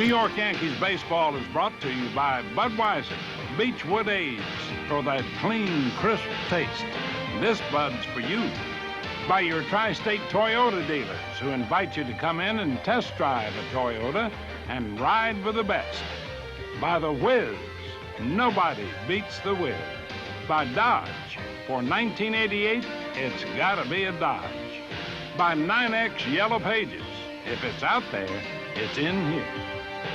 New York Yankees baseball is brought to you by Budweiser, Beechwood Age, for that clean, crisp taste. This Bud's for you. By your Tri-State Toyota dealers, who invite you to come in and test drive a Toyota and ride with the best. By the Whiz, nobody beats the Whiz. By Dodge, for 1988, it's gotta be a Dodge. By 9X Yellow Pages, if it's out there, it's in here.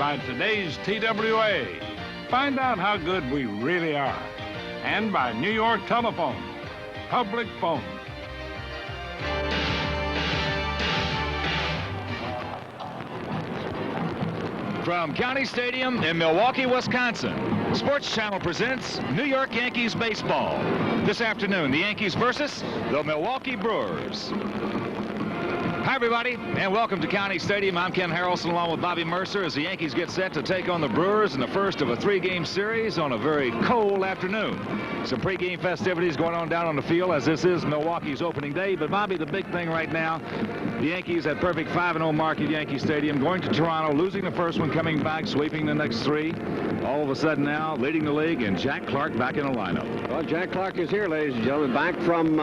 By today's TWA, find out how good we really are. And by New York Telephone, public phone. From County Stadium in Milwaukee, Wisconsin, Sports Channel presents New York Yankees baseball. This afternoon, the Yankees versus the Milwaukee Brewers. Hi, everybody, and welcome to County Stadium. I'm Ken Harrelson, along with Bobby Mercer, as the Yankees get set to take on the Brewers in the first of a three-game series on a very cold afternoon. Some pregame festivities going on down on the field, as this is Milwaukee's opening day. But, Bobby, the big thing right now, the Yankees at perfect 5-0 mark at Yankee Stadium, going to Toronto, losing the first one, coming back, sweeping the next three. All of a sudden now, leading the league, and Jack Clark back in the lineup. Well, Jack Clark is here, ladies and gentlemen, back from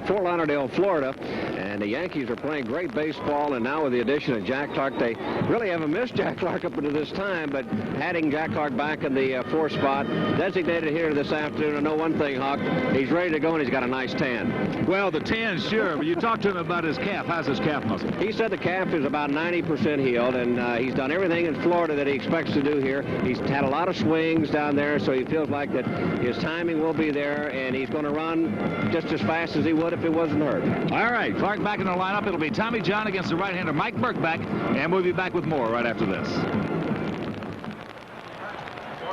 Fort Lauderdale, Florida. And the Yankees are playing great baseball, and now with the addition of Jack Clark, they really haven't missed Jack Clark up until this time, but adding Jack Clark back in the fourth spot, designated here this afternoon. I know one thing, Hawk, he's ready to go, and he's got a nice tan. Well, the tan, sure, but you talked to him about his calf. How's his calf muscle? He said the calf is about 90% healed, and he's done everything in Florida that he expects to do here. He's had a lot of swings down there, so he feels like that his timing will be there, and he's going to run just as fast as he would if it wasn't hurt. All right, Clark back in the lineup. It'll be Tommy John against the right-hander Mike Birkbeck, and we'll be back with more right after this. For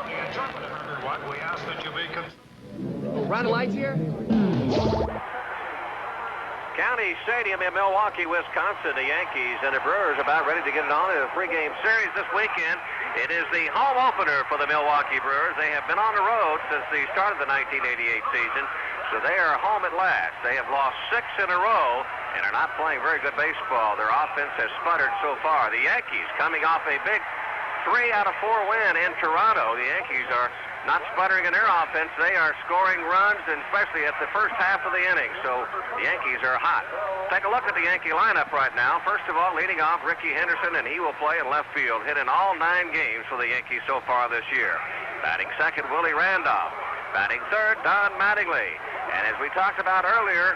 the interpreter, what we ask that you be... Run lights here? County Stadium in Milwaukee, Wisconsin. The Yankees and the Brewers about ready to get it on in a three-game series this weekend. It is the home opener for the Milwaukee Brewers. They have been on the road since the start of the 1988 season, so they are home at last. They have lost 6 in a row and are not playing very good baseball. Their offense has sputtered so far. The Yankees coming off a big 3 out of 4 win in Toronto. The Yankees are not sputtering in their offense. They are scoring runs, and especially at the first half of the inning. So the Yankees are hot. Take a look at the Yankee lineup right now. First of all, leading off Ricky Henderson, and he will play in left field. Hit in all 9 games for the Yankees so far this year. Batting second, Willie Randolph. Batting third, Don Mattingly. And as we talked about earlier,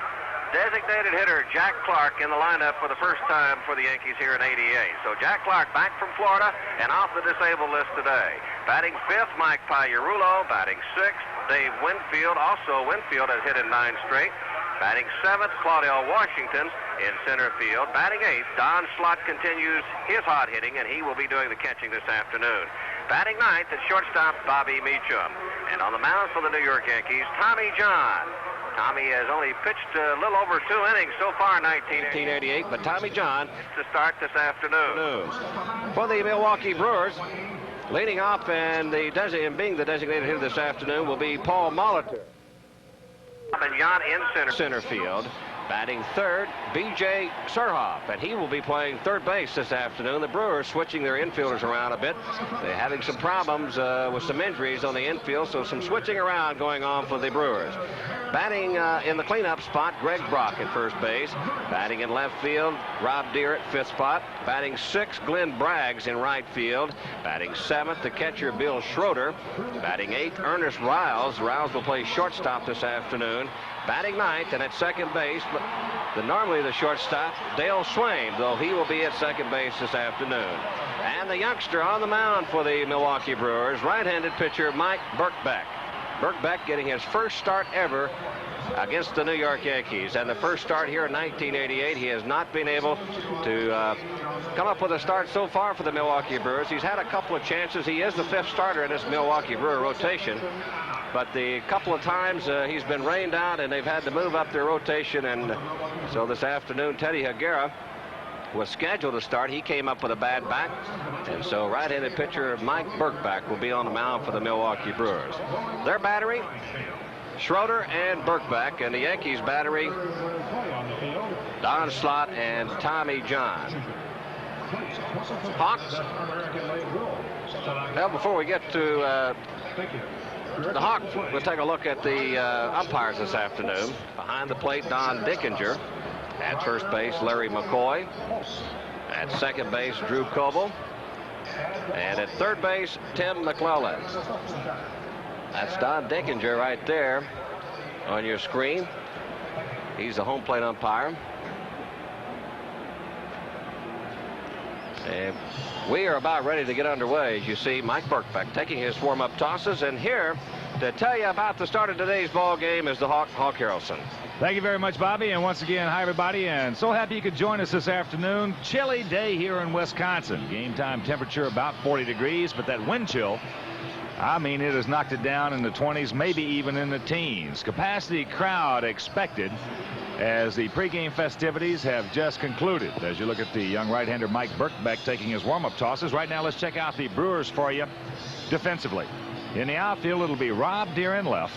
designated hitter Jack Clark in the lineup for the first time for the Yankees here in '88. So Jack Clark back from Florida and off the disabled list today. Batting fifth, Mike Pagliarulo. Batting sixth, Dave Winfield. Also, Winfield has hit in 9 straight. Batting seventh, Claudell Washington in center field. Batting eighth, Don Slott continues his hot hitting, and he will be doing the catching this afternoon. Batting ninth at shortstop, Bobby Meacham. And on the mound for the New York Yankees, Tommy John. Tommy has only pitched a little over 2 innings so far in 1988, but Tommy John to start this afternoon. For the Milwaukee Brewers, leading off and being the designated hitter this afternoon will be Paul Molitor. And John in center field. Batting third, B.J. Surhoff, and he will be playing third base this afternoon. The Brewers switching their infielders around a bit. They're having some problems with some injuries on the infield, so some switching around going on for the Brewers. Batting in the cleanup spot, Greg Brock at first base. Batting in left field, Rob Deere at fifth spot. Batting sixth, Glenn Braggs in right field. Batting seventh, the catcher Bill Schroeder. Batting eighth, Ernest Riles. Riles will play shortstop this afternoon. Batting ninth and at second base, but normally the shortstop, Dale Swain, though he will be at second base this afternoon. And the youngster on the mound for the Milwaukee Brewers, right-handed pitcher Mike Birkbeck. Birkbeck getting his first start ever against the New York Yankees. And the first start here in 1988, he has not been able to come up with a start so far for the Milwaukee Brewers. He's had a couple of chances. He is the 5th starter in this Milwaukee Brewer rotation. But the couple of times he's been rained out and they've had to move up their rotation. And so this afternoon, Teddy Higuera was scheduled to start. He came up with a bad back. And so right-handed pitcher Mike Birkbeck will be on the mound for the Milwaukee Brewers. Their battery, Schroeder and Birkbeck, and the Yankees battery, Don Slott and Tommy John. Hawks. Well, before we get to the Hawks, we'll take a look at the umpires this afternoon. Behind the plate, Don Dickinger. At first base, Larry McCoy. At second base, Drew Coble. And at third base, Tim McClellan. That's Don Dickinger right there on your screen. He's the home plate umpire. And we are about ready to get underway. As you see, Mike Birkbeck taking his warm-up tosses. And here to tell you about the start of today's ball game is the Hawk Harrelson. Thank you very much, Bobby. And once again, hi, everybody. And so happy you could join us this afternoon. Chilly day here in Wisconsin. Game time temperature about 40 degrees, but that wind chill, I mean, it has knocked it down in the 20s, maybe even in the teens. Capacity crowd expected as the pregame festivities have just concluded. As you look at the young right-hander Mike Birkbeck taking his warm-up tosses. Right now, let's check out the Brewers for you defensively. In the outfield, it'll be Rob Deere in left.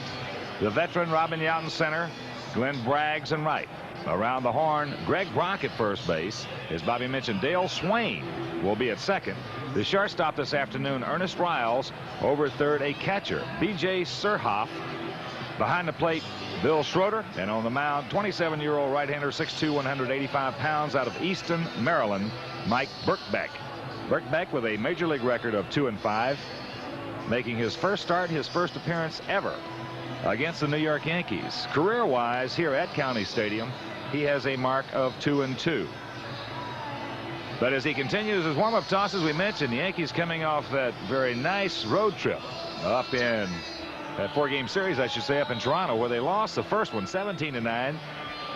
The veteran Robin Yount in center. Glenn Braggs in right. Around the horn, Greg Brock at first base. As Bobby mentioned, Dale Swain will be at second. The shortstop this afternoon, Ernest Riles. Over third, a catcher, B.J. Surhoff. Behind the plate, Bill Schroeder. And on the mound, 27-year-old right-hander, 6'2", 185 pounds, out of Easton, Maryland, Mike Birkbeck. Birkbeck with a major league record of 2-5, making his first start, his first appearance ever against the New York Yankees. Career-wise, here at County Stadium, he has a mark of 2-2. But as he continues his warm-up tosses, we mentioned the Yankees coming off that very nice road trip up in that four-game series, I should say, up in Toronto, where they lost the first one 17-9,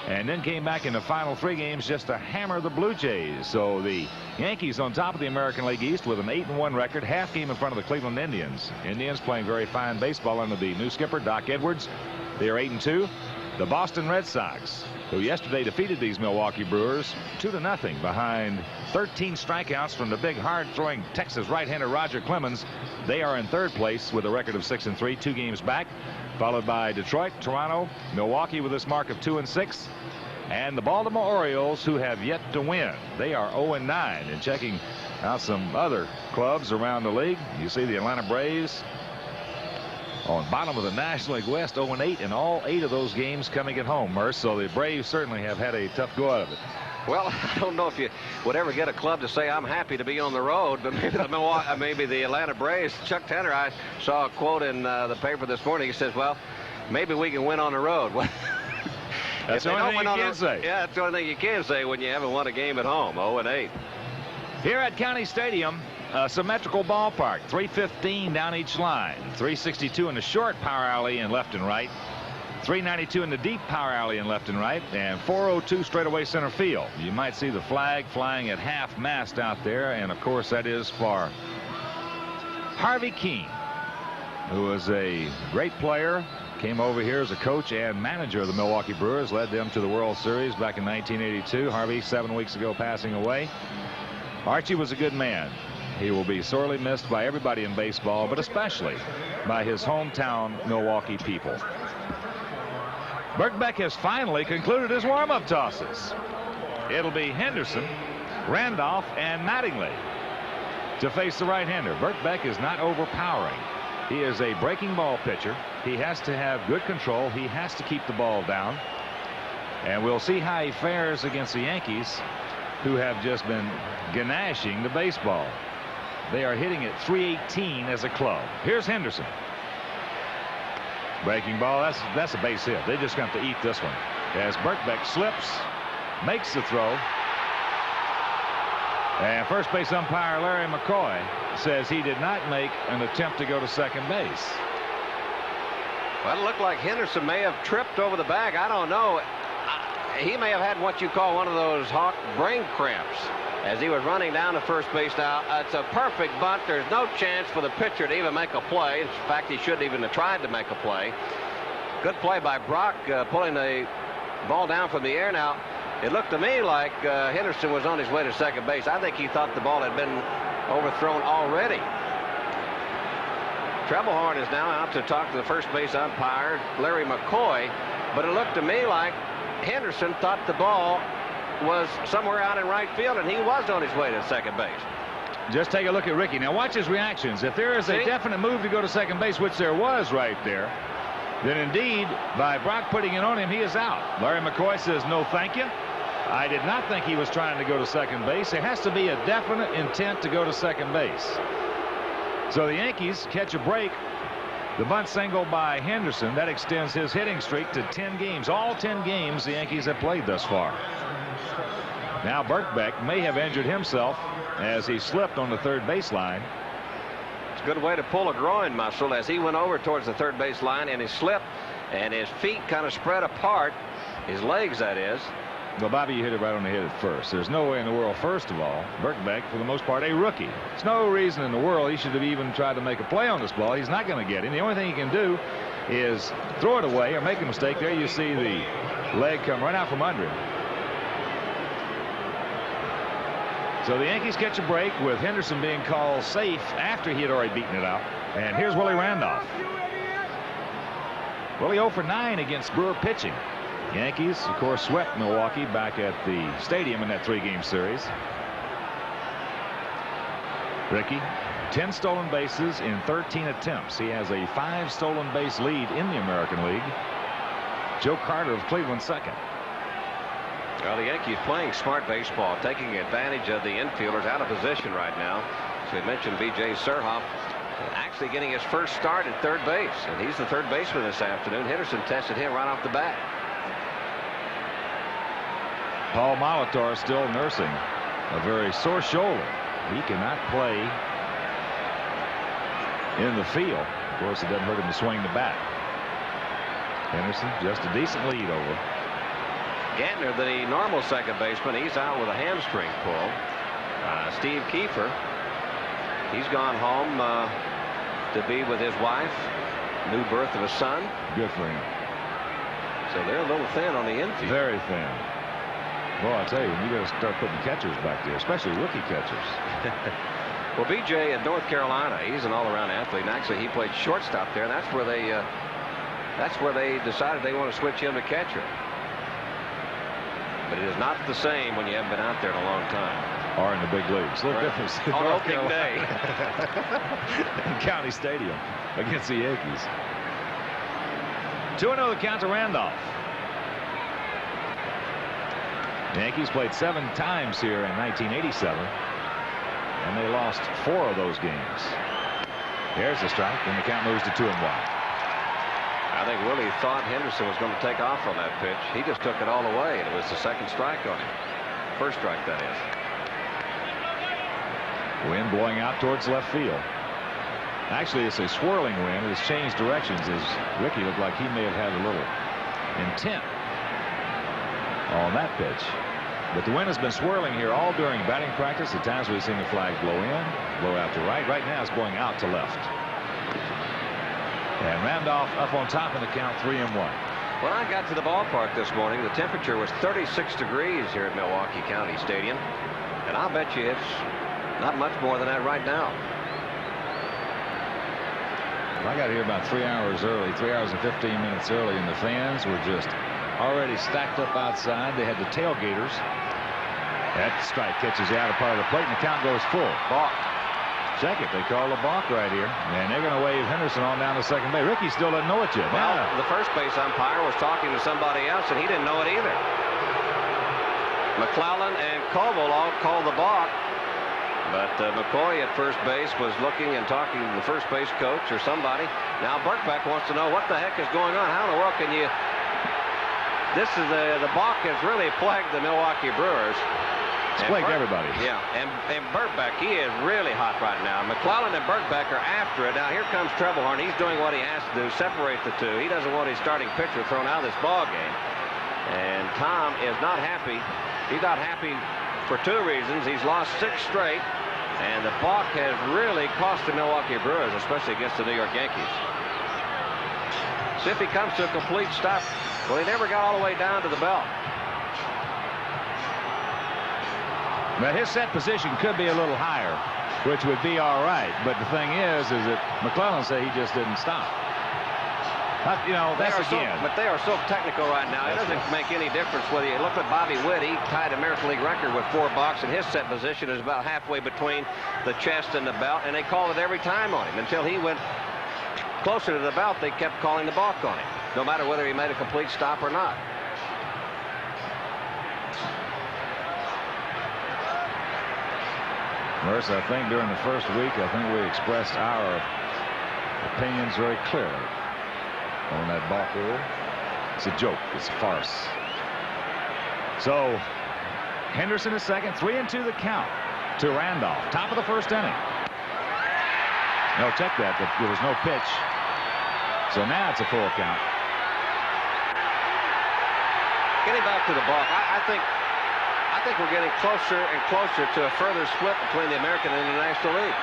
and then came back in the final three games just to hammer the Blue Jays. So the Yankees on top of the American League East with an 8-1 record, half game in front of the Cleveland Indians. Indians playing very fine baseball under the new skipper, Doc Edwards. They are 8-2. The Boston Red Sox, who yesterday defeated these Milwaukee Brewers 2-0 behind 13 strikeouts from the big hard-throwing Texas right-hander Roger Clemens. They are in third place with a record of 6-3, 2 games back, followed by Detroit, Toronto, Milwaukee with this mark of 2-6, and the Baltimore Orioles, who have yet to win. They are 0-9. And checking out some other clubs around the league, you see the Atlanta Braves on bottom of the National League West, 0-8, and all 8 of those games coming at home, Merce. So the Braves certainly have had a tough go out of it. Well, I don't know if you would ever get a club to say I'm happy to be on the road, but maybe the Atlanta Braves. Chuck Tanner, I saw a quote in the paper this morning. He says, well, maybe we can win on the road. That's the only thing you can say. Yeah, that's the only thing you can say when you haven't won a game at home. 0-8. Here at County Stadium, a symmetrical ballpark, 315 down each line, 362 in the short power alley in left and right, 392 in the deep power alley in left and right, and 402 straightaway center field. You might see the flag flying at half mast out there, and of course that is for Harvey Keene, who is a great player. Came over here as a coach and manager of the Milwaukee Brewers, led them to the World Series back in 1982. Harvey, 7 weeks ago, passing away. Archie was a good man. He will be sorely missed by everybody in baseball, but especially by his hometown Milwaukee people. Birkbeck has finally concluded his warm-up tosses. It'll be Henderson, Randolph, and Mattingly to face the right-hander. Birkbeck is not overpowering. He is a breaking ball pitcher. He has to have good control. He has to keep the ball down. And we'll see how he fares against the Yankees, who have just been ganashing the baseball. They are hitting at .318 as a club. Here's Henderson. Breaking ball. That's a base hit. They just got to eat this one. As Birkbeck slips, makes the throw. And first base umpire Larry McCoy says he did not make an attempt to go to second base. Well, it looked like Henderson may have tripped over the bag. I don't know. He may have had what you call one of those Hawk brain cramps as he was running down to first base. Now, it's a perfect bunt. There's no chance for the pitcher to even make a play. In fact, he shouldn't even have tried to make a play. Good play by Brock, pulling the ball down from the air. Now, it looked to me like Henderson was on his way to second base. I think he thought the ball had been overthrown already. Treblehorn is now out to talk to the first base umpire, Larry McCoy, but it looked to me like Henderson thought the ball was somewhere out in right field, and he was on his way to second base. Just take a look at Ricky. Now watch his reactions. If there is a definite move to go to second base, which there was right there, then indeed, by Brock putting it on him, he is out. Larry McCoy says, no, thank you. I did not think he was trying to go to second base. There has to be a definite intent to go to second base. So the Yankees catch a break. The bunt single by Henderson. That extends his hitting streak to 10 games. All 10 games the Yankees have played thus far. Now Birkbeck may have injured himself as he slipped on the third baseline. It's a good way to pull a groin muscle as he went over towards the third baseline, and he slipped, and his feet kind of spread apart. His legs, that is. Well, Bobby, you hit it right on the head at first. There's no way in the world, first of all, Birkbeck, for the most part, a rookie. There's no reason in the world he should have even tried to make a play on this ball. He's not going to get him. The only thing he can do is throw it away or make a mistake. There you see the leg come right out from under him. So the Yankees catch a break with Henderson being called safe after he had already beaten it out. And here's Willie Randolph. Willie 0 for 9 against Brewer pitching. Yankees, of course, swept Milwaukee back at the stadium in that 3-game series. Ricky, 10 stolen bases in 13 attempts. He has a 5 stolen base lead in the American League. Joe Carter of Cleveland second. Well, the Yankees playing smart baseball, taking advantage of the infielders out of position right now. So we mentioned B.J. Surhoff actually getting his first start at third base, and he's the third baseman this afternoon. Henderson tested him right off the bat. Paul Molitor still nursing a very sore shoulder. He cannot play in the field. Of course, it doesn't hurt him to swing the bat. Henderson just a decent lead over. Gantner, the normal second baseman, he's out with a hamstring pull. Steve Kiefer, he's gone home to be with his wife. New birth of a son. Good for him. So they're a little thin on the infield. Very thin. Well, I tell you, you got to start putting catchers back there, especially rookie catchers. Well, BJ at North Carolina, he's an all-around athlete, and actually he played shortstop there, and that's where they decided they want to switch him to catcher. But it is not the same when you haven't been out there in a long time. Or in the big leagues. Look, difference on opening day in County Stadium against the Yankees. 2-0 the count to Randolph. The Yankees played 7 times here in 1987, and they lost 4 of those games. There's the strike, and the count moves to 2-1. I think Willie thought Henderson was going to take off on that pitch. He just took it all away, and it was the second strike on him. First strike, that is. Wind blowing out towards left field. Actually, it's a swirling wind. It has changed directions as Ricky looked like he may have had a little intent on that pitch. But the wind has been swirling here all during batting practice. At times we've seen the flag blow in, blow out to right. Right now it's blowing out to left. And Randolph up on top in the count, 3-1. When I got to the ballpark this morning, the temperature was 36 degrees here at Milwaukee County Stadium. And I'll bet you it's not much more than that right now. I got here about 3 hours early, 3 hours and 15 minutes early, and the fans were just already stacked up outside. They had the tailgaters. That strike catches the outer part of the plate, and the count goes full. Balk. Check it. They call a balk right here, and they're going to wave Henderson on down to second base. Ricky still doesn't know it yet. Well, the first base umpire was talking to somebody else, and he didn't know it either. McClellan and Koval all called the balk, but McCoy at first base was looking and talking to the first base coach or somebody. Now Birkbeck wants to know what the heck is going on. How in the world can you? This is the balk has really plagued the Milwaukee Brewers. It's plagued everybody. Yeah, and Birkbeck, he is really hot right now. McClellan and Birkbeck are after it. Now here comes Trebelhorn. He's doing what he has to do, separate the two. He doesn't want his starting pitcher thrown out of this ball game. And Tom is not happy. He's not happy for 2 reasons. He's lost 6 straight, and the balk has really cost the Milwaukee Brewers, especially against the New York Yankees. See if he comes to a complete stop. Well, he never got all the way down to the belt. But his set position could be a little higher, which would be all right. But the thing is that McClellan said he just didn't stop. You know, that's again. But they are so technical right now. It doesn't make any difference whether you look at Bobby Witt. He tied American League record with 4 balks, and his set position is about halfway between the chest and the belt, and they called it every time on him. Until he went closer to the belt, they kept calling the balk on him, no matter whether he made a complete stop or not. Merce, I think during the first week, I think we expressed our opinions very clearly on that balk rule. It's a joke. It's a farce. So Henderson is second. 3-2 the count to Randolph. Top of the first inning. No, check that. There was no pitch. So now it's a full count. Getting back to the balk, I think we're getting closer and closer to a further split between the American and the National League.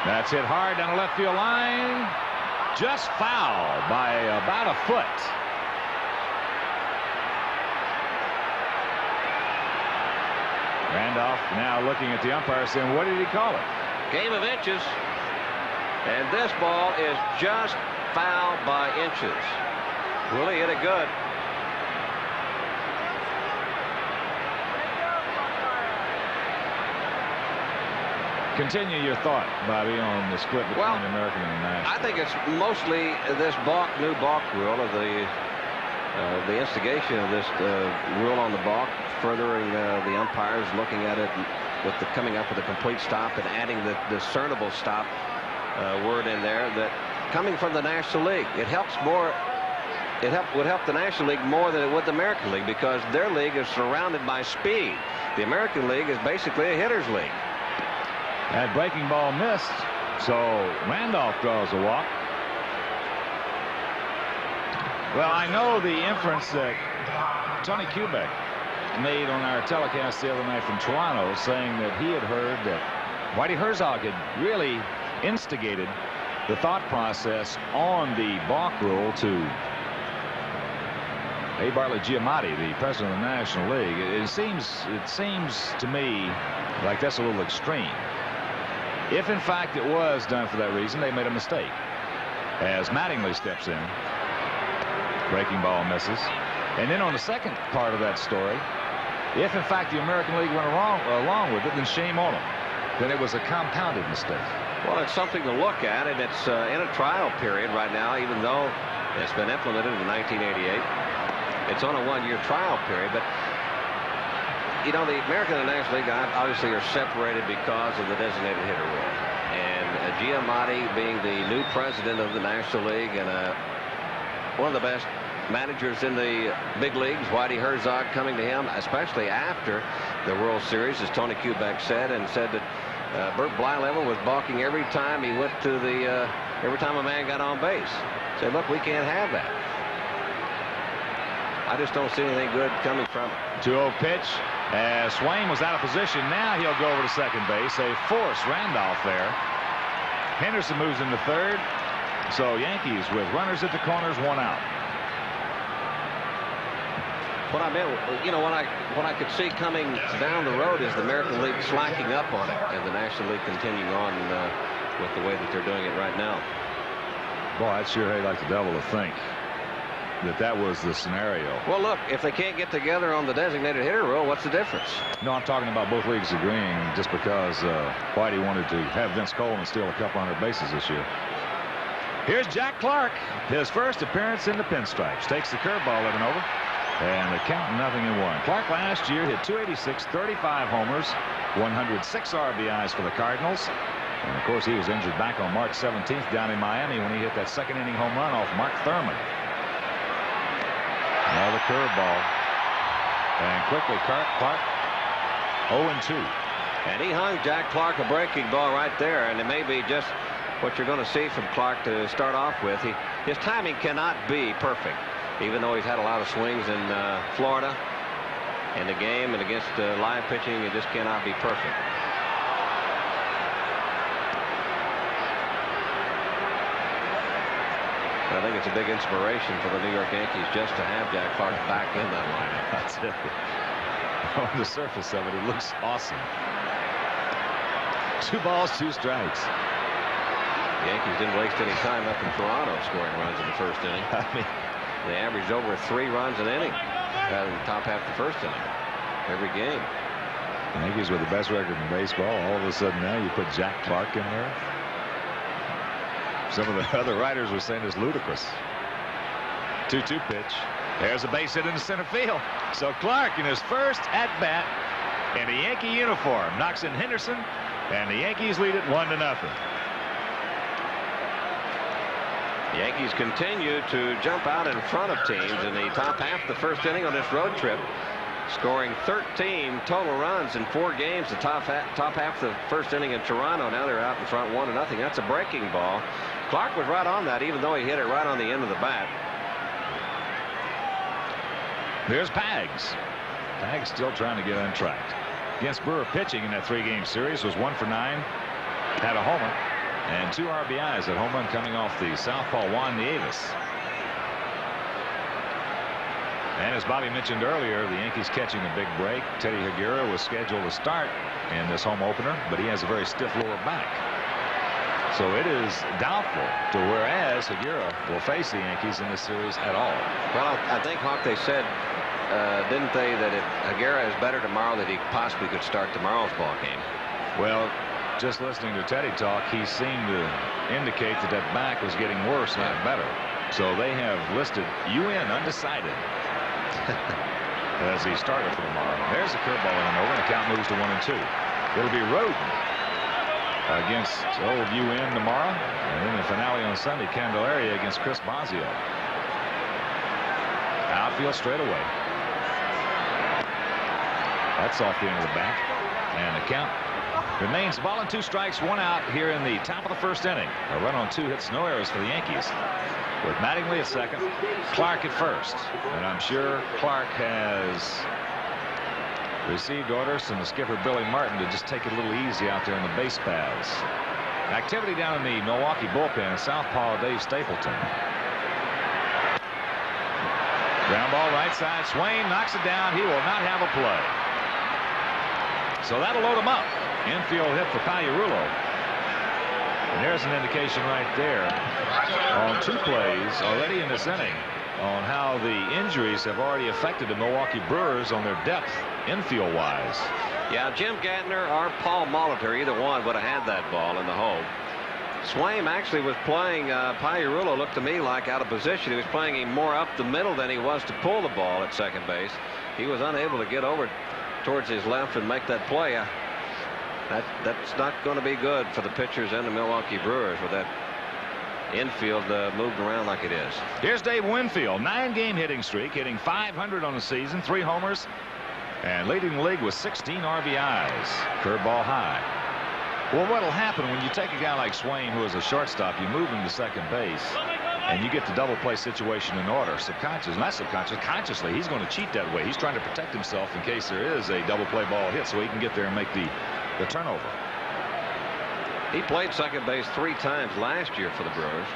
That's hit hard down the left field line. Just foul by about a foot. Randolph now looking at the umpire saying, what did he call it? Game of inches. And this ball is just foul by inches. Willie hit it good. Continue your thought, Bobby, on the split between the American and the National. I think it's mostly this new balk rule, of the instigation of this rule on the balk, furthering the umpires looking at it with coming up with a complete stop and adding the discernible stop word in there. That coming from the National League, it helps more. Would help the National League more than it would the American League, because their league is surrounded by speed. The American League is basically a hitter's league. That breaking ball missed, so Randolph draws a walk. Well, I know the inference that Tony Kubek made on our telecast the other night from Toronto, saying that he had heard that Whitey Herzog had really instigated the thought process on the balk rule to A. Bartlett Giamatti, the president of the National League. It seems to me like that's a little extreme. If in fact it was done for that reason, they made a mistake. As Mattingly steps in, breaking ball misses. And then on the second part of that story, if in fact the American League went along with it, then shame on them. Then it was a compounded mistake. Well, it's something to look at, and it's in a trial period right now, even though it's been implemented in 1988. It's on a 1-year trial period, but you know, the American and the National League obviously are separated because of the designated hitter rule. And Giamatti being the new president of the National League and one of the best managers in the big leagues, Whitey Herzog, coming to him, especially after the World Series, as Tony Kubek said that Bert Blylevel was balking every time he went to every time a man got on base. Said, look, we can't have that. I just don't see anything good coming from it. 2-0 pitch. As Swain was out of position, now he'll go over to second base. They force Randolph there. Henderson moves into third. So Yankees with runners at the corners, 1 out. What I meant, you know, what I could see coming down the road is the American League slacking up on it, and the National League continuing on with the way that they're doing it right now. Boy, I'd sure hate like the devil to think that was the scenario. Well, look, if they can't get together on the designated hitter rule, what's the difference? No, I'm talking about both leagues agreeing just because Whitey wanted to have Vince Coleman steal a couple hundred bases this year. Here's Jack Clark, his first appearance in the pinstripes. Takes the curveball 11 over, and the count 0-1. Clark last year hit .286, 35 homers, 106 RBIs for the Cardinals. And, of course, he was injured back on March 17th down in Miami when he hit that second-inning home run off Mark Thurman. Now the curveball. And quickly, Clark 0-2. And he hung Jack Clark a breaking ball right there, and it may be just what you're going to see from Clark to start off with. His timing cannot be perfect, even though he's had a lot of swings in Florida in the game and against live pitching. It just cannot be perfect. I think it's a big inspiration for the New York Yankees just to have Jack Clark back in that lineup. That's it. On the surface of it, it looks awesome. 2 balls, 2 strikes. The Yankees didn't waste any time up in Toronto scoring runs in the first inning. I mean, they averaged over 3 runs an inning out of the top half of the first inning every game. The Yankees with the best record in baseball. All of a sudden now you put Jack Clark in there. Some of the other writers were saying it's ludicrous. 2-2 pitch. There's a base hit into center field. So Clark in his first at bat in a Yankee uniform knocks in Henderson, and the Yankees lead it 1-0. The Yankees continue to jump out in front of teams in the top half of the first inning on this road trip, scoring 13 total runs in 4 games. The top half of the first inning in Toronto. Now they're out in front 1-0. That's a breaking ball. Clark was right on that, even though he hit it right on the end of the bat. There's Pags. Pags still trying to get untracked. Against Brewer pitching in that 3-game series was 1 for 9. Had a homer and 2 RBIs. That home run coming off the southpaw Juan Nieves. And as Bobby mentioned earlier, the Yankees catching a big break. Teddy Higuera was scheduled to start in this home opener, but he has a very stiff lower back. So it is doubtful to whereas Higuera will face the Yankees in this series at all. Well, I think, Hawk, they said, didn't they, that if Higuera is better tomorrow, that he possibly could start tomorrow's ball game. Well, just listening to Teddy talk, he seemed to indicate that that back was getting worse, not better. So they have listed UN undecided as the starter for tomorrow. There's a curveball in and over, and the count moves to 1-2. It'll be Roden against old UN tomorrow, and then the finale on Sunday, Candelaria against Chris Bosio. Outfield straight away. That's off the end of the bat, and the count remains ball and 2 strikes, 1 out here in the top of the first inning. A run on 2 hits, no errors for the Yankees, with Mattingly at second, Clark at first, and I'm sure Clark has received orders from the skipper Billy Martin to just take it a little easy out there in the base paths. Activity down in the Milwaukee bullpen. Southpaw Dave Stapleton. Ground ball right side. Swain knocks it down. He will not have a play. So that'll load him up. Infield hit for Pagliarulo. And there's an indication right there on 2 plays already in this inning on how the injuries have already affected the Milwaukee Brewers on their depth infield wise. Yeah, Jim Gantner or Paul Molitor, either one would have had that ball in the hole. Swaim actually was playing Pagliarulo, looked to me like out of position. He was playing him more up the middle than he was to pull the ball at second base. He was unable to get over towards his left and make that play. That's not going to be good for the pitchers and the Milwaukee Brewers with that infield moved around like it is. Here's Dave Winfield, 9-game hitting streak, hitting .500 on the season, 3 homers, and leading the league with 16 RBIs. Curveball high. Well, what'll happen when you take a guy like Swain, who is a shortstop, you move him to second base, and you get the double play situation in order. Consciously, he's going to cheat that way. He's trying to protect himself in case there is a double play ball hit, so he can get there and make the turnover. He played second base 3 times last year for the Brewers.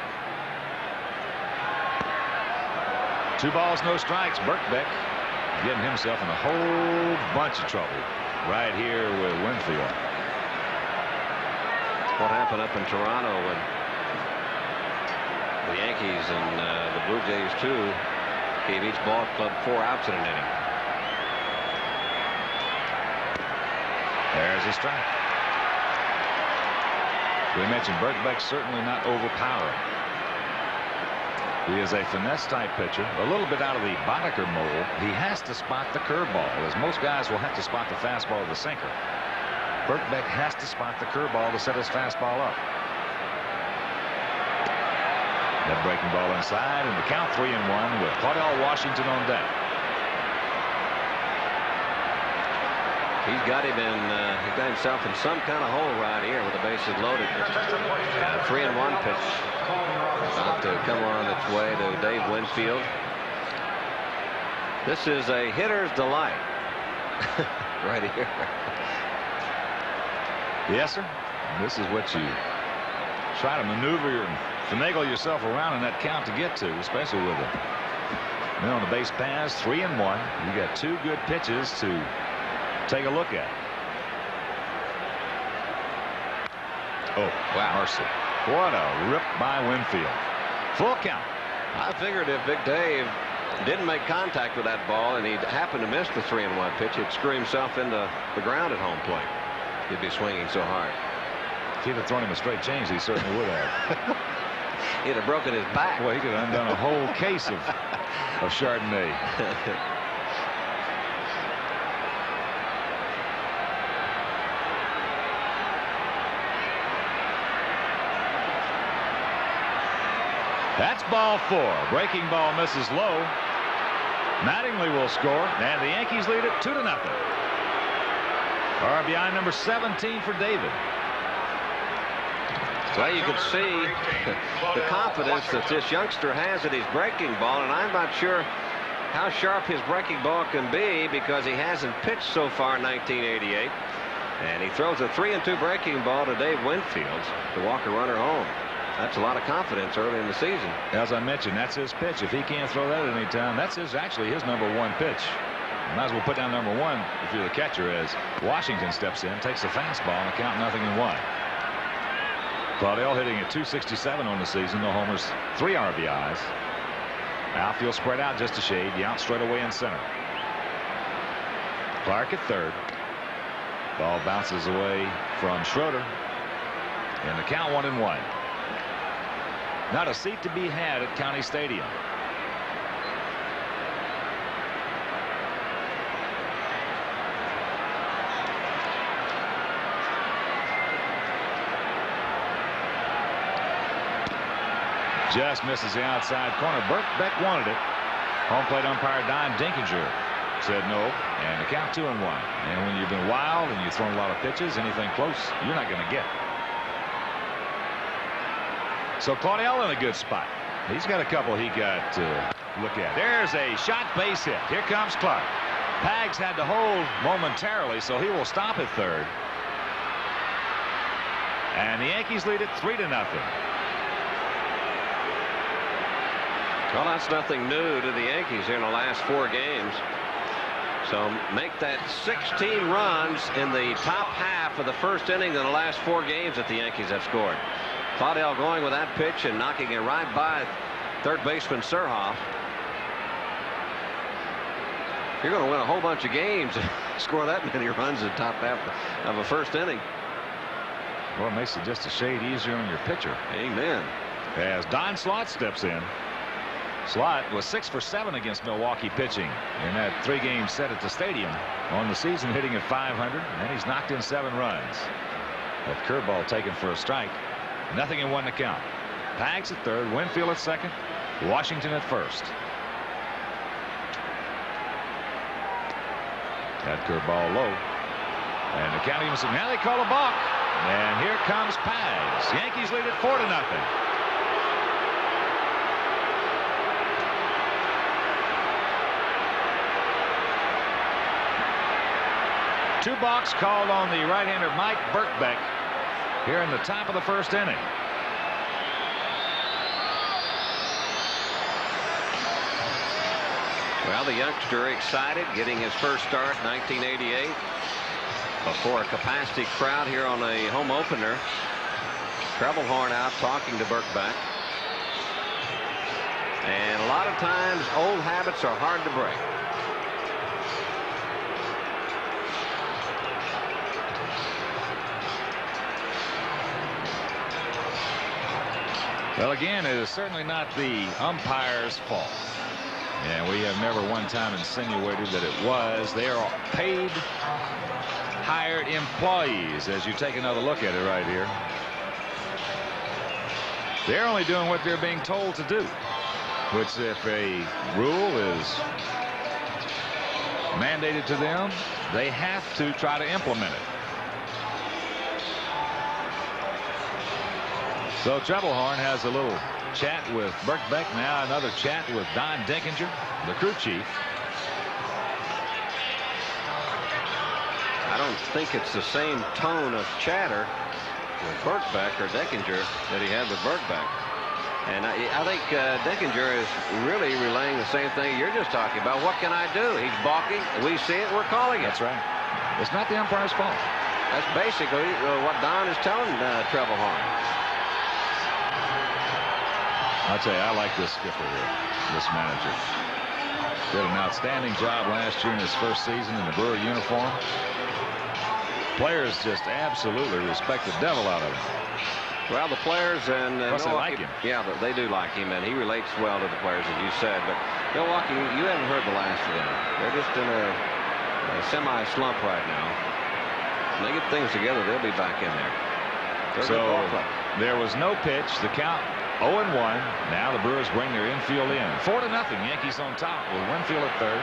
2 balls, no strikes. Birkbeck getting himself in a whole bunch of trouble right here with Winfield. What happened up in Toronto when the Yankees and the Blue Jays too gave each ball club 4 outs in an inning. There's a strike. We mentioned Birkbeck certainly not overpowering. He is a finesse type pitcher, a little bit out of the Boddicker mold. He has to spot the curveball, as most guys will have to spot the fastball or the sinker. Birkbeck has to spot the curveball to set his fastball up. That breaking ball inside, and the count 3-1 with Claudell Washington on deck. He's got him in. He got himself in some kind of hole right here with the bases loaded. 3-1 pitch about to come on its way to Dave Winfield. This is a hitter's delight right here. Yes, sir. This is what you try to maneuver and finagle yourself around in that count to get to, especially with the men on the base paths. 3-1. You got 2 good pitches to take a look at. Oh, wow. Mercy. What a rip by Winfield. Full count. I figured if Big Dave didn't make contact with that ball and he happened to miss the 3-1 pitch, he'd screw himself into the ground at home plate. He'd be swinging so hard. If he'd have thrown him a straight change, he certainly would have. He'd have broken his back. Well, he could have undone a whole case of Chardonnay. That's ball 4. Breaking ball misses low. Mattingly will score, and the Yankees lead it 2-0. RBI number 17 for David. Well, you can see the confidence that this youngster has at his breaking ball, and I'm not sure how sharp his breaking ball can be because he hasn't pitched so far in 1988. And he throws a 3-2 breaking ball to Dave Winfield to walk a runner home. That's a lot of confidence early in the season. As I mentioned, that's his pitch. If he can't throw that at any time, that's actually his number 1 pitch. You might as well put down number 1 if you're the catcher, as Washington steps in, takes a fastball, and a count 0-1. Claudel hitting at .267 on the season. No homers, 3 RBIs. Outfield spread out just a shade. The out straight away in center. Clark at third. Ball bounces away from Schroeder. And the count 1-1. Not a seat to be had at County Stadium. Just misses the outside corner. Beck wanted it. Home plate umpire Don Dinkinger said no, and the count 2-1. And when you've been wild and you've thrown a lot of pitches, anything close, you're not going to get. So Claudel in a good spot. He's got a couple he got to look at. There's a shot base hit. Here comes Clark. Pags had to hold momentarily, so he will stop at third. And the Yankees lead it 3-0. Well, that's nothing new to the Yankees here in the last 4 games. So make that 16 runs in the top half of the first inning in the last 4 games that the Yankees have scored. Claudel going with that pitch and knocking it right by third baseman Surhoff. You're going to win a whole bunch of games and score that many runs in the top half of a first inning. Well, it makes it just a shade easier on your pitcher. Amen. As Don Slott steps in. Slott was 6 for 7 against Milwaukee pitching in that 3-game set at the stadium on the season, hitting at .500, and he's knocked in 7 runs. That curveball taken for a strike. 0-1 to count. Pags at third, Winfield at second, Washington at first. That curveball low, and the county must have, now they call a balk, and here comes Pags. Yankees lead it 4-0. 2 balks called on the right-hander Mike Birkbeck here in the top of the first inning. Well, the youngster excited, getting his first start in 1988 before a capacity crowd here on a home opener. Treble horn out talking to Birkbeck. And a lot of times old habits are hard to break. Well, again, it is certainly not the umpire's fault. And we have never one time insinuated that it was. They are paid, hired employees, as you take another look at it right here. They're only doing what they're being told to do, which if a rule is mandated to them, they have to try to implement it. So Treblehorn has a little chat with Birkbeck, now another chat with Don Dinkinger, the crew chief. I don't think it's the same tone of chatter with Birkbeck or Dinkinger that he had with Birkbeck. And I think Dinkinger is really relaying the same thing you're just talking about. What can I do? He's balking. We see it. We're calling it. That's right. It's not the umpire's fault. That's basically what Don is telling Treblehorn. I'll tell you, I like this skipper here, this manager. Did an outstanding job last year in his first season in the Brewer uniform. Players just absolutely respect the devil out of him. Well, the players and Plus they like him. Yeah, they do like him, and he relates well to the players, as you said. But Milwaukee, you haven't heard the last of them. They're just in a semi-slump right now. When they get things together, they'll be back in there. So there was no pitch. The count 0-1. Now the Brewers bring their infield in. 4-0. Yankees on top with Winfield at third.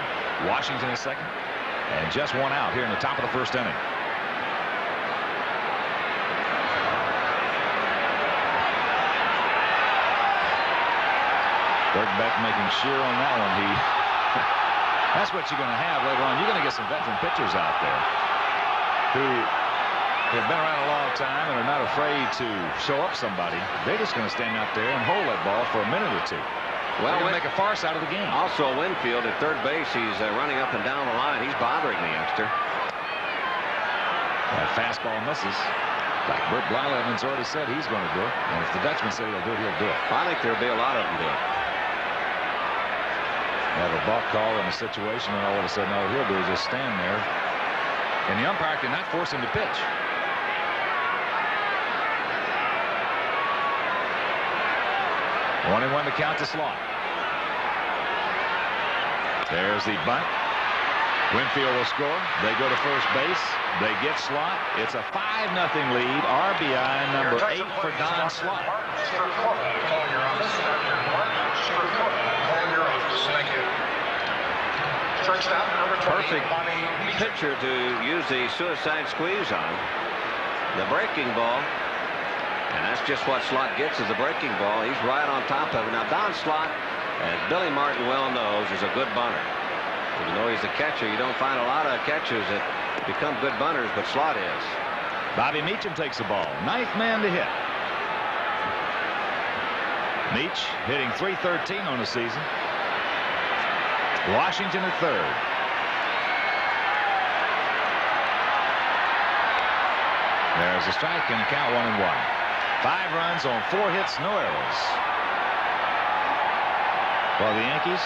Washington at second. And just one out here in the top of the first inning. Bergbeck making sure on that one. That's what you're going to have later on. You're going to get some veteran pitchers out there who have been around a long time and are not afraid to show up somebody. They're just going to stand out there and hold that ball for a minute or two. Well, they're going to make a farce out of the game. Also, Winfield at third base, he's running up and down the line. He's bothering the youngster. That fastball misses. Like Bert Blyleven's already said he's going to do it. And if the Dutchman said he'll do it, he'll do it. I think there'll be a lot of them do it. Have a balk call in a situation, and all of a sudden all he'll do is just stand there. And the umpire cannot force him to pitch. One and one to count to Slot. There's the bunt. Winfield will score. They go to first base. They get Slot. It's a 5-0 lead. RBI number 8 for Don Slot. Perfect pitcher to use the suicide squeeze on. The breaking ball. And that's just what Slot gets, is the breaking ball. He's right on top of it. Now, Don Slot, as Billy Martin well knows, is a good bunter. Even though he's a catcher, you don't find a lot of catchers that become good bunters, but Slot is. Bobby Meacham takes the ball. 9th man to hit. Meach hitting .313 on the season. Washington at third. There's a strike and a count 1-1. 5 runs on 4 hits, no errors. For the Yankees,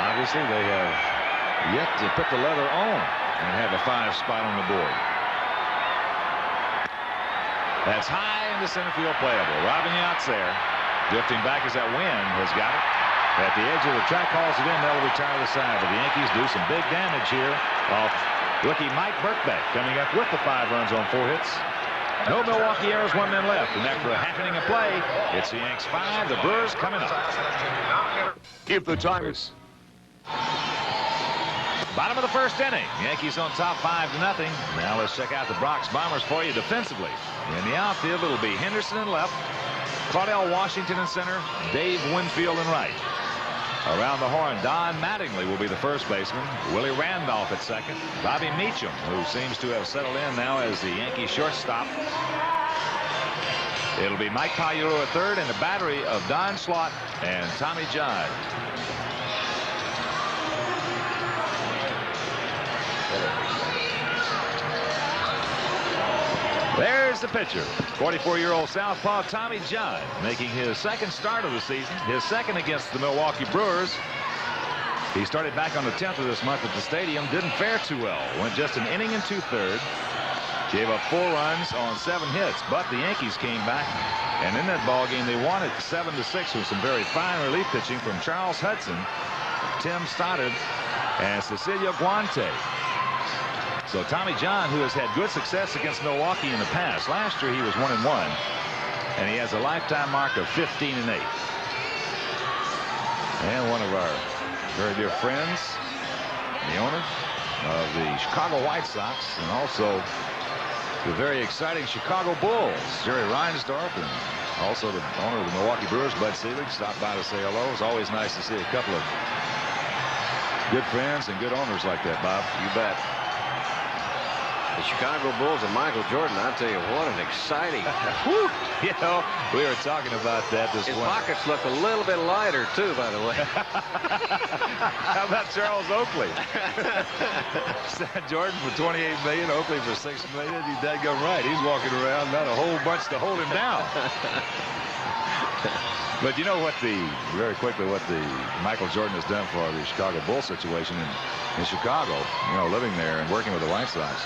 obviously they have yet to put the leather on and have a 5 spot on the board. That's high in the center field, playable. Robin Yount's there. Drifting back as that wind has got it. At the edge of the track, calls it in. They'll retire the side. But the Yankees do some big damage here off rookie Mike Birkbeck, coming up with the 5 runs on 4 hits. No Milwaukee errors, 1 man left. And after a half inning of play, it's the Yanks 5, the Brewers coming up. If the Tigers. Bottom of the first inning. Yankees on top 5-0. Now let's check out the Bronx Bombers for you defensively. In the outfield, it'll be Henderson in left, Claudell Washington in center, Dave Winfield in right. Around the horn, Don Mattingly will be the first baseman. Willie Randolph at second. Bobby Meacham, who seems to have settled in now as the Yankee shortstop. It'll be Mike Pagliaro at third, and a battery of Don Slot and Tommy John. There's the pitcher, 44-year-old southpaw Tommy John, making his second start of the season, his second against the Milwaukee Brewers. He started back on the 10th of this month at the stadium, didn't fare too well, went just an inning and 2/3, gave up 4 runs on 7 hits, but the Yankees came back, and in that ball game they won it 7-6 with some very fine relief pitching from Charles Hudson, Tim Stoddard, and Cecilio Guante. So Tommy John, who has had good success against Milwaukee in the past. Last year he was 1-1, and he has a lifetime mark of 15-8. And one of our very dear friends, the owner of the Chicago White Sox, and also the very exciting Chicago Bulls, Jerry Reinsdorf, and also the owner of the Milwaukee Brewers, Bud Selig, stopped by to say hello. It's always nice to see a couple of good friends and good owners like that, Bob. You bet. The Chicago Bulls and Michael Jordan, I tell you, what an exciting. You know, we were talking about that this morning. morning. His pockets look a little bit lighter, too, by the way. How about Charles Oakley? Jordan for $28 million, Oakley for $6 million. He's dead gum right. He's walking around, not a whole bunch to hold him down. But you know what very quickly what the Michael Jordan has done for the Chicago Bulls situation in Chicago, living there and working with the White Sox.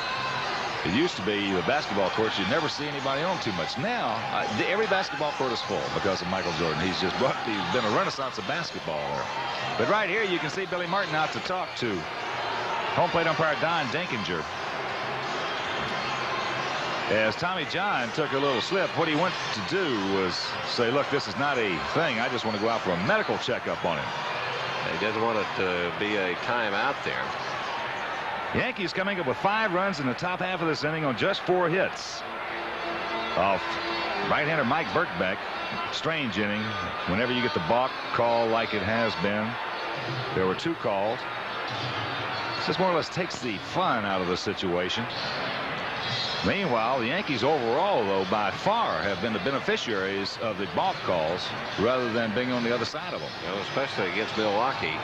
It used to be the basketball courts, you'd never see anybody on too much. Now, every basketball court is full because of Michael Jordan. He's been a renaissance of basketball there. But right here, you can see Billy Martin out to talk to home plate umpire Don Dinkinger. As Tommy John took a little slip, what he went to do was say, look, this is not a thing. I just want to go out for a medical checkup on him. He doesn't want it to be a timeout there. Yankees coming up with 5 runs in the top half of this inning on just 4 hits. Off right-hander Mike Birkbeck. Strange inning. Whenever you get the balk call like it has been, there were 2 calls. This more or less takes the fun out of the situation. Meanwhile, the Yankees overall, though, by far have been the beneficiaries of the balk calls rather than being on the other side of them. Especially against Milwaukee.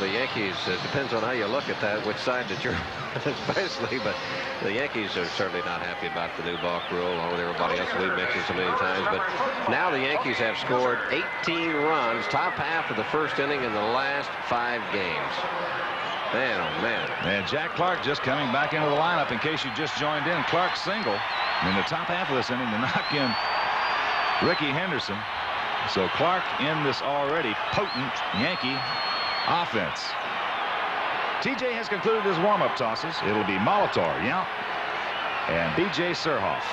The Yankees, it depends on how you look at that, which side that you're especially, but the Yankees are certainly not happy about the new balk rule, along with everybody else we've mentioned so many times. But now the Yankees have scored 18 runs, top half of the first inning in the last 5 games. Man, oh man. And Jack Clark just coming back into the lineup in case you just joined in. Clark single in the top half of this inning to knock in Ricky Henderson. So Clark in this already potent Yankee offense. TJ has concluded his warm-up tosses. It'll be Molitor, and B.J. Surhoff.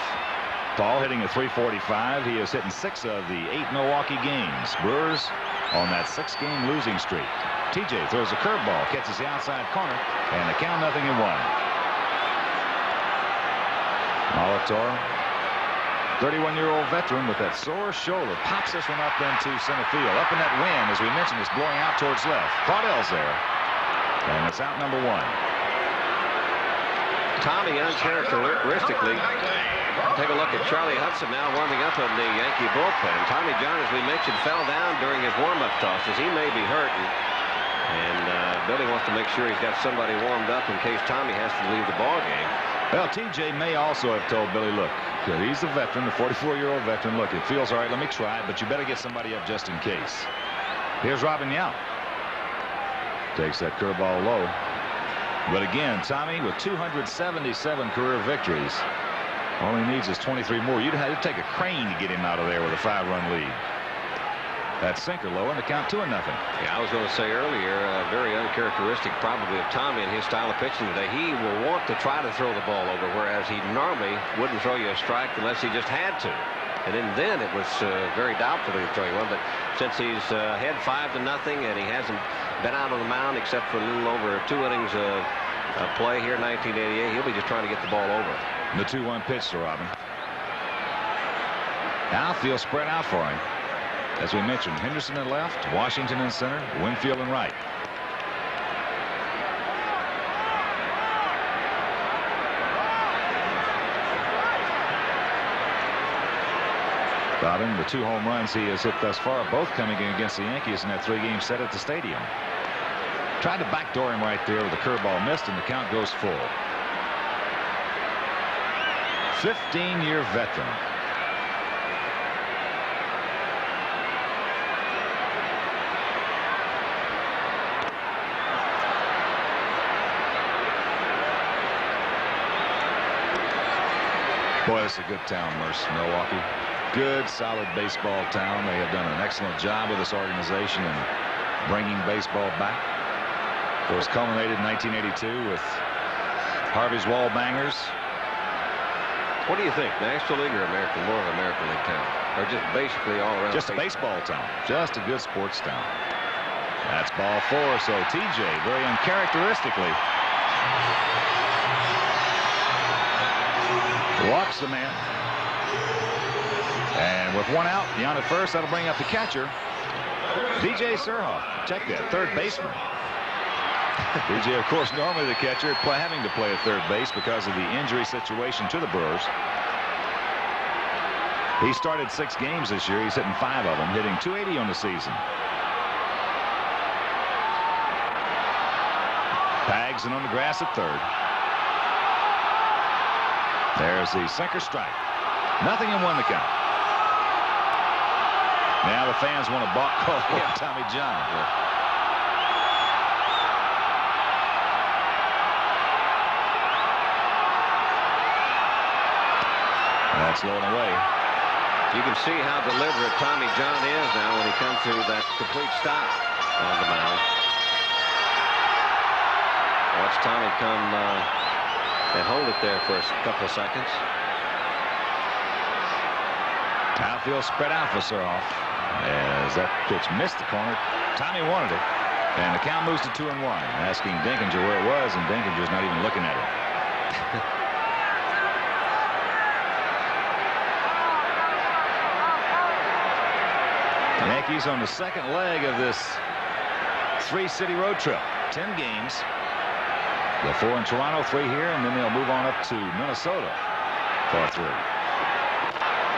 Paul hitting a .345. He is hitting 6 of the 8 Milwaukee games. Brewers on that 6-game losing streak. TJ throws a curveball, catches the outside corner, and the count 0-1. Molitor, 31-year-old veteran with that sore shoulder, pops this one up into center field. Up in that wind, as we mentioned, is blowing out towards left. Caudell's there, and it's out number 1. Tommy, uncharacteristically, take a look at Charlie Hudson now warming up in the Yankee bullpen. Tommy John, as we mentioned, fell down during his warm-up tosses. He may be hurt, and Billy wants to make sure he's got somebody warmed up in case Tommy has to leave the ball game. Well, TJ may also have told Billy, look, he's a veteran, the 44-year-old veteran. Look, it feels all right. Let me try it, but you better get somebody up just in case. Here's Robin Yount. Takes that curveball low. But again, Tommy with 277 career victories. All he needs is 23 more. You'd have to take a crane to get him out of there with a 5-run lead. That sinker low and the count 2-0. Yeah, I was going to say earlier, very uncharacteristic probably of Tommy and his style of pitching today. He will want to try to throw the ball over, whereas he normally wouldn't throw you a strike unless he just had to. And then it was very doubtful he'd throw you one. But since he's ahead 5-0 and he hasn't been out on the mound except for a little over 2 innings of play here in 1988, he'll be just trying to get the ball over. The 2-1 pitch to Robin. Outfield spread out for him. As we mentioned, Henderson in left, Washington in center, Winfield in right. Robin, the 2 home runs he has hit thus far, both coming in against the Yankees in that 3-game set at the stadium. Tried to backdoor him right there with a curveball, missed, and the count goes full. 15-year veteran. Boy, it's a good town, Milwaukee. Good, solid baseball town. They have done an excellent job with this organization in bringing baseball back. Of course, culminated in 1982 with Harvey's Wall Bangers. What do you think, National League or American? More of an American League town, or just basically all around? Just a baseball town. Just a good sports town. That's ball 4. So TJ, very uncharacteristically, walks the man. And with 1 out, Yount at first, that'll bring up the catcher, B.J. Surhoff. Check that, third baseman. B.J., of course, normally the catcher, having to play at third base because of the injury situation to the Brewers. He started 6 games this year. He's hitting 5 of them, hitting .280 on the season. Pags and on the grass at third. There's the sinker strike. 0-1 the count. Now the fans want to call Tommy John. That's low and away. You can see how deliberate Tommy John is now when he comes to that complete stop on the mound. Watch Tommy come and hold it there for a couple of seconds. Outfield spread out for Suroff as that pitch missed the corner. Tommy wanted it, and the count moves to 2-1. Asking Dinkinger where it was, and Dinkinger's not even looking at it. The Yankees on the second leg of this 3-city road trip. 10 games. The 4 in Toronto, 3 here, and then they'll move on up to Minnesota for 3.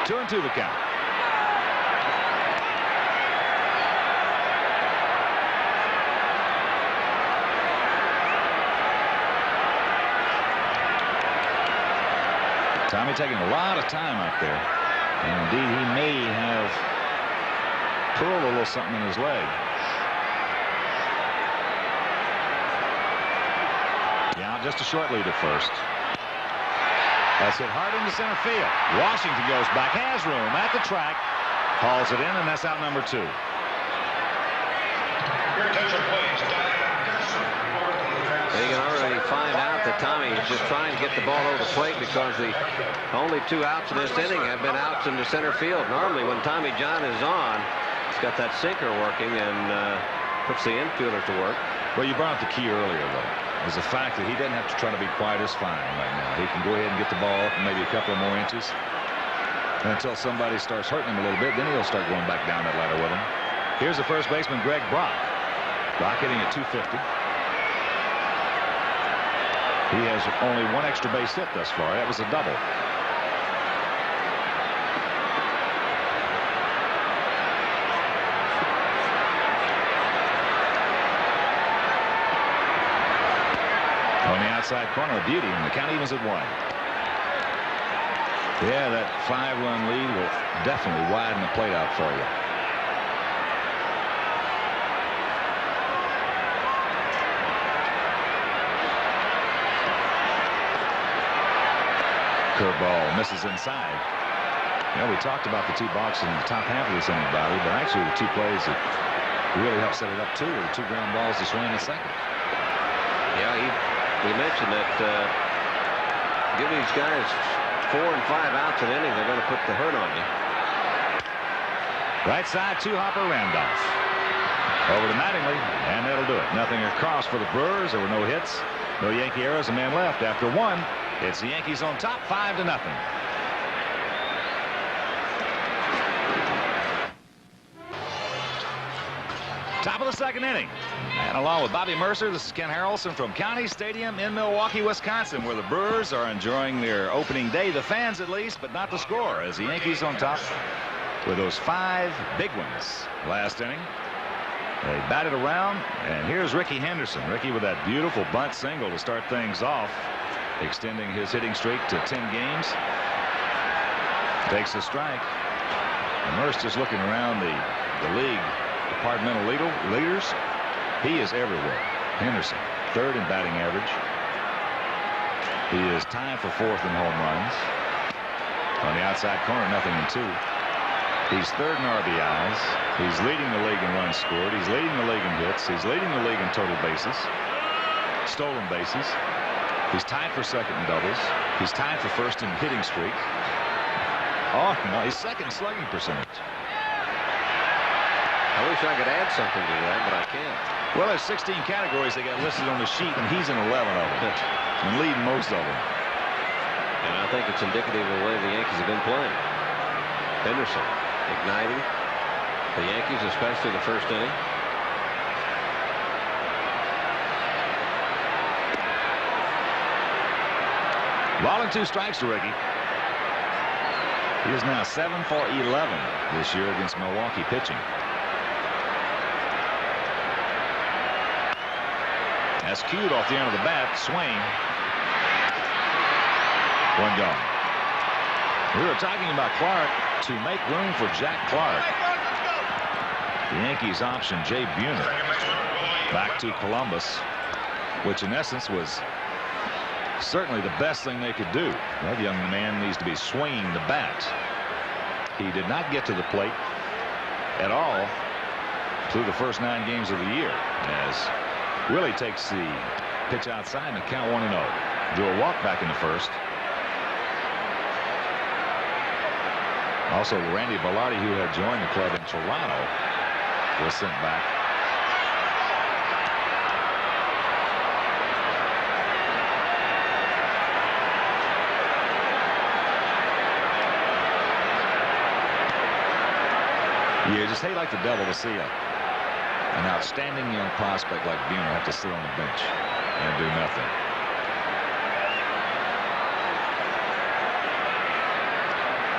2-2 the count. Tommy taking a lot of time out there. And indeed, he may have pulled a little something in his leg. Yeah, just a short lead at first. That's hit hard into center field. Washington goes back, has room at the track, hauls it in, and that's out number 2. Your attention, please. You can already find out that Tommy is just trying to get the ball over the plate because the only 2 outs in this inning have been outs into center field. Normally, when Tommy John is on, he's got that sinker working and puts the infielder to work. Well, you brought up the key earlier, though, is the fact that he doesn't have to try to be quite as fine right now. He can go ahead and get the ball maybe a couple of more inches. And until somebody starts hurting him a little bit, then he'll start going back down that ladder with him. Here's the first baseman, Greg Brock. Brock hitting at 250. He has only 1 extra base hit thus far. That was a double. On the outside corner, a beauty, and the count evens at 1. Yeah, that 5-run lead will definitely widen the plate out for you. Curveball misses inside. You know, we talked about the 2 balks in the top half of this inning, Bobby, but actually the 2 plays that really helped set it up too are the 2 ground balls to swing in second. Yeah, we mentioned that give these guys 4 and 5 outs an inning, they're going to put the hurt on you. Right side, 2-hopper Randolph. Over to Mattingly, and that'll do it. Nothing across for the Brewers. There were no hits, no Yankee errors, a man left after 1. It's the Yankees on top, 5-0. Top of the second inning. And along with Bobby Mercer, this is Ken Harrelson from County Stadium in Milwaukee, Wisconsin, where the Brewers are enjoying their opening day. The fans, at least, but not the score, as the Yankees on top with those 5 big ones last inning. They batted around, and here's Ricky Henderson. Ricky with that beautiful bunt single to start things off, extending his hitting streak to 10 games. Takes a strike. And Merce just looking around the league departmental leaders. He is everywhere. Henderson, 3rd in batting average. He is tied for 4th in home runs. On the outside corner, nothing in 2. He's 3rd in RBIs. He's leading the league in runs scored. He's leading the league in hits. He's leading the league in total bases, stolen bases. He's tied for 2nd in doubles. He's tied for 1st in hitting streak. Oh, no, he's 2nd in slugging percentage. I wish I could add something to that, but I can't. Well, there's 16 categories they got listed on the sheet, and he's in 11 of them, and leading most of them. And I think it's indicative of the way the Yankees have been playing. Henderson igniting the Yankees, especially the first inning. Ball and 2 strikes to Ricky. He is now 7 for 11 this year against Milwaukee pitching. That's cued off the end of the bat. Swing. 1 gone. We were talking about Clark to make room for Jack Clark. The Yankees option Jay Buhner back to Columbus, which in essence was certainly the best thing they could do. That young man needs to be swinging the bat. He did not get to the plate at all through the first 9 games of the year, as Willie takes the pitch outside and the count 1-0. Drew a walk back in the first. Also, Randy Bellotti, who had joined the club in Toronto, was sent back. You just hate like the devil to see an outstanding young prospect like Buhner have to sit on the bench and do nothing.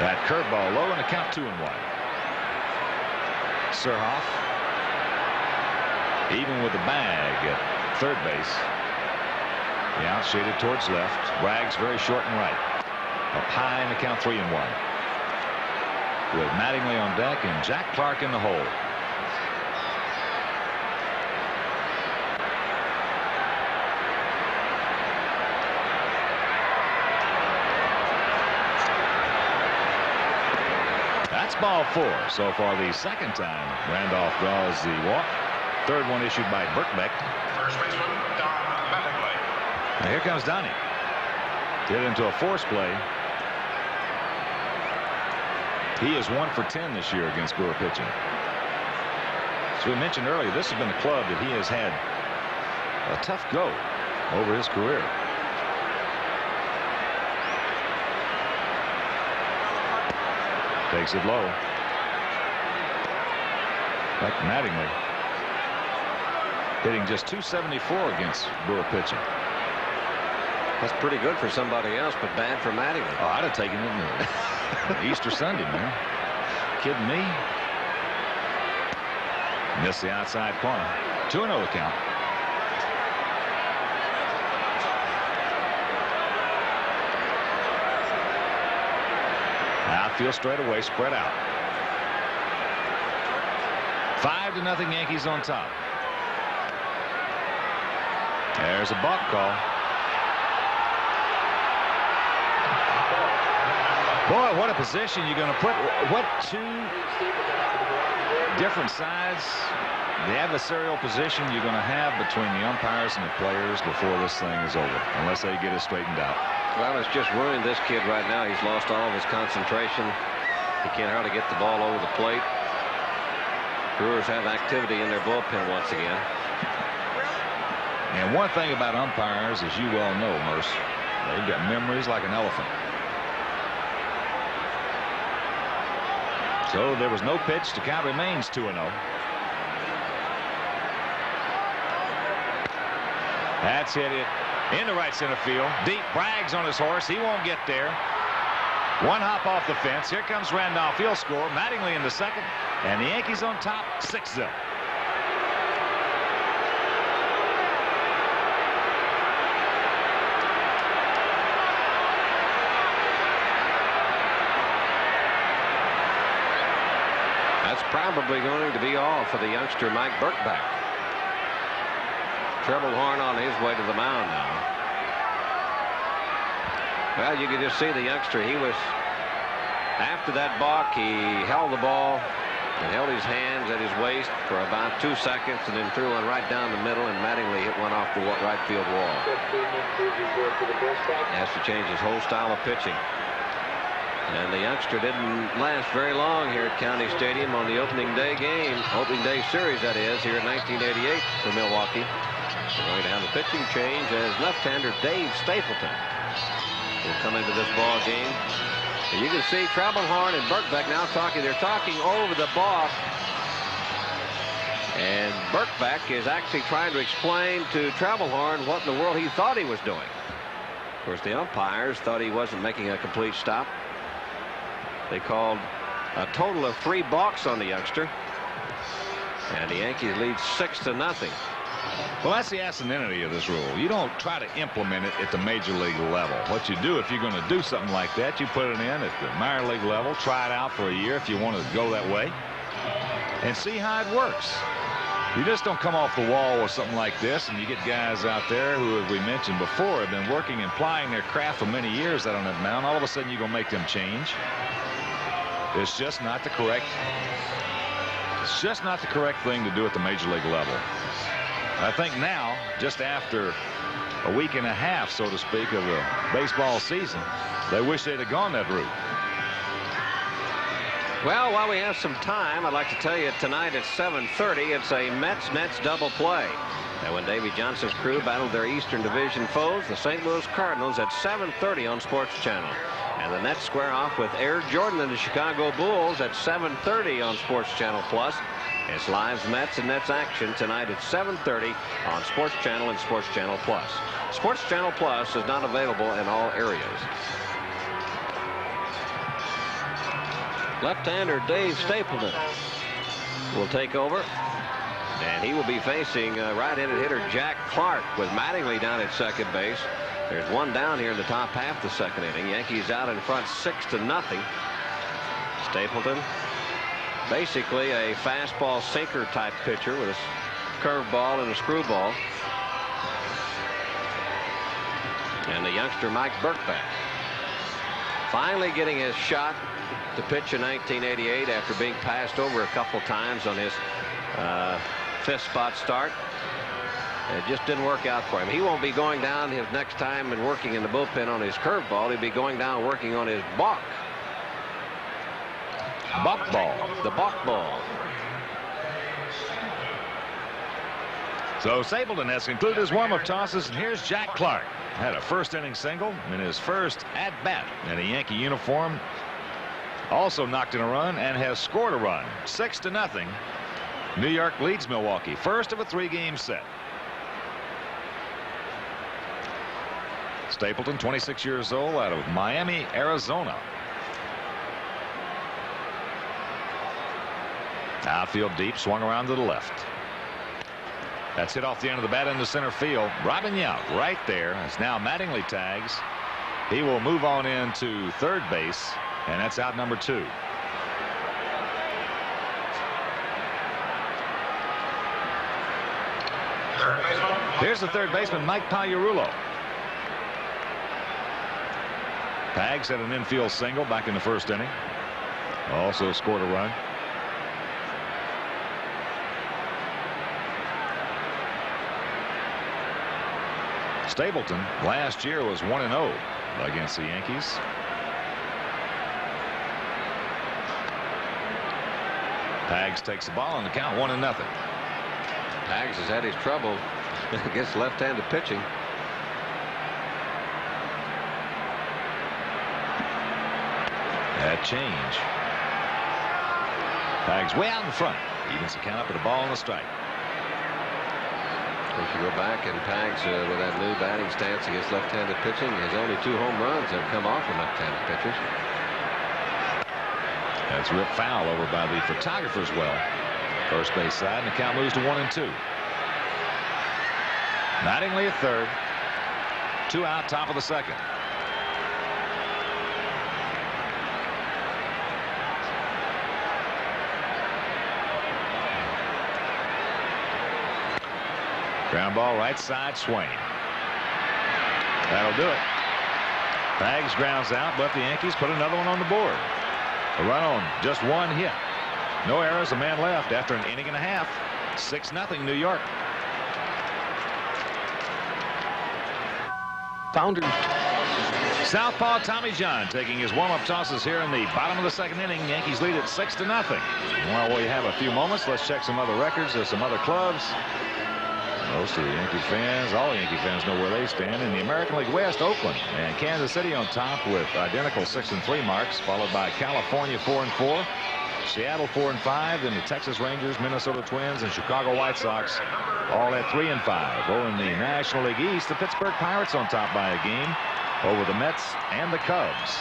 That curveball low and a count 2-1. Surhoff, even with the bag at third base. The out shaded towards left. Braggs very short and right. Up high in the count 3-1. With Mattingly on deck and Jack Clark in the hole. That's ball 4. So far the second time Randolph draws the walk. Third one issued by Birkbeck. First baseman, Don Mattingly. Now here comes Donnie. Get into a force play. He is 1 for 10 this year against Brewer pitching. As we mentioned earlier, this has been a club that he has had a tough go over his career. Takes it low. Like Mattingly hitting just .274 against Brewer pitching. That's pretty good for somebody else, but bad for Mattingly. Oh, I'd have taken it in Easter Sunday, man. Kidding me? Missed the outside corner. 2-0 the count. Outfield straight away, spread out. 5-0 Yankees on top. There's a balk call. Boy, what a position you're going to put. What 2 different sides, the adversarial position you're going to have between the umpires and the players before this thing is over, unless they get it straightened out. Well, it's just ruined this kid right now. He's lost all of his concentration. He can't hardly get the ball over the plate. Brewers have activity in their bullpen once again. And one thing about umpires, as you well know, Merce, they've got memories like an elephant. So there was no pitch. The count remains 2-0. That's hit it into right center field. Deep. Braggs on his horse. He won't get there. One hop off the fence. Here comes Randolph. He'll score. Mattingly in the second. And the Yankees on top 6-0. That's probably going to be all for the youngster Mike Birkbeck. Treble horn on his way to the mound now. Well, you can just see the youngster. He was, after that balk, he held the ball and held his hands at his waist for about 2 seconds and then threw one right down the middle, and Mattingly hit one off the right field wall. He has to change his whole style of pitching. And the youngster didn't last very long here at County Stadium on the opening day game. Opening day series, that is, here in 1988 for Milwaukee. We're going to have a pitching change as left-hander Dave Stapleton will come into this ball game. And you can see Travelhorn and Birkbeck now talking. They're talking over the balk. And Birkbeck is actually trying to explain to Travelhorn what in the world he thought he was doing. Of course, the umpires thought he wasn't making a complete stop. They called a total of 3 balks on the youngster. And the Yankees lead 6-0. Well, that's the asininity of this rule. You don't try to implement it at the major league level. What you do, if you're going to do something like that, you put it in at the minor league level, try it out for a year if you want to go that way. and see how it works. You just don't come off the wall with something like this, and you get guys out there who, as we mentioned before, have been working and plying their craft for many years out on that mound. All of a sudden, you're going to make them change. It's just not the correct. It's just not the correct thing to do at the major league level. I think now, just after a week and a half, so to speak, of the baseball season, they wish they'd have gone that route. Well, while we have some time, I'd like to tell you tonight at 7:30, it's a Mets-Nets double play. And when Davey Johnson's crew battled their Eastern Division foes, the St. Louis Cardinals, at 7:30 on Sports Channel. And the Nets square off with Air Jordan and the Chicago Bulls at 7:30 on Sports Channel Plus. It's live Mets and Nets action tonight at 7:30 on Sports Channel and Sports Channel Plus. Sports Channel Plus is not available in all areas. Left-hander Dave Stapleton will take over, and he will be facing right-handed hitter Jack Clark with Mattingly down at second base. There's one down here in the top half of the second inning. Yankees out in front 6-0. Stapleton, basically a fastball sinker type pitcher with a curveball and a screwball. And the youngster Mike Birkbeck finally getting his shot to pitch in 1988 after being passed over a couple times on his fifth spot start. It just didn't work out for him. He won't be going down his next time and working in the bullpen on his curveball. He'll be going down working on his balk. Balk ball. The balk ball. So Stapleton has concluded his warm-up tosses, and here's Jack Clark. Had a first-inning single in his first at-bat in a Yankee uniform. Also knocked in a run and has scored a run. 6-0. New York leads Milwaukee. First of a 3-game set. Stapleton, 26 years old, out of Miami, Arizona. Outfield deep, swung around to the left. That's hit off the end of the bat into center field. Robin Yount right there. As now Mattingly tags. He will move on into third base, and that's out number 2. Here's the third baseman, Mike Pagliarulo. Pags had an infield single back in the first inning. Also scored a run. Stapleton last year was 1-0 against the Yankees. Pags takes the ball on the count, 1-0. Pags has had his trouble against left-handed pitching. That change. Pags way out in front. Evens the count up with a ball and a strike. If you go back, and Pags with that new batting stance against left-handed pitching, his only 2 home runs have come off from left-handed pitchers. That's ripped foul over by the photographer's well. First base side, and the count moves to 1-2. Mattingly at third. 2 out, top of the second. Ground ball, right side, swing. That'll do it. Pags grounds out, but the Yankees put another one on the board. A run on just 1 hit. No errors, a man left after an inning and a half. 6-0 New York. Founders. Southpaw Tommy John taking his warm-up tosses here in the bottom of the second inning. Yankees lead it 6-0. While we have a few moments, let's check some other records of some other clubs. Most of the Yankee fans, all Yankee fans know where they stand. In the American League West, Oakland and Kansas City on top with identical 6-3 marks, followed by California 4-4, Seattle 4-5, then the Texas Rangers, Minnesota Twins, and Chicago White Sox all at 3-5. Oh, in the National League East, the Pittsburgh Pirates on top by a game over the Mets and the Cubs.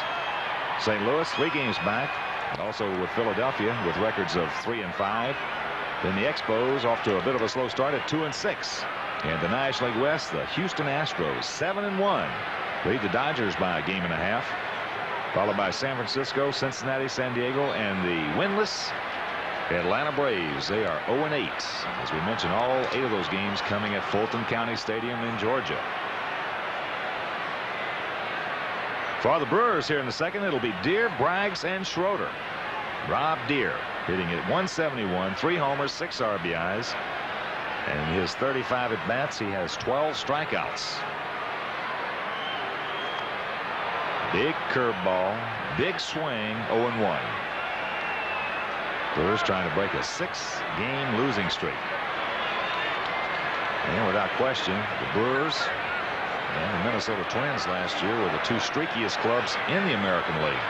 St. Louis 3 games back, and also with Philadelphia with records of 3-5. Then the Expos off to a bit of a slow start at 2-6. And the National League West, the Houston Astros 7-1 lead the Dodgers by a game and a half, followed by San Francisco, Cincinnati, San Diego, and the winless Atlanta Braves, they are 0-8. As we mentioned, all 8 of those games coming at Fulton County Stadium in Georgia. For the Brewers here in the second, it'll be Deere, Braggs, and Schroeder. Rob Deere hitting at 171, 3 homers, 6 RBIs. And his 35 at-bats, he has 12 strikeouts. Big curveball, big swing, 0-1. Brewers trying to break a 6-game losing streak. And without question, the Brewers and the Minnesota Twins last year were the 2 streakiest clubs in the American League.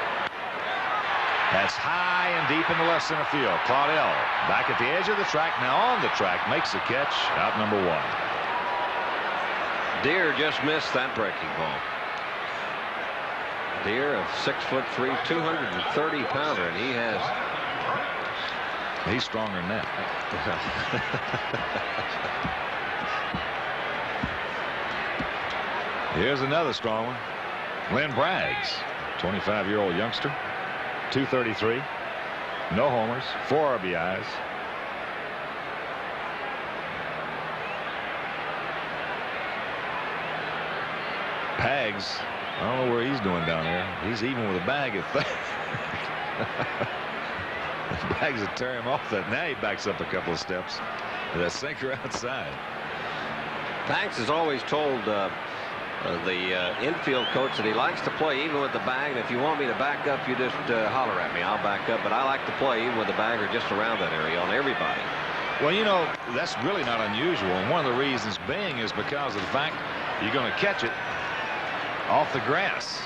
That's high and deep in the left center field. Claudel back at the edge of the track, now on the track, makes the catch, out number 1. Deere just missed that breaking ball. Deere, a 6'3", 230-pounder, and he has. He's stronger than that. Here's another strong one. Lynn Braggs, 25-year-old youngster, 233, no homers, 4 RBIs. Pags, I don't know where he's doing down there. He's even with a bag at third. Bags will tear him off that. Now he backs up a couple of steps. That sinker outside. Banks has always told the infield coach that he likes to play even with the bag. And if you want me to back up, you just holler at me. I'll back up. But I like to play even with the bag or just around that area on everybody. Well, you know, that's really not unusual. And one of the reasons being is because of the fact you're going to catch it off the grass.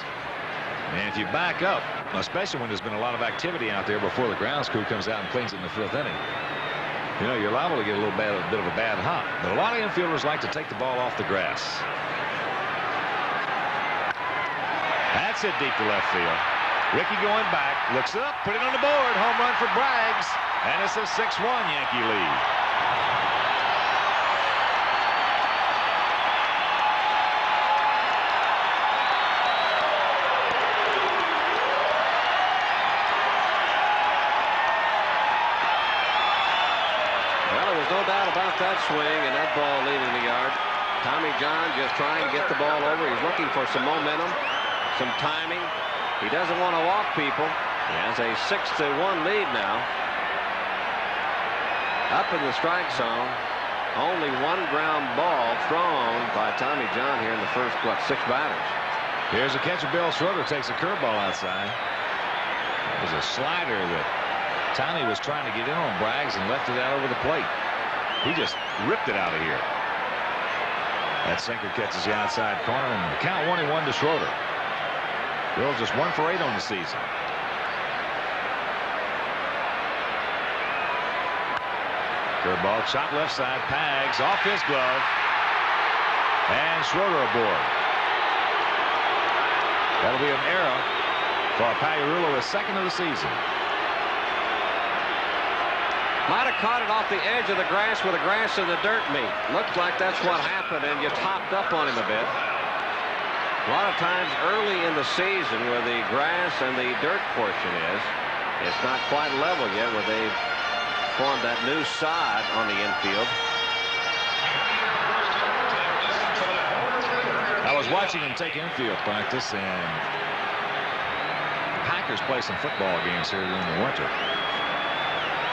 And if you back up, especially when there's been a lot of activity out there before the grounds crew comes out and cleans it in the 5th inning, you know, you're liable to get a bit of a bad hop. But a lot of infielders like to take the ball off the grass. That's it deep to left field. Ricky going back, looks up, put it on the board. Home run for Braggs, and it's a 6-1 Yankee lead. No doubt about that swing and that ball leaving the yard. Tommy John just trying to get the ball over. He's looking for some momentum, some timing. He doesn't want to walk people. He has a 6-1 lead now. Up in the strike zone. Only 1 ground ball thrown by Tommy John here in the first, 6 batters. Here's a catcher. Bill Schroeder takes a curveball outside. It was a slider that Tommy was trying to get in on Braggs and left it out over the plate. He just ripped it out of here. That sinker catches the outside corner, and the count 1-1 to Schroeder. Bill's just 1 for 8 on the season. Curveball, shot left side. Pags off his glove, and Schroeder aboard. That'll be an error for Pagliarulo, his 2nd of the season. Might have caught it off the edge of the grass where the grass and the dirt meet. Looked like that's what happened and just hopped up on him a bit. A lot of times early in the season where the grass and the dirt portion is, it's not quite level yet where they've formed that new sod on the infield. I was watching him take infield practice, and the Packers play some football games here during the winter.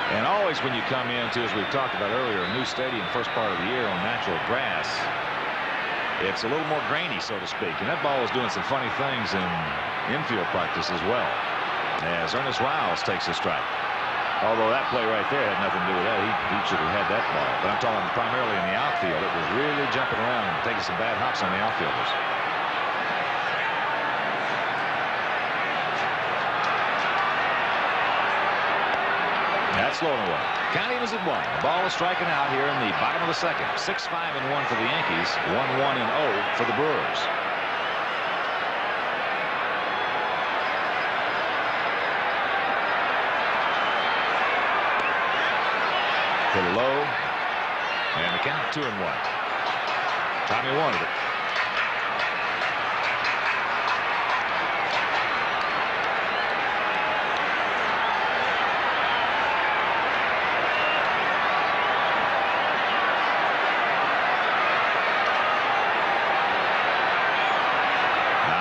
And always when you come into, as we've talked about earlier, a new stadium first part of the year on natural grass, it's a little more grainy, so to speak. And that ball is doing some funny things in infield practice as well, as Ernest Riles takes a strike. Although that play right there had nothing to do with that. He should have had that ball. But I'm talking primarily in the outfield. It was really jumping around and taking some bad hops on the outfielders. That's low and away. Count evens at 1. The ball is striking out here in the bottom of the second. 6-5-1 for the Yankees. 1-1-0 for the Brewers. To the low, and the count 2-1. Tommy wanted it.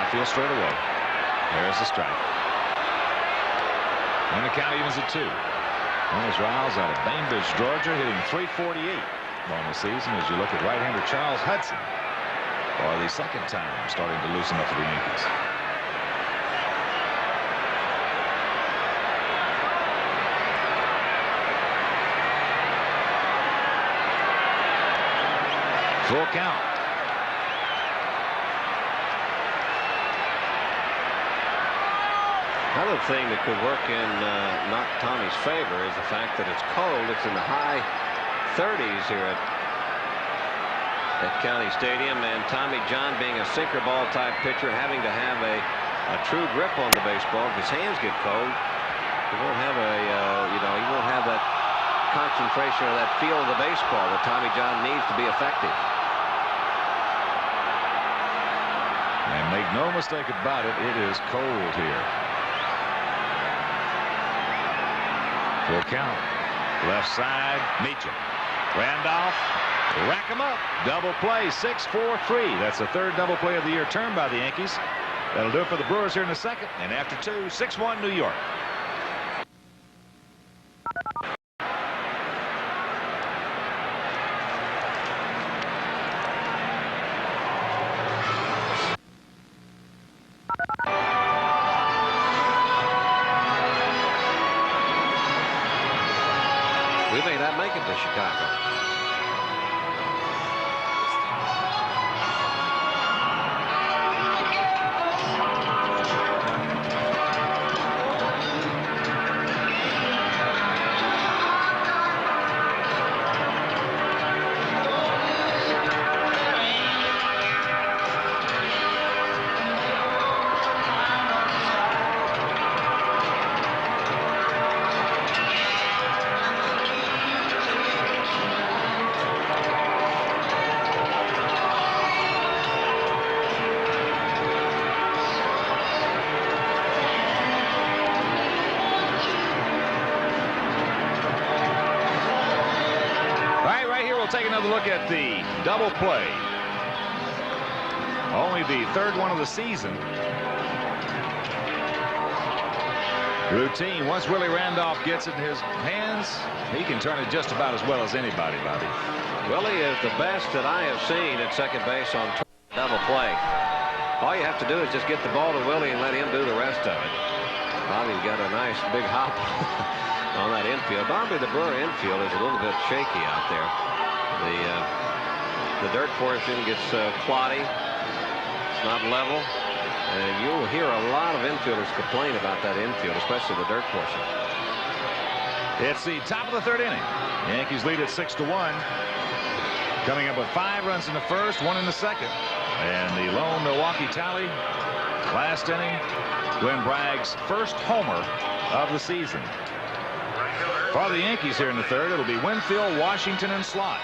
Outfield straight away. There's the strike. And the count evens at 2. Dennis Riles out of Bainbridge, Georgia, hitting .348 on the season as you look at right-hander Charles Hudson for the second time starting to loosen up for the Yankees. Full count. Another thing that could work in not Tommy's favor is the fact that it's cold. It's in the high 30s here at County Stadium, and Tommy John, being a sinker ball type pitcher, having to have a true grip on the baseball. If his hands get cold, he won't have he won't have that concentration or that feel of the baseball that Tommy John needs to be effective. And make no mistake about it, it is cold here. Full count. Left side, Meacham. Randolph, rack him up. Double play, 6-4-3. That's the third double play of the year turned by the Yankees. That'll do it for the Brewers here in the second. And after 2, 6-1 New York. We may not make it to Chicago. Take another look at the double play. Only the third one of the season. Routine. Once Willie Randolph gets it in his hands, he can turn it just about as well as anybody, Bobby. Willie is the best that I have seen at second base on double play. All you have to do is just get the ball to Willie and let him do the rest of it. Bobby's got a nice big hop on that infield. Bobby, the Brewer infield is a little bit shaky out there. The dirt portion gets cloddy. It's not level, and you'll hear a lot of infielders complain about that infield, especially the dirt portion. It's the top of the third inning. Yankees lead at 6-1. Coming up with 5 runs in the first, 1 in the second, and the lone Milwaukee tally. Last inning, Glenn Bragg's first homer of the season. For the Yankees here in the third, it'll be Winfield, Washington, and Slott.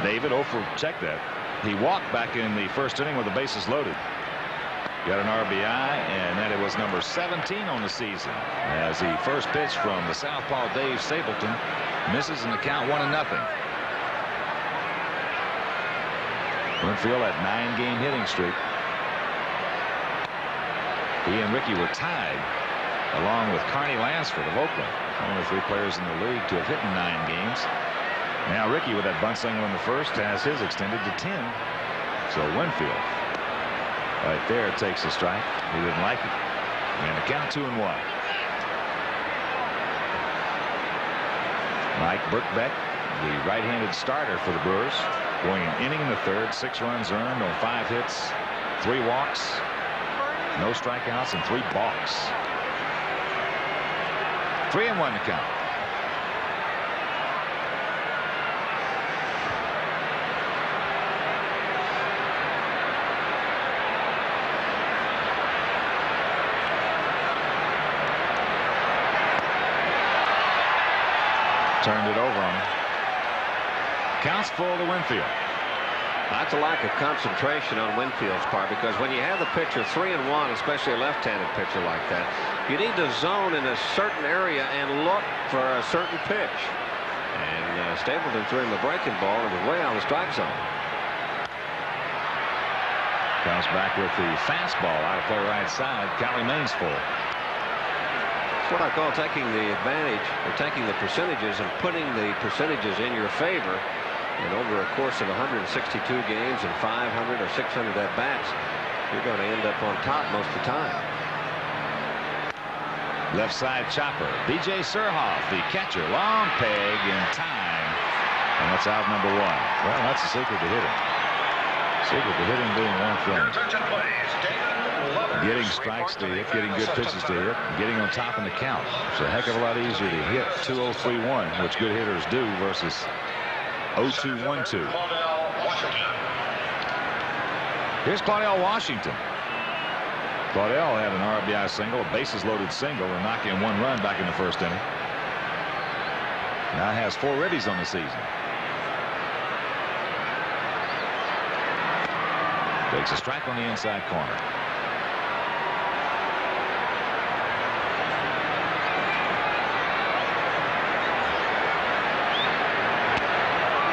David check that. He walked back in the first inning with the bases loaded. Got an RBI, and that it was number 17 on the season as the first pitch from the southpaw Dave Stapleton misses in the count 1-0. Winfield at 9-game hitting streak. He and Ricky were tied along with Carney Lansford of Oakland, only 3 players in the league to have hit in 9 games. Now Ricky, with that bunt single in the first, has his extended to 10. So Winfield right there takes a strike. He didn't like it. And the count 2-1. Mike Birkbeck, the right-handed starter for the Brewers, going an inning in the third, 6 runs earned on 5 hits, 3 walks, no strikeouts, and 3 balks. 3-1 to count. Turned it over on him. Counts full to Winfield. That's a lack of concentration on Winfield's part, because when you have the pitcher 3-1, especially a left-handed pitcher like that, you need to zone in a certain area and look for a certain pitch. And Stapleton threw him a breaking ball and was way out of the strike zone. Comes back with the fastball out of play right side. Cali Main's full. It's what I call taking the advantage, or taking the percentages and putting the percentages in your favor. And over a course of 162 games and 500 or 600 at-bats, you're going to end up on top most of the time. Left side chopper. B.J. Surhoff, the catcher. Long peg in time. And that's out number 1. Well, that's the secret to hitting. Secret to hitting being one thing. Getting strikes to hit, getting good pitches to hit, getting on top in the count. It's a heck of a lot easier to hit 2-0-3-1, which good hitters do, versus 0-2-1-2. Here's Claudell Washington. Claudell had an RBI single, a bases loaded single, and knocked in 1 run back in the first inning. Now has 4 ribbies on the season. Takes a strike on the inside corner.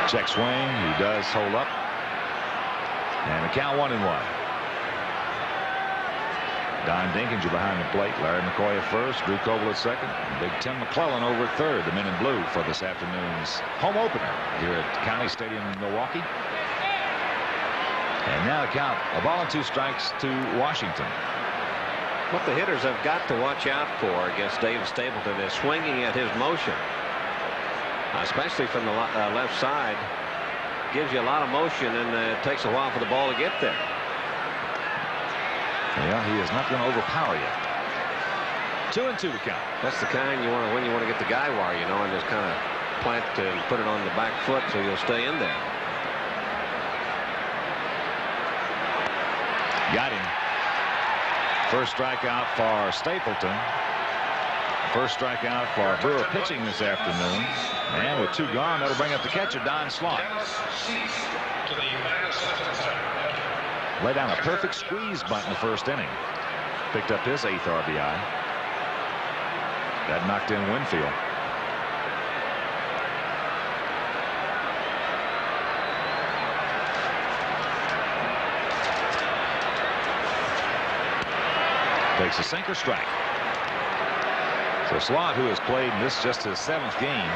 Check swing. He does hold up. And the count 1-1. Don Dinkinger behind the plate. Larry McCoy at first. Drew Coble at second. And Big Tim McClellan over at third. The men in blue for this afternoon's home opener here at County Stadium in Milwaukee. And now the count, a ball and 2 strikes to Washington. What the hitters have got to watch out for against David Stapleton is swinging at his motion, especially from the left side. Gives you a lot of motion, and it takes a while for the ball to get there. Yeah, he is not going to overpower you. 2-2 to count. That's the kind you want to when you want to get the guy wire, you know, and just kind of plant and put it on the back foot so you'll stay in there. Got him. First strikeout for Stapleton. First strikeout for Brewer pitching this afternoon. And with 2 gone, that'll bring up the catcher, Don Slaught. Lay down a perfect squeeze bunt in the first inning. Picked up his 8th RBI. That knocked in Winfield. Takes a sinker, strike. So Slaught, who has played in this just his 7th game,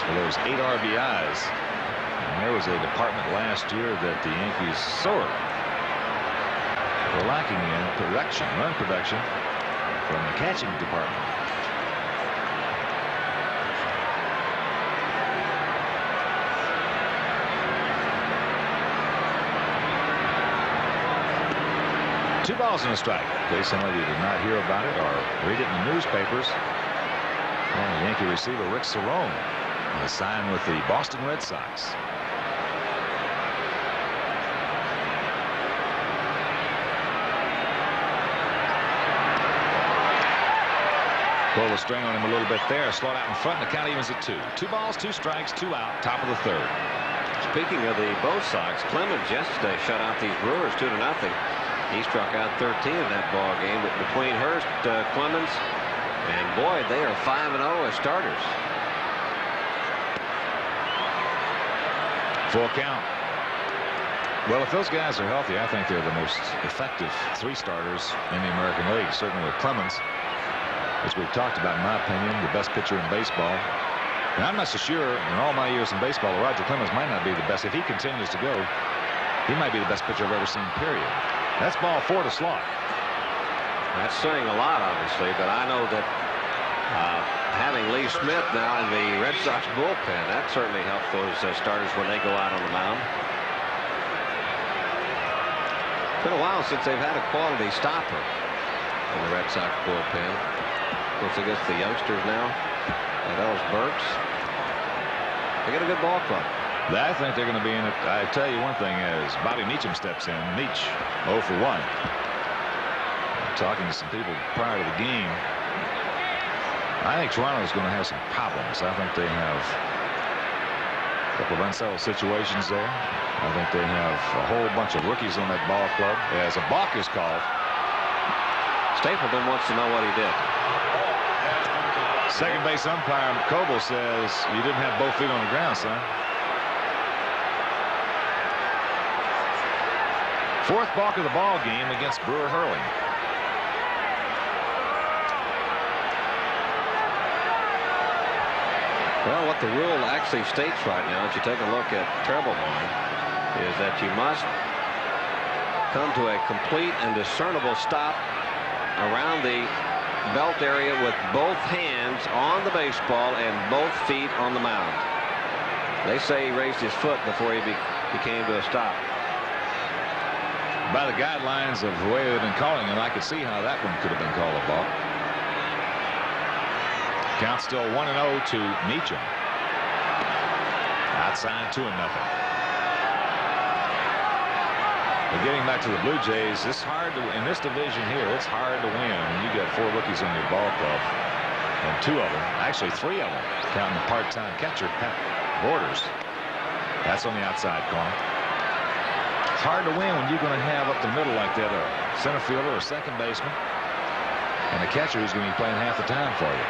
with those 8 RBIs. And there was a department last year that the Yankees sorely were lacking in production, run production, from the catching department. Two balls and a strike. In case somebody did not hear about it or read it in the newspapers, and Yankee receiver Rick Cerone has signed with the Boston Red Sox. Pull the string on him a little bit there. Slaught out in front, and the count evens at 2. 2 balls, 2 strikes, 2 out. Top of the 3rd. Speaking of the both Sox, Clemens yesterday shut out these Brewers 2-0. He struck out 13 in that ball game. But between Hurst, Clemens, and Boyd, they are 5-0 as starters. Full count. Well, if those guys are healthy, I think they're the most effective 3 starters in the American League. Certainly with Clemens, as we've talked about, in my opinion, the best pitcher in baseball. And I'm not so sure in all my years in baseball, Roger Clemens might not be the best. If he continues to go, he might be the best pitcher I've ever seen, period. That's ball 4 to Slaught. That's saying a lot, obviously, but I know that having Lee Smith now in the Red Sox bullpen, that certainly helps those starters when they go out on the mound. It's been a while since they've had a quality stopper in the Red Sox bullpen. Of course, against the youngsters now, and those Burks, they got a good ball club. I think they're going to be in it. I tell you one thing, as Bobby Meacham steps in, Meach 0 for 1. Talking to some people prior to the game, I think Toronto is going to have some problems. I think they have a couple of unsettled situations there. I think they have a whole bunch of rookies on that ball club. As a balk is called, Stapleton wants to know what he did. Second base umpire Coble says you didn't have both feet on the ground, son. Fourth balk of the ball game against Brewer hurling. Well, what the rule actually states right now, if you take a look at treble horn, is that you must come to a complete and discernible stop around the belt area with both hands on the baseball and both feet on the mound. They say he raised his foot before he came to a stop. By the guidelines of the way they've been calling it, I could see how that one could have been called a balk. Count still 1-0 to Meacham. Outside 2-0. But getting back to the Blue Jays, it's hard to, in this division here, it's hard to win when you got 4 rookies on your ball club. And 2 of them, actually 3 of them, counting the part-time catcher, Pat Borders. That's on the outside corner. It's hard to win when you're going to have up the middle like that a center fielder or second baseman and a catcher who's going to be playing half the time for you.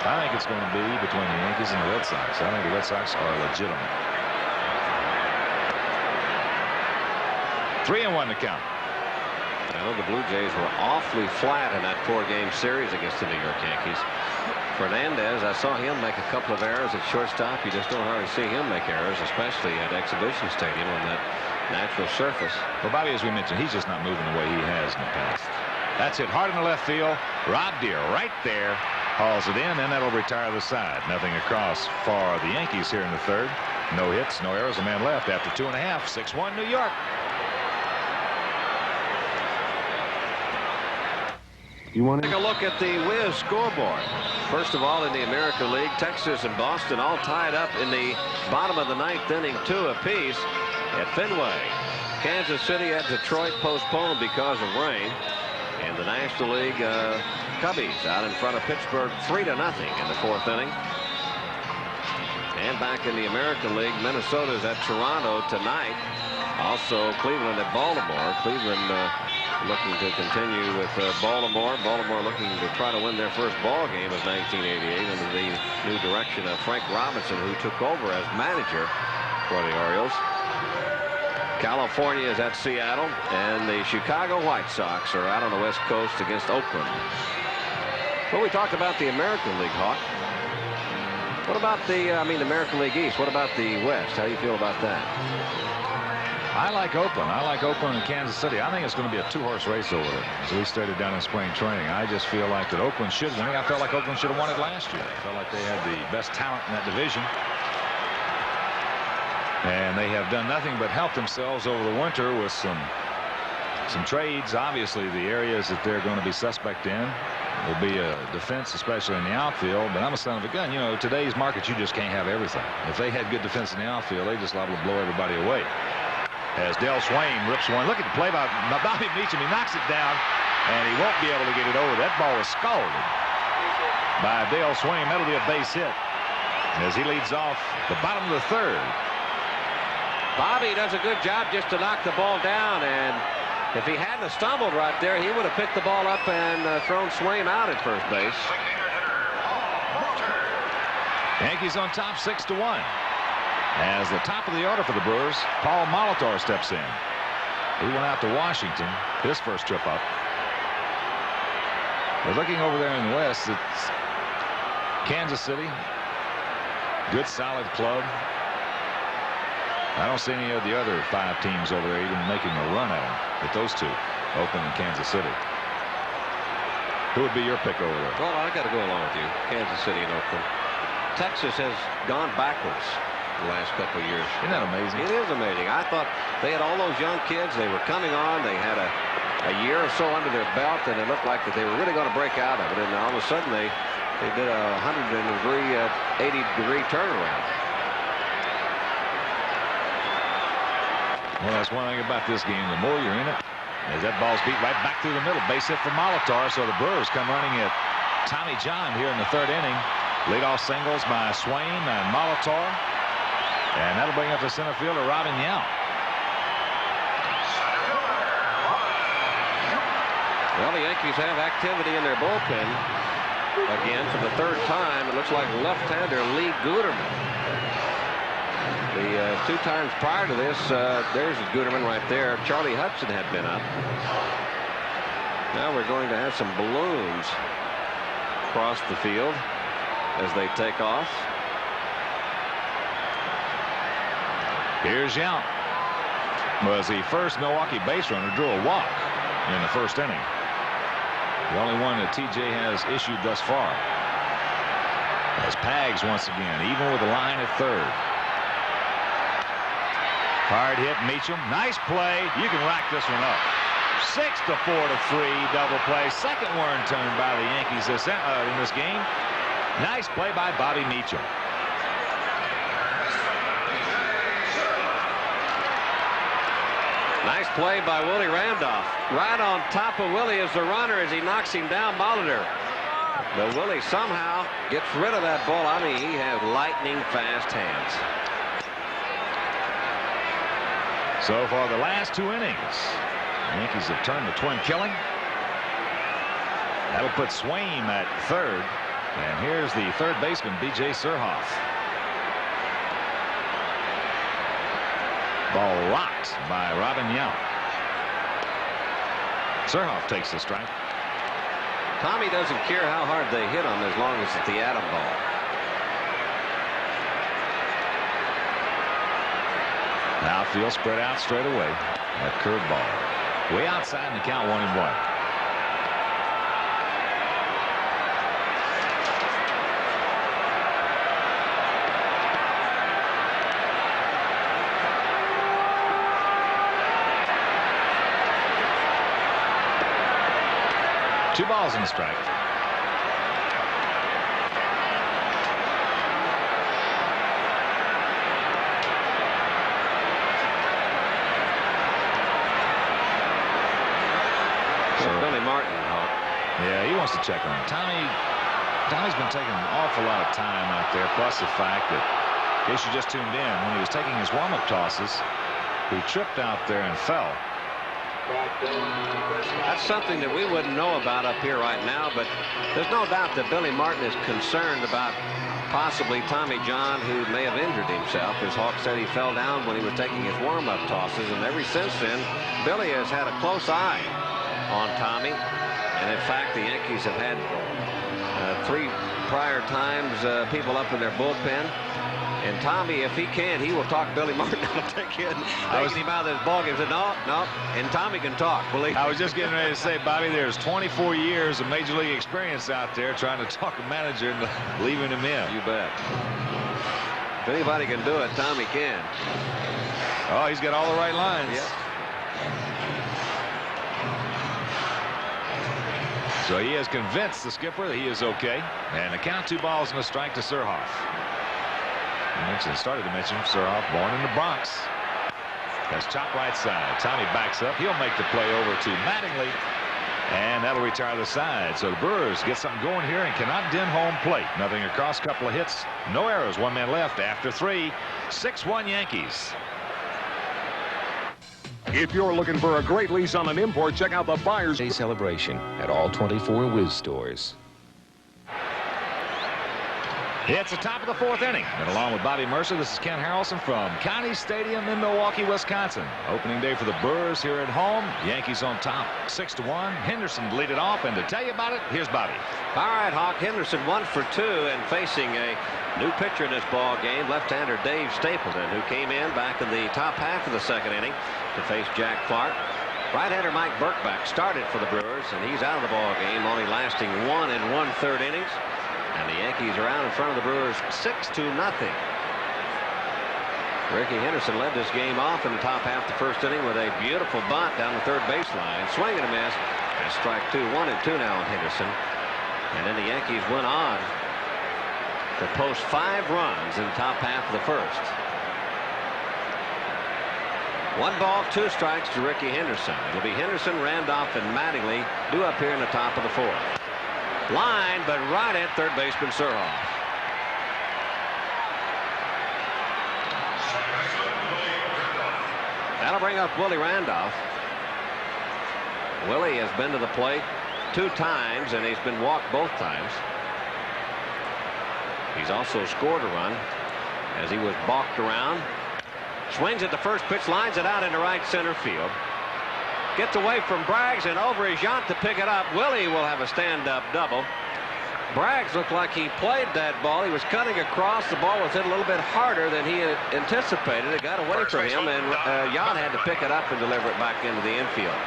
I think it's going to be between the Yankees and the Red Sox. I think the Red Sox are legitimate. 3-1 to count. Well, the Blue Jays were awfully flat in that 4-game series against the New York Yankees. Fernandez, I saw him make a couple of errors at shortstop. You just don't hardly see him make errors, especially at Exhibition Stadium on that natural surface. Well, Bobby, as we mentioned, he's just not moving the way he has in the past. That's hit hard in the left field. Rob Deere right there. Hauls it in, and that'll retire the side. Nothing across for the Yankees here in the third. No hits, no errors, a man left after 2.5. 6-1 New York. You want to take a look at the Wiz scoreboard. First of all, in the American League, Texas and Boston all tied up in the bottom of the 9th inning, 2 apiece at Fenway. Kansas City had Detroit postponed because of rain. And the National League Cubbies out in front of Pittsburgh 3-0 in the 4th inning. And back in the American League, Minnesota's at Toronto tonight. Also Cleveland at Baltimore. Cleveland looking to continue with Baltimore. Baltimore looking to try to win their first ball game of 1988 under the new direction of Frank Robinson, who took over as manager for the Orioles. California is at Seattle, and the Chicago White Sox are out on the West Coast against Oakland. Well, we talked about the American League, Hawk. What about the American League East? What about the West? How do you feel about that? I like Oakland. I like Oakland and Kansas City. I think it's going to be a 2-horse race over there, as we started down in spring training. I just feel like that Oakland should win. I felt like Oakland should have won it last year. I felt like they had the best talent in that division. And they have done nothing but help themselves over the winter with some trades. Obviously, the areas that they're going to be suspect in will be a defense, especially in the outfield. But I'm a son of a gun. You know, today's market, you just can't have everything. If they had good defense in the outfield, they just liable to blow everybody away. As Dale Swain rips one. Look at the play by Bobby Meacham. He knocks it down, and he won't be able to get it over. That ball was scalded by Dale Swain. That'll be a base hit as he leads off the bottom of the third. Bobby does a good job just to knock the ball down, and if he hadn't stumbled right there, he would have picked the ball up and thrown Swain out at first base. Yankees on top 6-1. As the top of the order for the Brewers, Paul Molitor steps in. He went out to Washington, his first trip up. But looking over there in the West, it's Kansas City, good solid club. I don't see any of the other 5 teams over there even making a run at them, but those 2, Oakland and Kansas City. Who would be your pick over there? Well, I got to go along with you. Kansas City and Oakland. Texas has gone backwards the last couple of years. Isn't that amazing? It is amazing. I thought they had all those young kids. They were coming on. They had a year or so under their belt, and it looked like that they were really going to break out of it. And all of a sudden, they did a 80-degree turnaround. Well, that's one thing about this game. The more you're in it, as that ball's beat right back through the middle. Base hit for Molitor, so the Brewers come running at Tommy John here in the 3rd inning. Leadoff singles by Swain and Molitor. And that'll bring up the center fielder, Robin Yount. Well, the Yankees have activity in their bullpen. again for the third time. It looks like left-hander Lee Guterman. The 2 times prior to this, there's Guterman right there. Charlie Hudson had been up. Now we're going to have some balloons across the field as they take off. Here's Yount. Was the first Milwaukee base runner, drew a walk in the first inning. The only one that TJ has issued thus far. As Pags once again, even with the line at third. Hard hit, Meacham. Nice play. You can rack this one up. 6-4 to 3 double play. Second run turned by the Yankees in this game. Nice play by Bobby Meacham. Nice play by Willie Randolph. Right on top of Willie is the runner as he knocks him down, Molitor. But Willie somehow gets rid of that ball. I mean, he has lightning fast hands. So far, the last 2 innings, the Yankees have turned the twin killing. That'll put Swaim at third. And here's the third baseman, B.J. Surhoff. Ball rocked by Robin Yount. Surhoff takes the strike. Tommy doesn't care how hard they hit him as long as it's the atom ball. Outfield spread out straight away. That curveball way outside and the count 1-1. Two balls and a strike. Billy Martin, Hawk. Yeah, he wants to check on him. Tommy's been taking an awful lot of time out there, plus the fact that, in case you just tuned in, when he was taking his warm-up tosses, he tripped out there and fell. That's something that we wouldn't know about up here right now, but there's no doubt that Billy Martin is concerned about possibly Tommy John, who may have injured himself. As Hawk said, he fell down when he was taking his warm-up tosses, and ever since then, Billy has had a close eye on Tommy. And in fact, the Yankees have had 3 prior times people up in their bullpen. And Tommy, if he can, he will talk Billy Martin out of taking him out of this ballgame. He said, no. And Tommy can talk, believe me. I was just getting ready to say, Bobby, there's 24 years of Major League experience out there trying to talk a manager into leaving him in. You bet. If anybody can do it, Tommy can. Oh, he's got all the right lines. Yep. So he has convinced the skipper that he is okay. And the count 2 balls and a strike to Surhoff. Started to mention Surhoff, born in the Bronx. That's top right side. Tommy backs up. He'll make the play over to Mattingly. And that'll retire the side. So the Brewers get something going here and cannot dim home plate. Nothing across, couple of hits. No errors. 1 man left after 3. 6-1 Yankees. If you're looking for a great lease on an import, check out the Buyer's Day celebration at all 24 Wiz stores. It's the top of the 4th inning. And along with Bobby Mercer, this is Ken Harrelson from County Stadium in Milwaukee, Wisconsin. Opening day for the Brewers here at home. Yankees on top 6-1. Henderson lead it off. And to tell you about it, here's Bobby. All right, Hawk. Henderson 1 for 2 and facing a new pitcher in this ball game, left-hander Dave Stapleton, who came in back in the top half of the 2nd inning to face Jack Clark. Right-hander Mike Birkbeck started for the Brewers, and he's out of the ball game, only lasting 1 1/3 innings. And the Yankees are out in front of the Brewers 6-0. Ricky Henderson led this game off in the top half of the 1st inning with a beautiful bunt down the 3rd baseline. Swing and a miss. And strike 2. 1-2 now on Henderson. And then the Yankees went on to post 5 runs in the top half of the 1st. 1 ball, 2 strikes to Ricky Henderson. It'll be Henderson, Randolph, and Mattingly due up here in the top of the 4th. Line, but right at third baseman Surhoff. That'll bring up Willie Randolph. Willie has been to the plate 2 times, and he's been walked both times. He's also scored a run as he was balked around. Swings at the first pitch, lines it out into right center field. Gets away from Braggs and over is Yount to pick it up. Willie will have a stand-up double. Braggs looked like he played that ball. He was cutting across. The ball was hit a little bit harder than he had anticipated. It got away from him, and Yount had to pick it up and deliver it back into the infield.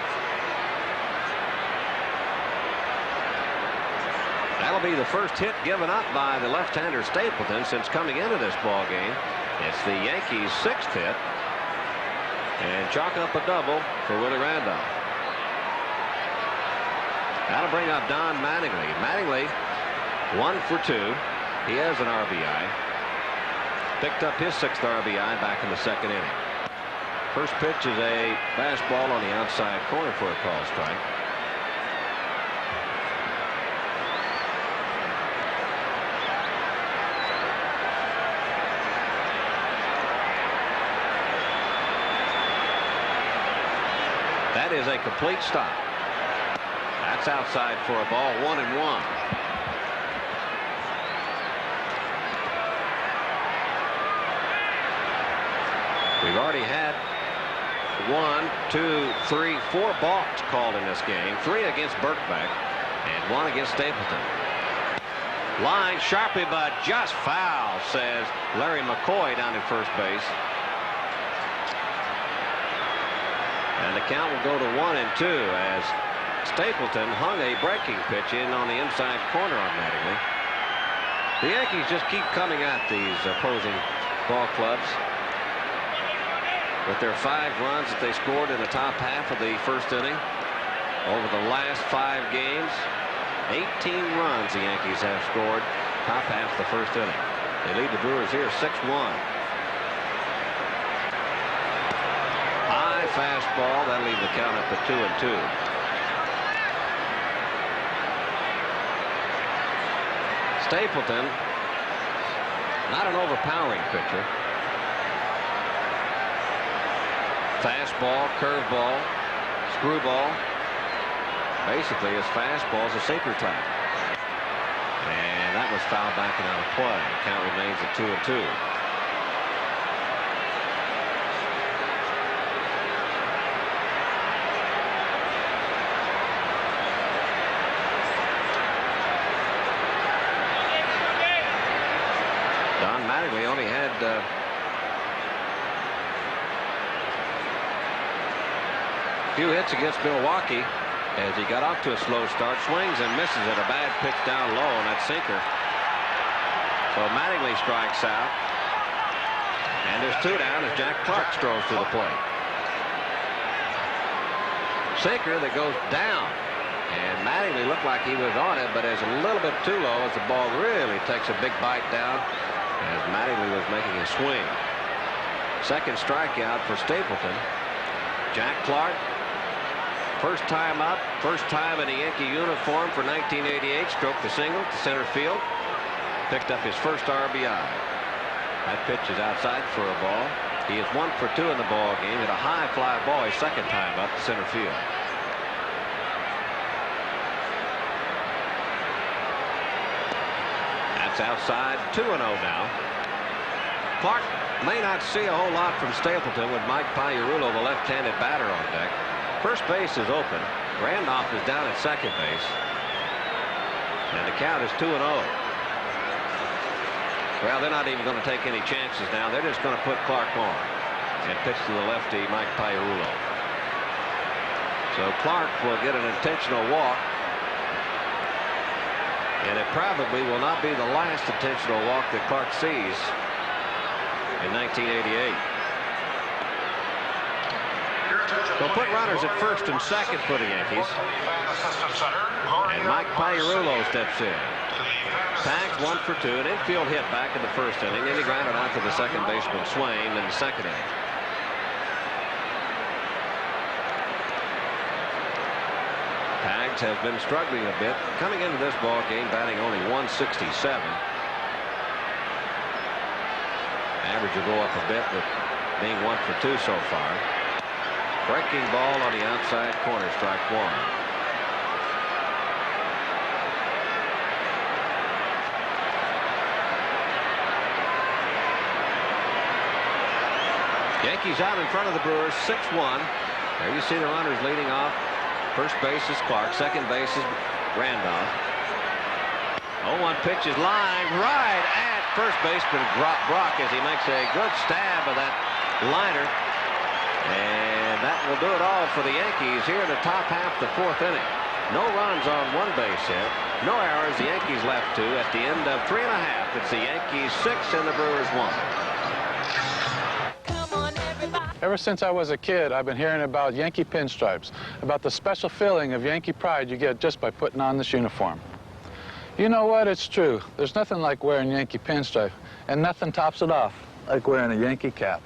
That'll be the first hit given up by the left-hander Stapleton since coming into this ball game. It's the Yankees' 6th hit, and chalk up a double for Willie Randolph. That'll bring up Don Mattingly. Mattingly 1 for 2. He has an RBI. Picked up his 6th RBI back in the 2nd inning. First pitch is a fastball on the outside corner for a call strike. That is a complete stop. That's outside for a ball, 1-1. We've already had 1, 2, 3, 4 balks called in this game. 3 against Birkbeck and 1 against Stapleton. Line sharply, but just foul, says Larry McCoy down at first base. And the count will go to 1-2 as Stapleton hung a breaking pitch in on the inside corner on Mattingly. The Yankees just keep coming at these opposing ball clubs. With their 5 runs that they scored in the top half of the first inning, over the last 5 games, 18 runs the Yankees have scored, top half of the first inning. They lead the Brewers here 6-1. High fastball, that'll leave the count up at 2-2. Stapleton, not an overpowering pitcher. Fastball, curveball, screwball. Basically, his fastball is a sinker type. And that was fouled back and out of play. Count remains at 2-2. Don Mattingly only had few hits against Milwaukee as he got off to a slow start. Swings and misses at a bad pitch down low on that sinker. So Mattingly strikes out, and there's 2 down as Jack Clark strolls to the plate. Sinker that goes down, and Mattingly looked like he was on it, but is a little bit too low as the ball really takes a big bite down as Mattingly was making a swing. Second strikeout for Stapleton. Jack Clark, first time up, first time in a Yankee uniform for 1988. Stroked the single to center field. Picked up his first RBI. That pitch is outside for a ball. He is 1 for 2 in the ball game. Hit a high fly ball his second time up to center field. That's outside, 2-0 now. Clark may not see a whole lot from Stapleton with Mike Pagliarulo, the left-handed batter, on deck. First base is open. Randolph is down at second base. And the count is 2-0. Well, they're not even going to take any chances now. They're just going to put Clark on and pitch to the lefty, Mike Pagliarulo. So Clark will get an intentional walk. And it probably will not be the last intentional walk that Clark sees in 1988. They'll put runners at first and second for the Yankees. And Mike Pagliarulo steps in. Tagged 1 for 2. An infield hit back in the first inning. Then he grounded out to the second baseman Swain in the second inning. Tags has been struggling a bit. Coming into this ball game batting only .167. Average will go up a bit with being 1 for 2 so far. Breaking ball on the outside corner, strike 1. Yankees out in front of the Brewers, 6-1. There you see the runners leading off. First base is Clark. Second base is Randolph. 0-1 pitch is lined right at first baseman Brock as he makes a good stab of that liner. And that will do it all for the Yankees here in the top half of the fourth inning. No runs on one base hit. No errors. The Yankees left 2 at the end of 3 1/2. It's the Yankees 6 and the Brewers 1. Ever since I was a kid, I've been hearing about Yankee pinstripes, about the special feeling of Yankee pride you get just by putting on this uniform. You know what? It's true. There's nothing like wearing Yankee pinstripe, and nothing tops it off like wearing a Yankee cap.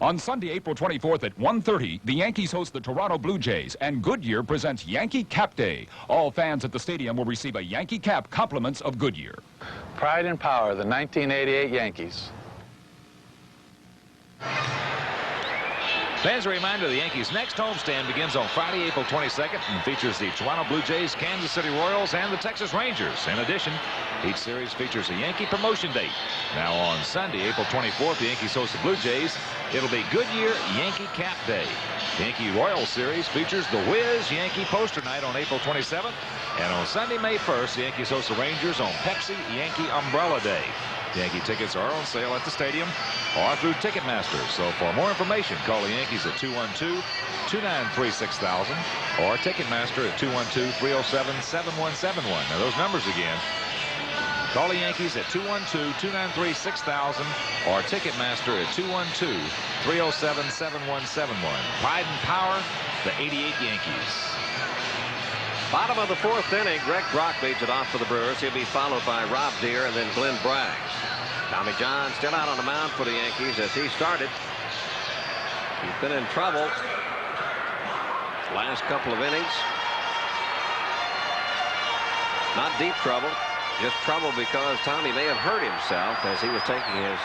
On Sunday, April 24th at 1:30, the Yankees host the Toronto Blue Jays, and Goodyear presents Yankee Cap Day. All fans at the stadium will receive a Yankee cap compliments of Goodyear. Pride and power, the 1988 Yankees. Fans, a reminder, the Yankees' next homestand begins on Friday, April 22nd, and features the Toronto Blue Jays, Kansas City Royals, and the Texas Rangers. In addition, each series features a Yankee promotion date. Now on Sunday, April 24th, the Yankees host the Blue Jays. It'll be Goodyear Yankee Cap Day. The Yankee Royals series features the Wiz Yankee Poster Night on April 27th. And on Sunday, May 1st, the Yankees host the Rangers on Pepsi Yankee Umbrella Day. Yankee tickets are on sale at the stadium or through Ticketmaster. So for more information, call the Yankees at 212-293-6000 or Ticketmaster at 212-307-7171. Now those numbers again. Call the Yankees at 212-293-6000 or Ticketmaster at 212-307-7171. Pride and power, the 88 Yankees. Bottom of the fourth inning, Greg Brock leads it off for the Brewers. He'll be followed by Rob Deere and then Glenn Braggs. Tommy John still out on the mound for the Yankees as he started. He's been in trouble last couple of innings. Not deep trouble, just trouble because Tommy may have hurt himself as he was taking his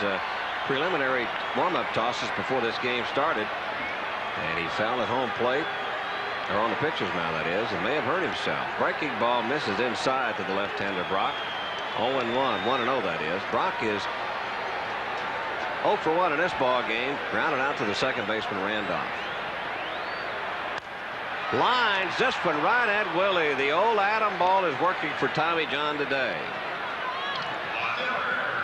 preliminary warm-up tosses before this game started. And he fell at home plate. Or on the pitcher's mound, that is, and may have hurt himself. Breaking ball misses inside to the left-hander Brock. 0-1, 1-0 that is. Brock is 0 for 1 in this ball game. Grounded out to the second baseman Randolph. Lines this one right at Willie. The old Adam ball is working for Tommy John today.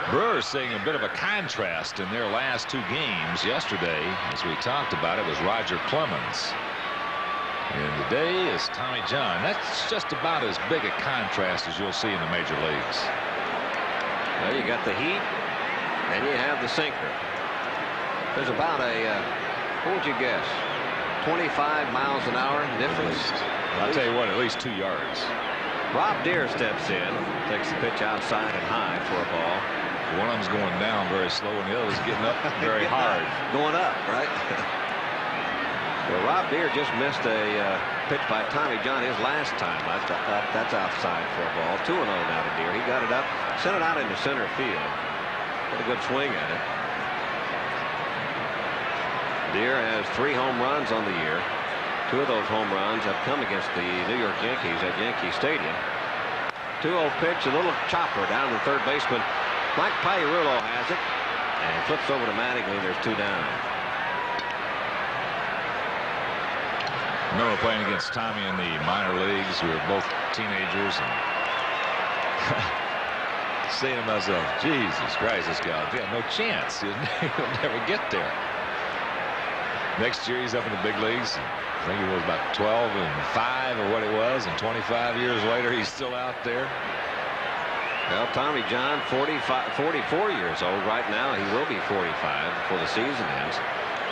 Brewers seeing a bit of a contrast in their last 2 games. Yesterday, as we talked about, it was Roger Clemens. And today is Tommy John. That's just about as big a contrast as you'll see in the major leagues. Well, you got the heat, and you have the sinker. There's about a, what would you guess, 25 miles an hour difference? I'll tell you what, at least 2 yards. Rob Deere steps in, takes the pitch outside and high for a ball. One of them's going down very slow, and the other's getting up very hard. Going up, right? Well, Rob Deere just missed a pitch by Tommy John his last time. That's outside for a ball. 2-0 now to Deere. He got it up, sent it out into center field. What a good swing at it. Deere has 3 home runs on the year. 2 of those home runs have come against the New York Yankees at Yankee Stadium. 2-0 pitch, a little chopper down to the third baseman. Mike Pagliarulo has it and flips over to Mattingly. There's 2 down. I remember playing against Tommy in the minor leagues. We were both teenagers, and saying to myself, Jesus Christ, this guy, he had no chance. He'll never get there. Next year, he's up in the big leagues. I think he was about 12 and 5 or what it was, and 25 years later, he's still out there. Well, Tommy John, 44 years old right now. He will be 45 before the season ends.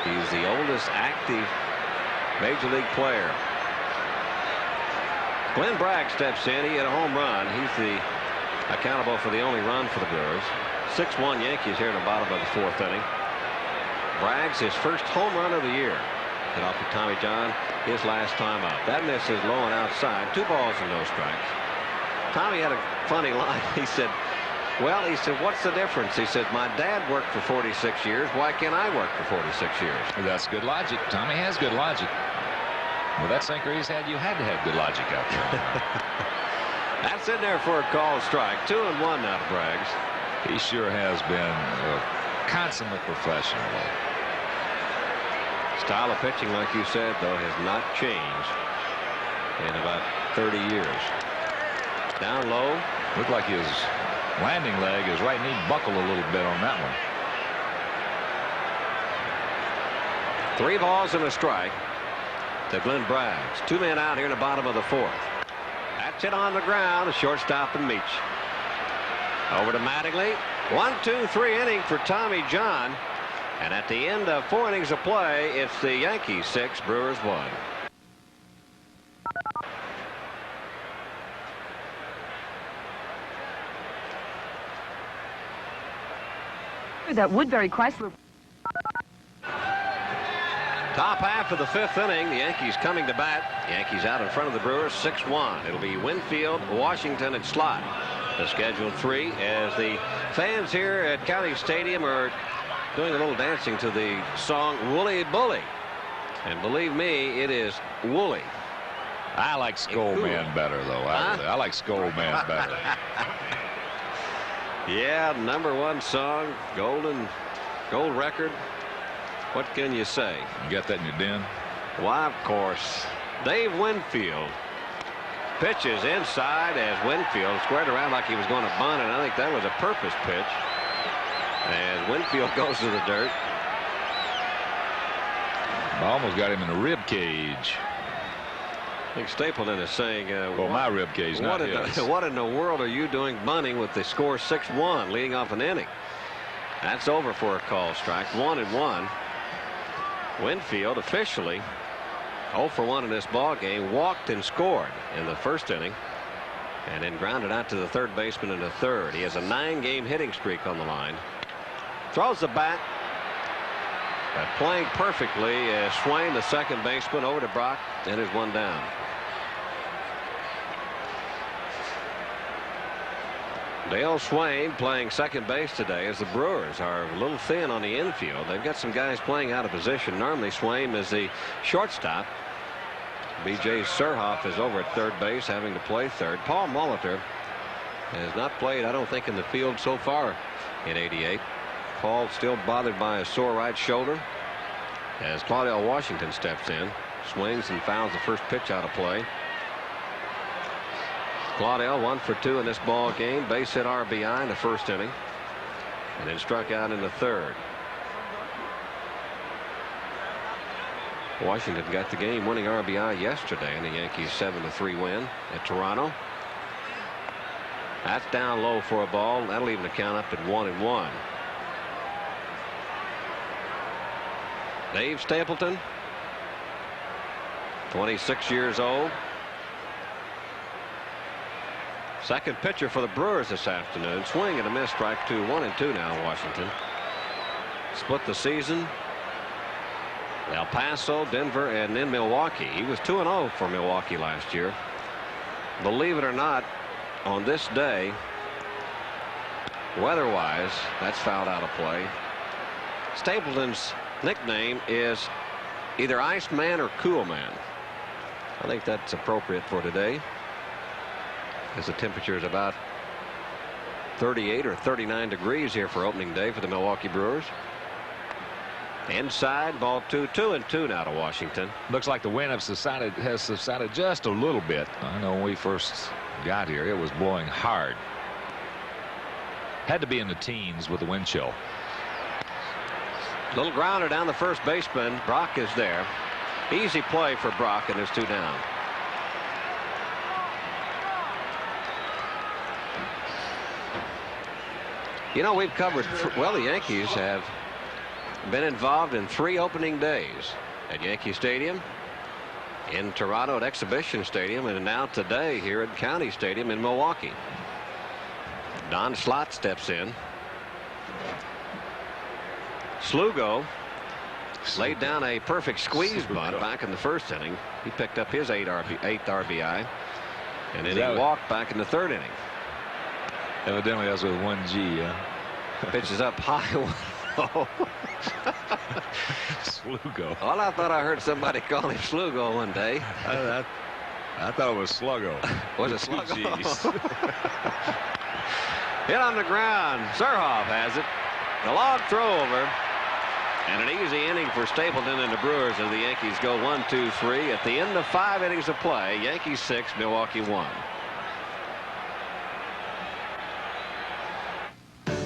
He's the oldest active major league player. Glenn Bragg steps in. He hit a home run. He's accountable for the only run for the Brewers. 6-1 Yankees here in the bottom of the fourth inning. Bragg's his first home run of the year. Hit off of Tommy John his last time out. That miss is low and outside. 2 balls and no strikes. Tommy had a funny line. He said, well, he said, what's the difference? He said, my dad worked for 46 years. Why can't I work for 46 years? That's good logic. Tommy has good logic. With that sinker he's had, you had to have good logic out there. That's in there for a called strike. 2-1 now to Braggs. He sure has been a consummate professional. Style of pitching, like you said, though, has not changed in about 30 years. Down low. Looked like his landing leg, his right knee buckled a little bit on that one. 3 balls and a strike to Glenn Braggs. 2 men out here in the bottom of the 4th. That's it on the ground. A shortstop and Meach. Over to Mattingly. 1, 2, 3 inning for Tommy John. And at the end of 4 innings of play, it's the Yankees 6, Brewers 1. That Woodbury Chrysler. Top half of the 5th inning. The Yankees coming to bat. Yankees out in front of the Brewers 6-1. It'll be Winfield, Washington, and Slot. The scheduled 3 as the fans here at County Stadium are doing a little dancing to the song Wooly Bully. And believe me, it is woolly. I like Skull Man better, though. I like Skull Man better. Yeah, #1 song, gold record. What can you say? You got that in your den? Why, of course. Dave Winfield pitches inside as Winfield squared around like he was going to bunt, and I think that was a purpose pitch. And Winfield goes to the dirt. I almost got him in the rib cage. I think Stapleton is saying, well, my rib cage, not his. What in the world are you doing bunting with the score 6-1 leading off an inning? That's over for a call strike. 1-1. Winfield officially 0 for 1 in this ball game. Walked and scored in the 1st inning, and then grounded out to the 3rd baseman in the 3rd. He has a 9-game hitting streak on the line. Throws the bat. Playing perfectly as Swain, the 2nd baseman, over to Brock, and is 1 down. Dale Swain playing 2nd base today as the Brewers are a little thin on the infield. They've got some guys playing out of position. Normally Swain is the shortstop. B.J. Surhoff is over at 3rd base, having to play 3rd. Paul Molitor has not played, I don't think, in the field so far in '88. Paul still bothered by a sore right shoulder as Claudell Washington steps in, swings and fouls the first pitch out of play. Claudell 1 for 2 in this ball game. Base hit RBI in the 1st inning, and then struck out in the 3rd. Washington got the game-winning RBI yesterday in the Yankees 7-3 win at Toronto. That's down low for a ball. That'll even the count up at 1-1. Dave Stapleton, 26 years old. 2nd pitcher for the Brewers this afternoon. Swing and a miss, strike 2. 1-2 now Washington. Split the season. El Paso, Denver, and then Milwaukee. He was 2-0 for Milwaukee last year. Believe it or not, on this day, weather-wise, that's fouled out of play. Stapleton's nickname is either Iceman or Cool Man. I think that's appropriate for today, as the temperature is about 38 or 39 degrees here for opening day for the Milwaukee Brewers. Inside, ball 2. 2-2 now to Washington. Looks like the wind has subsided just a little bit. I know when we first got here, it was blowing hard. Had to be in the teens with the wind chill. Little grounder down the first baseman. Brock is there. Easy play for Brock, and there's 2 down. You know, we've covered, well, the Yankees have been involved in 3 opening days at Yankee Stadium, in Toronto at Exhibition Stadium, and now today here at County Stadium in Milwaukee. Don Slott steps in. Slugo laid down a perfect squeeze bunt back in the 1st inning. He picked up his 8th RBI, and then he walked back in the 3rd inning. Evidently that's with 1G. Pitches up high. Slugo. Well, I thought I heard somebody call him Slugo one day. I thought it was Sluggo. Was it Sluggo? Hit on the ground. Surhoff has it. The long throw over. And an easy inning for Stapleton and the Brewers as the Yankees go 1, 2, 3. At the end of 5 innings of play, Yankees 6, Milwaukee 1.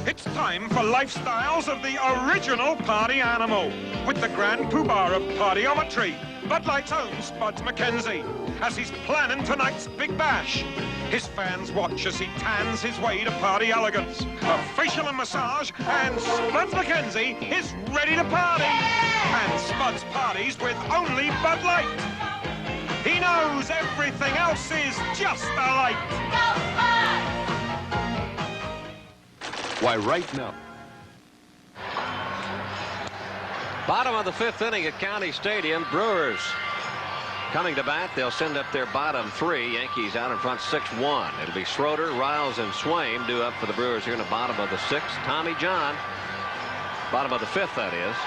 It's time for Lifestyles of the Original Party Animal with the grand poobah of partyometry, Bud Light's own Spuds McKenzie, as he's planning tonight's big bash. His fans watch as he tans his way to party elegance, a facial and massage, and Spuds McKenzie is ready to party. And Spuds parties with only Bud Light. He knows everything else is just a light. Why, right now. Bottom of the 5th inning at County Stadium. Brewers coming to bat. They'll send up their bottom 3. Yankees out in front 6-1. It'll be Schroeder, Riles, and Swaim due up for the Brewers here in the bottom of the 6th. Tommy John, bottom of the 5th, that is.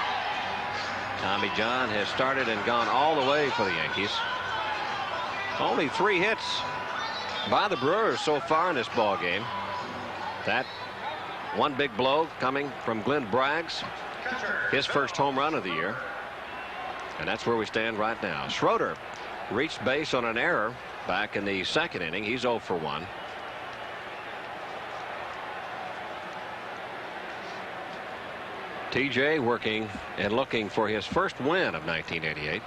Tommy John has started and gone all the way for the Yankees. Only 3 hits by the Brewers so far in this ball game. That one big blow coming from Glenn Braggs, his first home run of the year. And that's where we stand right now. Schroeder reached base on an error back in the 2nd inning. He's 0 for 1. TJ working and looking for his first win of 1988.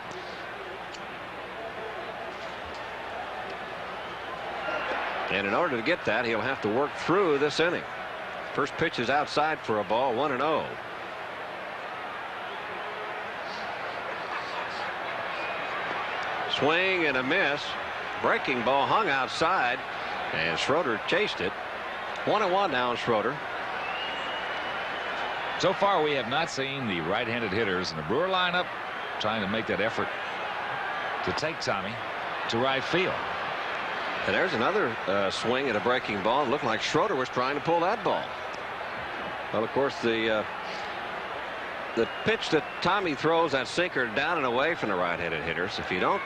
And in order to get that, he'll have to work through this inning. First pitch is outside for a ball, 1-0. Swing and a miss. Breaking ball hung outside, and Schroeder chased it. 1-1 now on Schroeder. So far, we have not seen the right-handed hitters in the Brewer lineup trying to make that effort to take Tommy to right field. And there's another swing at a breaking ball. It looked like Schroeder was trying to pull that ball. Well, of course, the pitch that Tommy throws, that sinker, down and away from the right-handed hitters. If you don't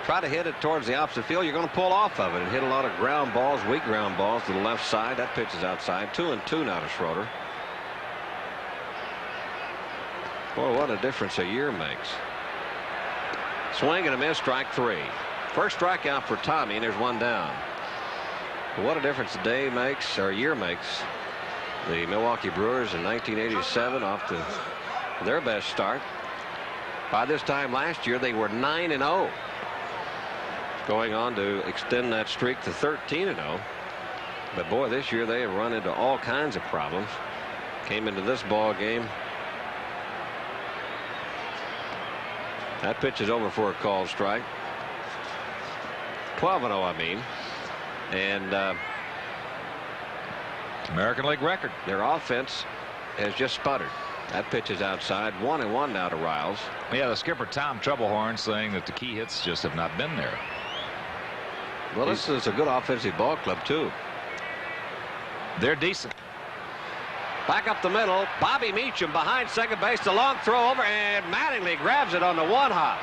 try to hit it towards the opposite field, you're going to pull off of it and hit a lot of ground balls, weak ground balls to the left side. That pitch is outside. 2-2 now to Schroeder. Boy, what a difference a year makes. Swing and a miss, strike 3. First strikeout for Tommy, and there's one down. But what a difference a day makes, or a year makes. The Milwaukee Brewers in 1987 off to their best start. By this time last year, they were 9-0. Going on to extend that streak to 13-0. But boy, this year they have run into all kinds of problems. Came into this ball game. That pitch is over for a called strike. 12-0, I mean. And American League record. Their offense has just sputtered. That pitch is outside. 1-1 now to Riles. Yeah, the skipper Tom Troublehorn saying that the key hits just have not been there. Well, this is a good offensive ball club too. They're decent. Back up the middle. Bobby Meacham behind second base. The long throw over, and Mattingly grabs it on the 1-hop.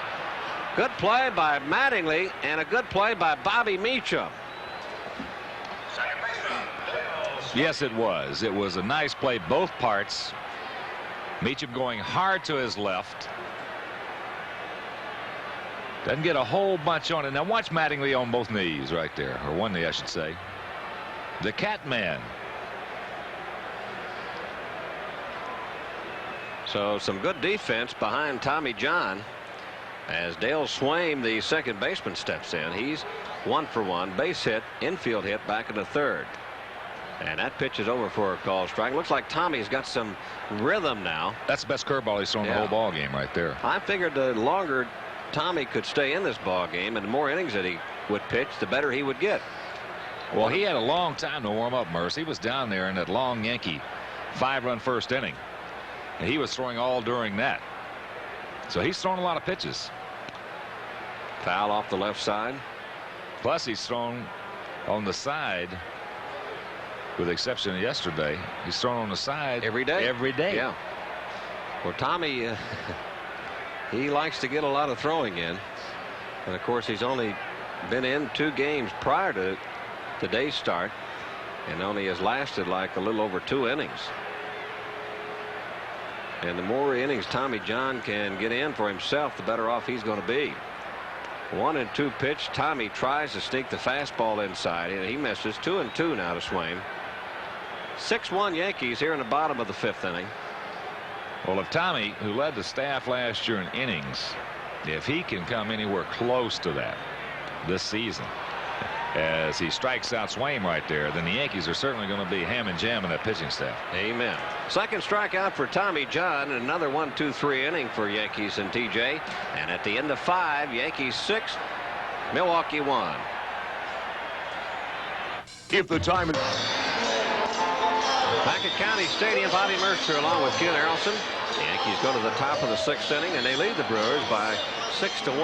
Good play by Mattingly and a good play by Bobby Meacham. Yes, it was. It was a nice play, both parts. Meacham going hard to his left. Doesn't get a whole bunch on it. Now watch Mattingly on both knees right there, or one knee, I should say. The cat man. So some good defense behind Tommy John as Dale Swaim, the second baseman, steps in. He's 1 for 1, base hit, infield hit back in the 3rd. And that pitch is over for a call strike. Looks like Tommy's got some rhythm now. That's the best curveball he's thrown the whole ball game right there. I figured the longer Tommy could stay in this ball game and the more innings that he would pitch, the better he would get. Well, he had a long time to warm up, Merce. He was down there in that long Yankee 5-run first inning, and he was throwing all during that. So he's thrown a lot of pitches. Foul off the left side. Plus he's thrown on the side, with the exception of yesterday. He's thrown on the side every day. Every day. Yeah. Well, Tommy, he likes to get a lot of throwing in. And of course, he's only been in 2 games prior to today's start, and only has lasted like a little over 2 innings. And the more innings Tommy John can get in for himself, the better off he's going to be. 1-2 pitch. Tommy tries to sneak the fastball inside, and he misses. 2-2 now to Swain. 6-1 Yankees here in the bottom of the 5th inning. Well, if Tommy, who led the staff last year in innings, if he can come anywhere close to that this season, as he strikes out Swain right there, then the Yankees are certainly going to be ham and jam in that pitching staff. Amen. Second strikeout for Tommy John, and another 1-2-3 inning for Yankees and TJ. And at the end of 5, Yankees 6, Milwaukee 1. If the time is back at County Stadium, Bobby Mercer along with Ken Harrelson. The Yankees go to the top of the 6th inning, and they lead the Brewers by 6-1.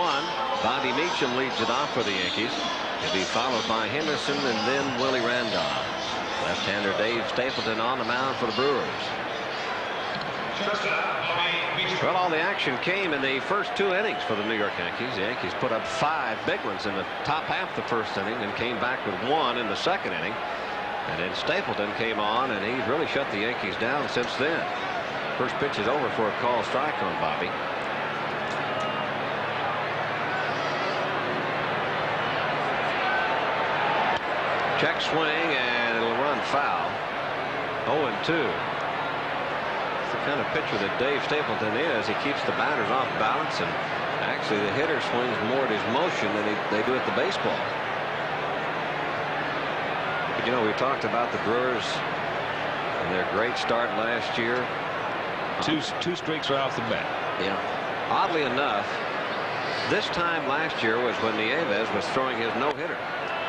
Bobby Meacham leads it off for the Yankees. He'll be followed by Henderson and then Willie Randolph. Left-hander Dave Stapleton on the mound for the Brewers. Well, all the action came in the first 2 innings for the New York Yankees. The Yankees put up 5 big ones in the top half of the 1st inning and came back with 1 in the 2nd inning. And then Stapleton came on, and he's really shut the Yankees down since then. First pitch is over for a call strike on Bobby. Check swing, and it'll run foul. 0-2. It's the kind of pitcher that Dave Stapleton is. He keeps the batters off balance, and actually the hitter swings more at his motion than they do at the baseball. But, you know, we talked about the Brewers and their great start last year. Two streaks right off the bat. Yeah. Oddly enough, this time last year was when Nieves was throwing his no-hitter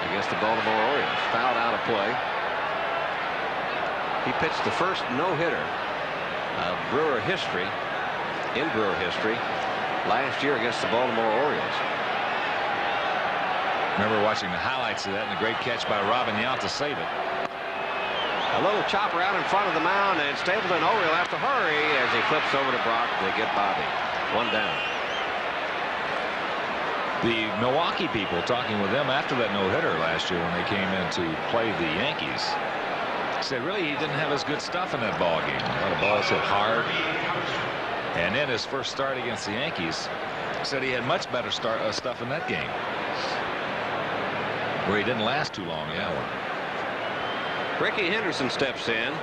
against the Baltimore Orioles. Fouled out of play. He pitched the first no-hitter of Brewer history, in Brewer history, last year against the Baltimore Orioles. Remember watching the highlights of that, and a great catch by Robin Yount to save it. A little chopper out in front of the mound, and Stapleton, he'll have to hurry as he flips over to Brock. They get Bobby. 1 down. The Milwaukee people, talking with them after that no-hitter last year when they came in to play the Yankees, said really he didn't have as good stuff in that ball game. A lot of balls hit hard. And then his first start against the Yankees, said he had much better stuff in that game, where he didn't last too long. Yeah. Ricky Henderson steps in.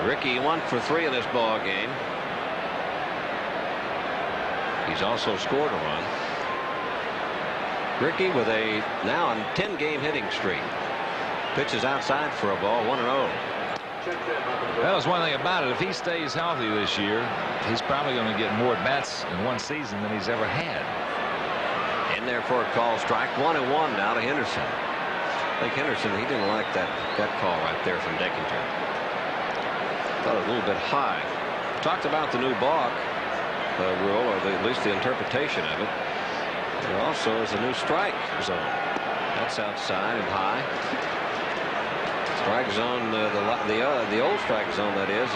Ricky 1 for 3 in this ball game. He's also scored a run. Ricky with a now 10-game hitting streak. Pitches outside for a ball, 1-0. That was one thing about it. If he stays healthy this year, he's probably going to get more at-bats in one season than he's ever had. In there for a call strike. 1-1 now to Henderson. I think Henderson, he didn't like that call right there from Deckinger. Thought it was a little bit high. Talked about the new balk rule, or at least the interpretation of it. There also is a new strike zone. That's outside and high. Strike zone, the old strike zone, that is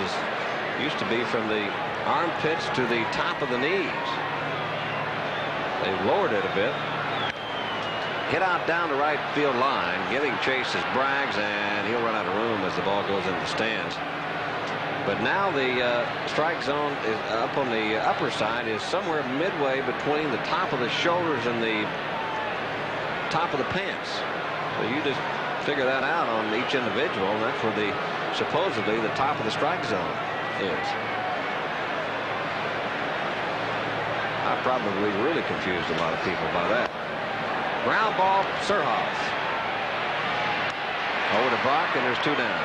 used to be from the armpits to the top of the knees. They've lowered it a bit. Hit out down the right field line. Giving chase is Braggs, and he'll run out of room as the ball goes into the stands. But now the strike zone is up on the upper side, is somewhere midway between the top of the shoulders and the top of the pants. So you just figure that out on each individual, and that's where supposedly the top of the strike zone is. I probably really confused a lot of people by that. Ground ball, Surhoff. Over to Brock, and there's 2 down.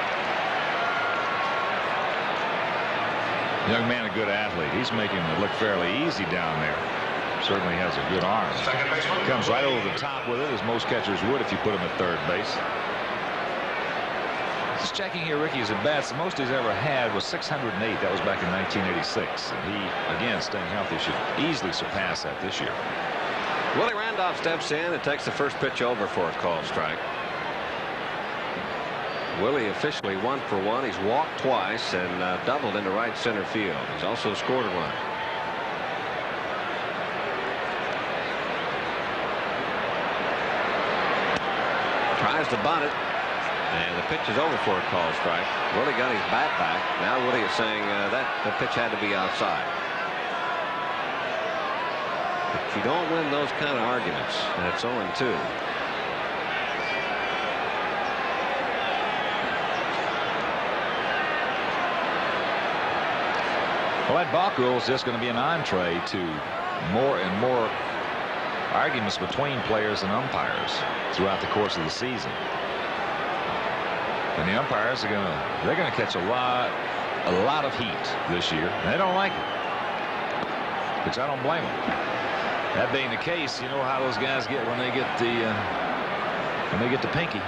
Young man, a good athlete. He's making it look fairly easy down there. Certainly has a good arm. Comes right over the top with it, as most catchers would if you put him at third base. Just checking here Ricky's at bats. The most he's ever had was 608. That was back in 1986. And he, again, staying healthy, should easily surpass that this year. Willie Randolph steps in and takes the first pitch over for a called strike. Willie officially 1 for 1. He's walked twice and doubled into right center field. He's also scored a run. Tries to bunt it. And the pitch is over for a call strike. Willie got his bat back. Now Willie is saying that the pitch had to be outside. But you don't win those kind of arguments, and it's 0-2. Well, that balk rule is just going to be an entree to more and more arguments between players and umpires throughout the course of the season. And the umpires are they're going to catch a lot of heat this year, and they don't like it, which I don't blame them. That being the case, you know how those guys get when they get the pinky.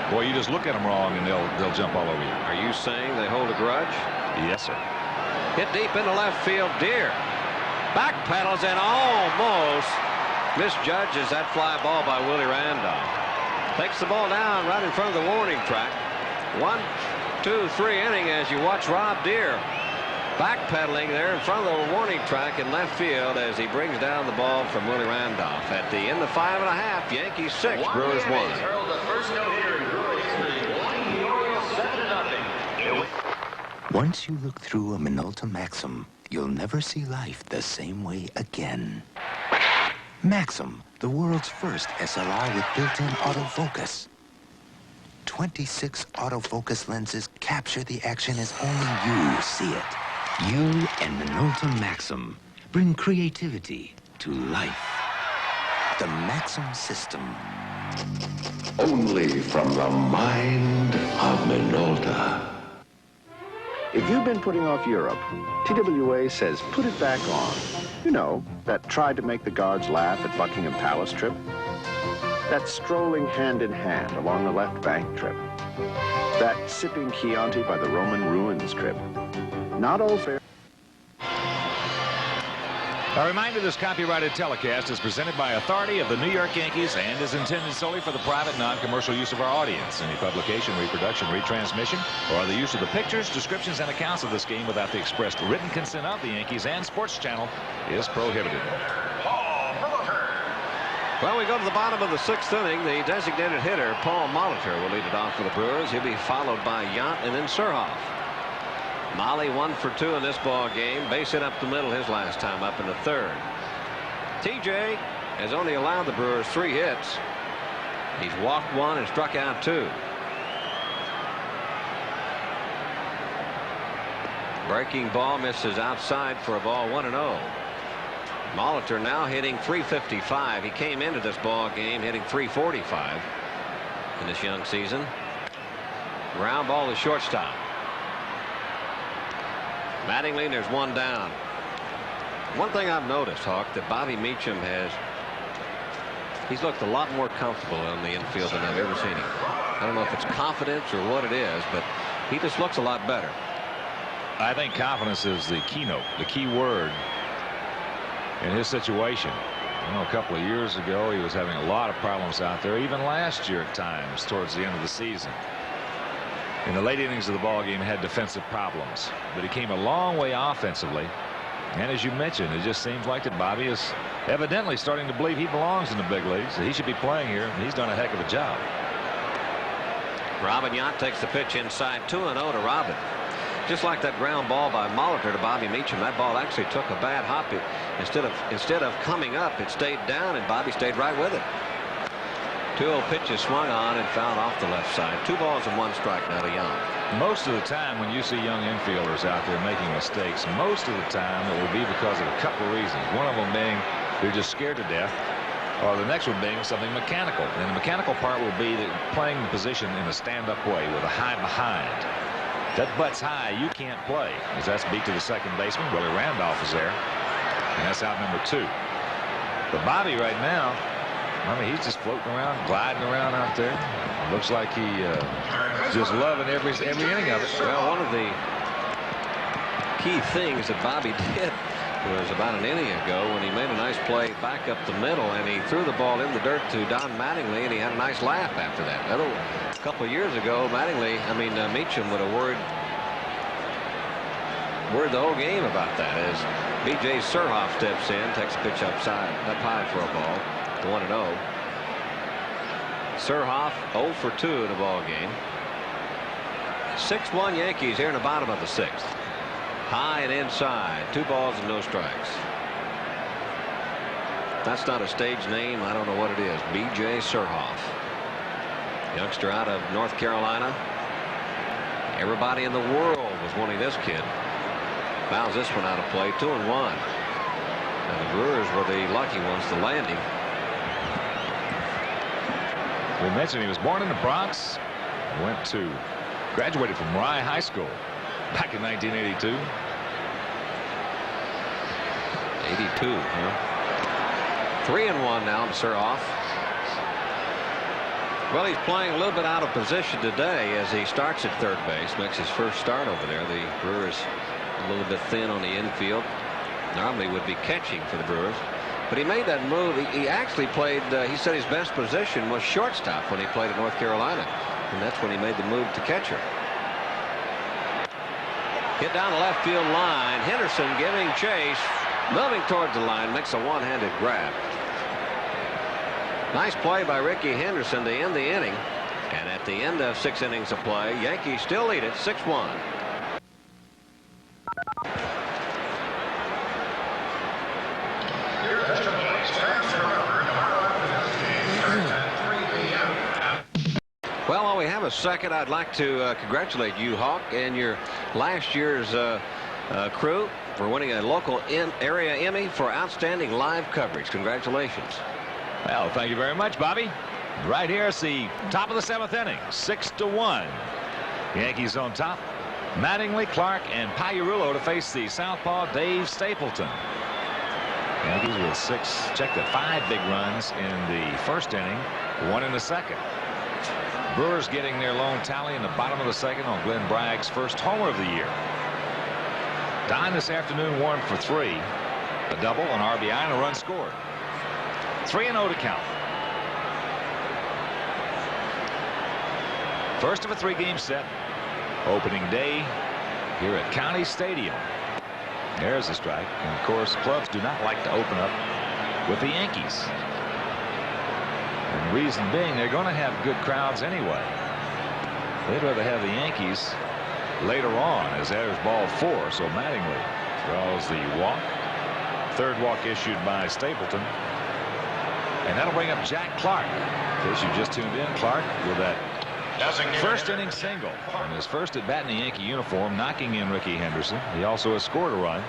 Boy, you just look at them wrong and they'll jump all over you. Are you saying they hold a grudge? Yes, sir. Hit deep into left field. Deer backpedals and almost misjudges that fly ball by Willie Randolph. Takes the ball down right in front of the warning track. 1, 2, 3 inning as you watch Rob Deer backpedaling there in front of the warning track in left field as he brings down the ball from Willie Randolph. At the end of 5 1/2, Yankees 6, Brewers 1. Once you look through a Minolta Maxim, you'll never see life the same way again. Maxim, the world's first SLR with built-in autofocus. 26 autofocus lenses capture the action as only you see it. You and Minolta Maxim bring creativity to life. The Maxim system. Only from the mind of Minolta. If you've been putting off Europe, TWA says put it back on. You know, that tried to make the guards laugh at Buckingham Palace trip. That strolling hand in hand along the left bank trip. That sipping Chianti by the Roman ruins trip. Not all fair. A reminder, this copyrighted telecast is presented by authority of the New York Yankees and is intended solely for the private, non-commercial use of our audience. Any publication, reproduction, retransmission, or the use of the pictures, descriptions, and accounts of this game without the expressed written consent of the Yankees and Sports Channel is prohibited. Well, we go to the bottom of the 6th inning. The designated hitter, Paul Molitor, will lead it off for the Brewers. He'll be followed by Yount and then Surhoff. Molly 1 for 2 in this ball game. Base hit up the middle his last time up in the 3rd. TJ has only allowed the Brewers 3 hits. He's walked 1 and struck out 2. Breaking ball misses outside for a ball 1-0. Molitor now hitting .355. He came into this ball game hitting .345 in this young season. Ground ball to shortstop. Mattingly, there's 1 down. One thing I've noticed, Hawk, that Bobby Meacham he's looked a lot more comfortable in the infield than I've ever seen him. I don't know if it's confidence or what it is, but he just looks a lot better. I think confidence is the keynote, the key word in his situation. I know a couple of years ago he was having a lot of problems out there, even last year at times towards the end of the season. In the late innings of the ball game, he had defensive problems, but he came a long way offensively. And as you mentioned, it just seems like that Bobby is evidently starting to believe he belongs in the big leagues. He should be playing here, and he's done a heck of a job. Robin Yount takes the pitch inside. 2-0 to Robin. Just like that ground ball by Molitor to Bobby Meacham, that ball actually took a bad hop. Instead of coming up, it stayed down, and Bobby stayed right with it. 2-0 pitch is swung on and fouled off the left side. 2 balls and 1 strike now to Yount. Most of the time when you see young infielders out there making mistakes, most of the time it will be because of a couple of reasons. One of them being they're just scared to death, or the next one being something mechanical. And the mechanical part will be that playing the position in a stand-up way with a high behind. That butt's high, you can't play. As that's beat to the second baseman. Willie Randolph is there, and that's out number 2. But Bobby right now, I mean, he's just floating around, gliding around out there. Looks like he just loving every inning of it. Well, one of the key things that Bobby did was about an inning ago when he made a nice play back up the middle, and he threw the ball in the dirt to Don Mattingly, and he had a nice laugh after that. A couple of years ago, Meacham would have worried the whole game about that as B.J. Surhoff steps in, takes a pitch up high for a ball. 1-0. Surhoff 0 for 2 in the ball game. 6-1 Yankees here in the bottom of the 6th. High and inside. 2 balls and no strikes. That's not a stage name. I don't know what it is. B.J. Surhoff. Youngster out of North Carolina. Everybody in the world was wanting this kid. Fouls this one out of play. 2-1. And the Brewers were the lucky ones to land him. We mentioned he was born in the Bronx. Graduated from Rye High School back in 1982. 82, huh? 3-1 now to Surhoff. Well, he's playing a little bit out of position today as he starts at third base. Makes his first start over there. The Brewers a little bit thin on the infield. Normally would be catching for the Brewers. But he made that move. He actually played, he said his best position was shortstop when he played at North Carolina. And that's when he made the move to catcher. Hit down the left field line. Henderson giving chase. Moving towards the line. Makes a one-handed grab. Nice play by Ricky Henderson to end the inning. And at the end of 6 innings of play, Yankees still lead it 6-1. Well, while we have a second, I'd like to congratulate you, Hawk, and your last year's crew for winning a local area Emmy for outstanding live coverage. Congratulations. Well, thank you very much, Bobby. Right here, it's the top of the 7th inning, 6-1. Yankees on top. Mattingly, Clark, and Piarulo to face the southpaw Dave Stapleton. Yankees with 5 big runs in the first inning, 1 in the second. Brewers getting their lone tally in the bottom of the second on Glenn Bragg's first homer of the year. Don this afternoon 1 for 3. A double, an RBI, and a run scored. 3-0 to count. First of a 3-game set. Opening day here at County Stadium. There's a strike. And of course, clubs do not like to open up with the Yankees. And the reason being, they're going to have good crowds anyway. They'd rather have the Yankees later on, as there's ball 4. So Mattingly draws the walk. Third walk issued by Stapleton. And that'll bring up Jack Clark. In case you just tuned in, Clark with that first inning single on his first at bat in the Yankee uniform, knocking in Ricky Henderson. He also has scored a run.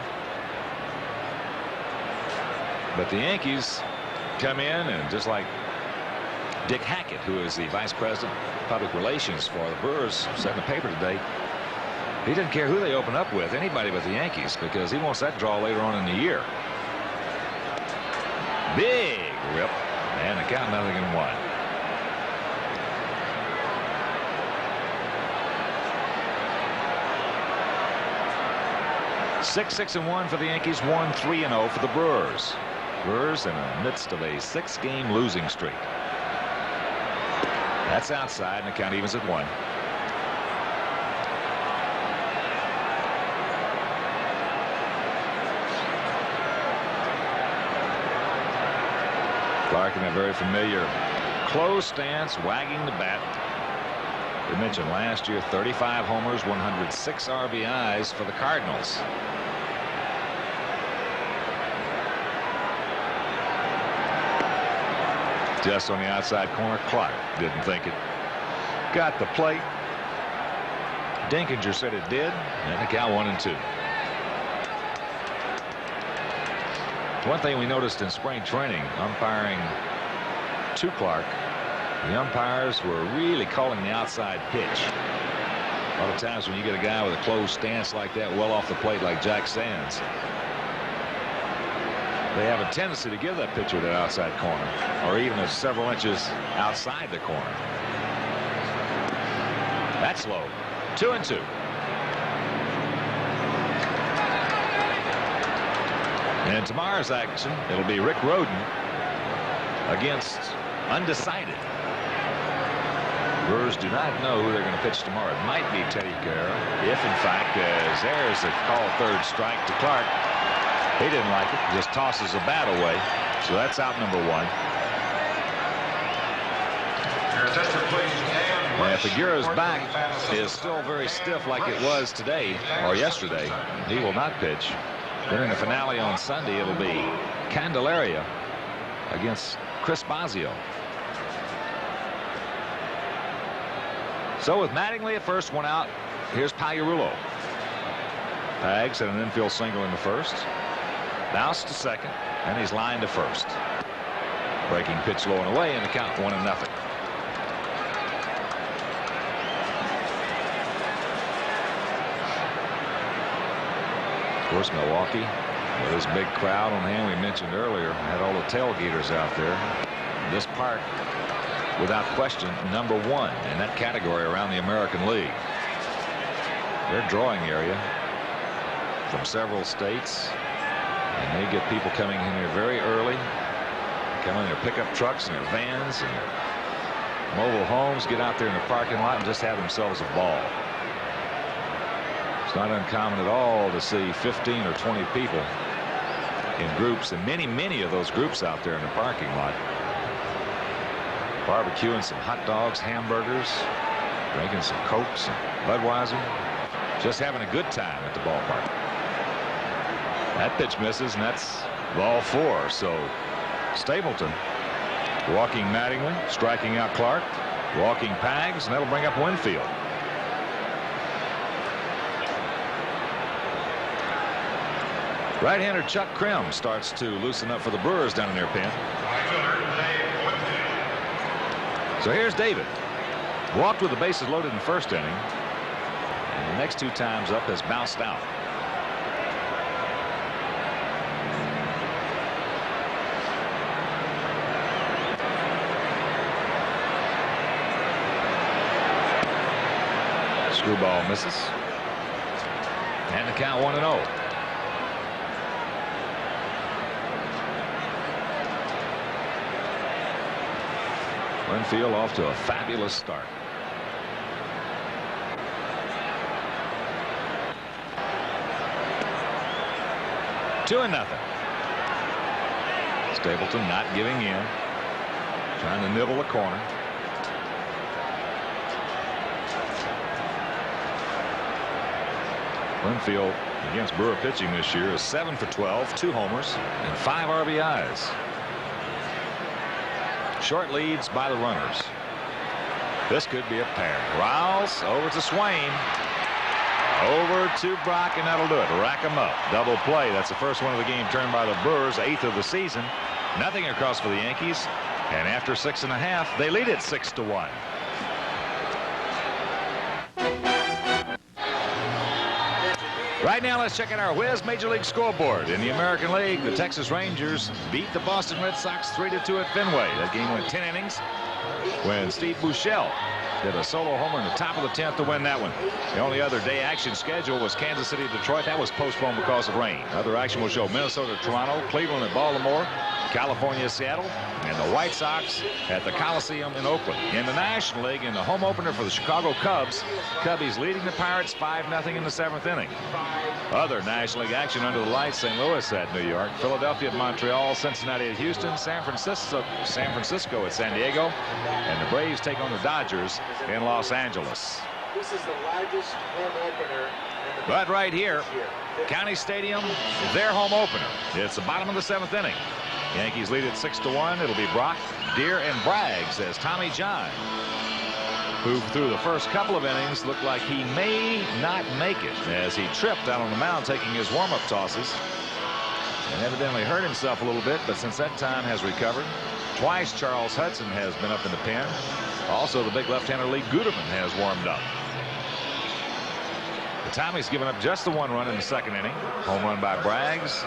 But the Yankees come in, and just like Dick Hackett, who is the vice president of public relations for the Brewers, said in the paper today, he didn't care who they open up with, anybody but the Yankees, because he wants that draw later on in the year. Big rip, and the count 0-1. Six and 1 for the Yankees, 1-3-0 for the Brewers. Brewers in the midst of a 6-game losing streak. That's outside, and the count evens at 1. Clark in a very familiar closed stance, wagging the bat. We mentioned last year 35 homers, 106 RBIs for the Cardinals. Just on the outside corner, Clark didn't think it got the plate. Dinkinger said it did, and the count 1-2. One thing we noticed in spring training, umpiring to Clark, the umpires were really calling the outside pitch. A lot of times when you get a guy with a closed stance like that, well off the plate like Jack Sands, they have a tendency to give that pitcher that outside corner, or even several inches outside the corner. That's low. 2-2. And tomorrow's action, it'll be Rick Rhoden against undecided. Brewers do not know who they're going to pitch tomorrow. It might be Teddy Guerra, if in fact, as there's a call third strike to Clark. He didn't like it, just tosses the bat away. So that's out number 1. Attention, please. And Figueroa's back is still very stiff like it was today or yesterday. He will not pitch. Then in the finale on Sunday, it'll be Candelaria against Chris Bosio. So with Mattingly at first, one out, here's Pagliarulo. Pags at an infield single in the first. Bounce to second, and he's lined to first. Breaking pitch low and away, and the count 1-0. Of course, Milwaukee, with his big crowd on hand we mentioned earlier, had all the tailgaters out there. This park, without question, #1 in that category around the American League. Their drawing area from several states, and they get people coming in here very early. Come in their pickup trucks and their vans and mobile homes, get out there in the parking lot and just have themselves a ball. It's not uncommon at all to see 15 or 20 people in groups, and many of those groups out there in the parking lot, barbecuing some hot dogs, hamburgers, drinking some Cokes and Budweiser, just having a good time at the ballpark. That pitch misses, and that's ball 4. So Stapleton walking Mattingly, striking out Clark, walking Pags, and that'll bring up Winfield. Right-hander Chuck Krim starts to loosen up for the Brewers down in their pen. So here's David. Walked with the bases loaded in the first inning, and the next 2 times up has bounced out. Screwball misses, and the count 1-0. Winfield off to a fabulous start. Two and nothing. Stapleton not giving in, trying to nibble the corner. Winfield against Brewer pitching this year is 7 for 12, 2 homers, and 5 RBIs. Short leads by the runners. This could be a pair. Riles over to Swain. Over to Brock, and that'll do it. Rack him up. Double play. That's the first one of the game turned by the Brewers, 8th of the season. Nothing across for the Yankees. And after 6.5, they lead it 6-1. Right now, let's check out our Whiz Major League scoreboard. In the American League, the Texas Rangers beat the Boston Red Sox 3-2 at Fenway. That game went 10 innings when Steve Buechele did a solo homer in the top of the 10th to win that one. The only other day action scheduled was Kansas City, Detroit. That was postponed because of rain. Other action will show Minnesota, Toronto, Cleveland, and Baltimore, California, Seattle, and the White Sox at the Coliseum in Oakland. In the National League, in the home opener for the Chicago Cubs, Cubbies leading the Pirates 5-0 in the 7th inning. Other National League action under the lights: St. Louis at New York, Philadelphia at Montreal, Cincinnati at Houston, San Francisco at San Diego, and the Braves take on the Dodgers in Los Angeles. This is the largest home opener. But right here, County Stadium, their home opener. It's the bottom of the 7th inning. Yankees lead it 6-1. It'll be Brock, Deere, and Bragg, says Tommy John, who through the first couple of innings looked like he may not make it as he tripped out on the mound taking his warm-up tosses and evidently hurt himself a little bit, but since that time has recovered. Twice Charles Hudson has been up in the pen. Also, the big left-hander Lee Guterman has warmed up. The Tommy's given up just the 1 run in the 2nd inning. Home run by Braggs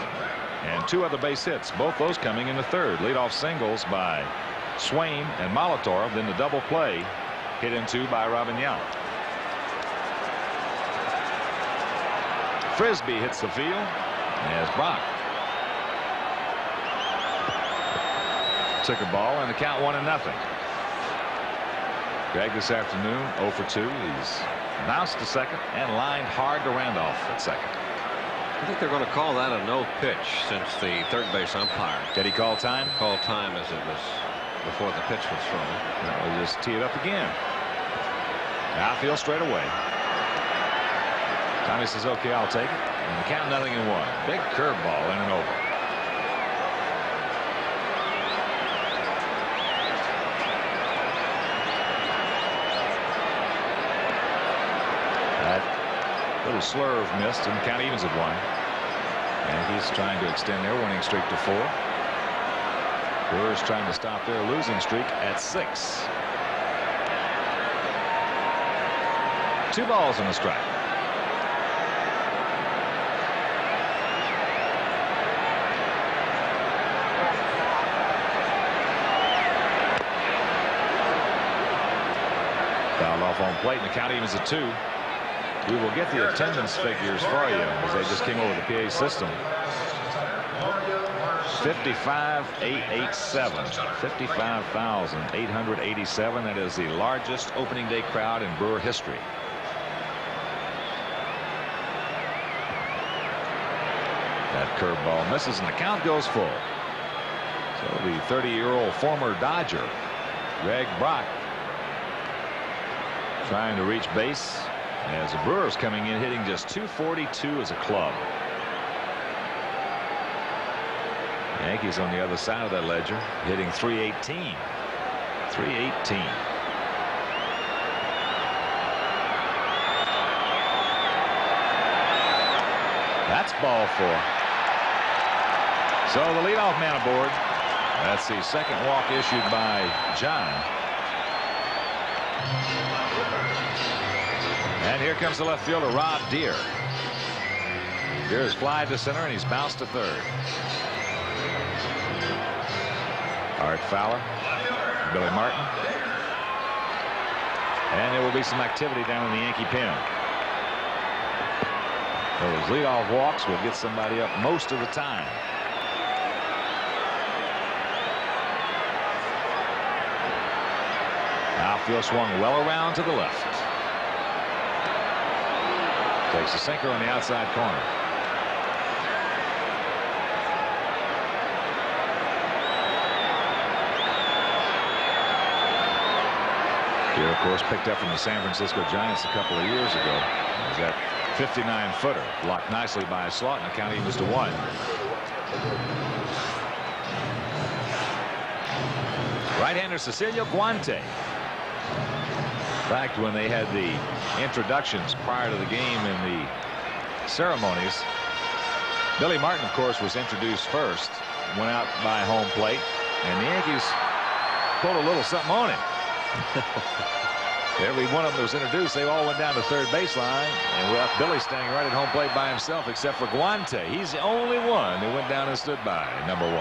and 2 other base hits, both those coming in the 3rd. Leadoff singles by Swain and Molitor, then the double play hit into by Robin Yount. Frisbee hits the field as Brock took a ball, and the count 1-0. Greg this afternoon 0 for 2. He's bounced to second and lined hard to Randolph at second. I think they're going to call that a no pitch since the third base umpire. Did he call time? Call time as it was before the pitch was thrown. Now we'll just tee it up again. Outfield straight away. Tommy says, okay, I'll take it. And the count 0-1. Big curveball in and over. That little slurve missed, and the count evens at 1. Yankees trying to extend their winning streak to 4. Brewers trying to stop their losing streak at 6. 2 balls and a strike. Fouled off on plate, and the count evens at 2. We will get the attendance figures for you as they just came over the PA system. 55,887. 55,887. That is the largest opening day crowd in Brewer history. That curveball misses, and the count goes full. So the 30-year-old former Dodger, Greg Brock, trying to reach base as the Brewers coming in hitting just .242 as a club. Yankees on the other side of that ledger hitting .318. .318. That's ball 4. So the leadoff man aboard. That's the second walk issued by John. And here comes the left fielder, Rob Deere. Deere has flied to center, and he's bounced to third. Art Fowler, Billy Martin. And there will be some activity down in the Yankee pen. Those leadoff walks will get somebody up most of the time. Outfield swung well around to the left. Takes a sinker on the outside corner. Here, of course, picked up from the San Francisco Giants a couple of years ago. There's that 59-footer blocked nicely by Slaughton. The count evens to 1. Right-hander Cecilio Guante. In fact, when they had the introductions prior to the game in the ceremonies, Billy Martin, of course, was introduced first, went out by home plate, and the Yankees pulled a little something on him. Every one of them that was introduced, they all went down to third baseline, and we left Billy standing right at home plate by himself, except for Guante. He's the only one who went down and stood by number 1.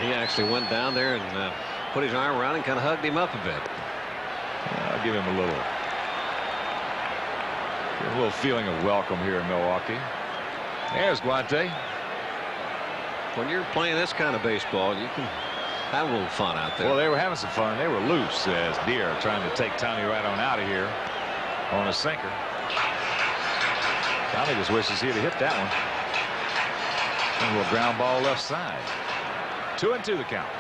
He actually went down there and put his arm around and kind of hugged him up a bit. I'll give him a little feeling of welcome here in Milwaukee. There's Guante. When you're playing this kind of baseball, you can have a little fun out there. Well, they were having some fun. They were loose as Deere trying to take Tommy right on out of here on a sinker. Tommy just wishes he'd have hit that one. A little ground ball left side. 2-2 the count.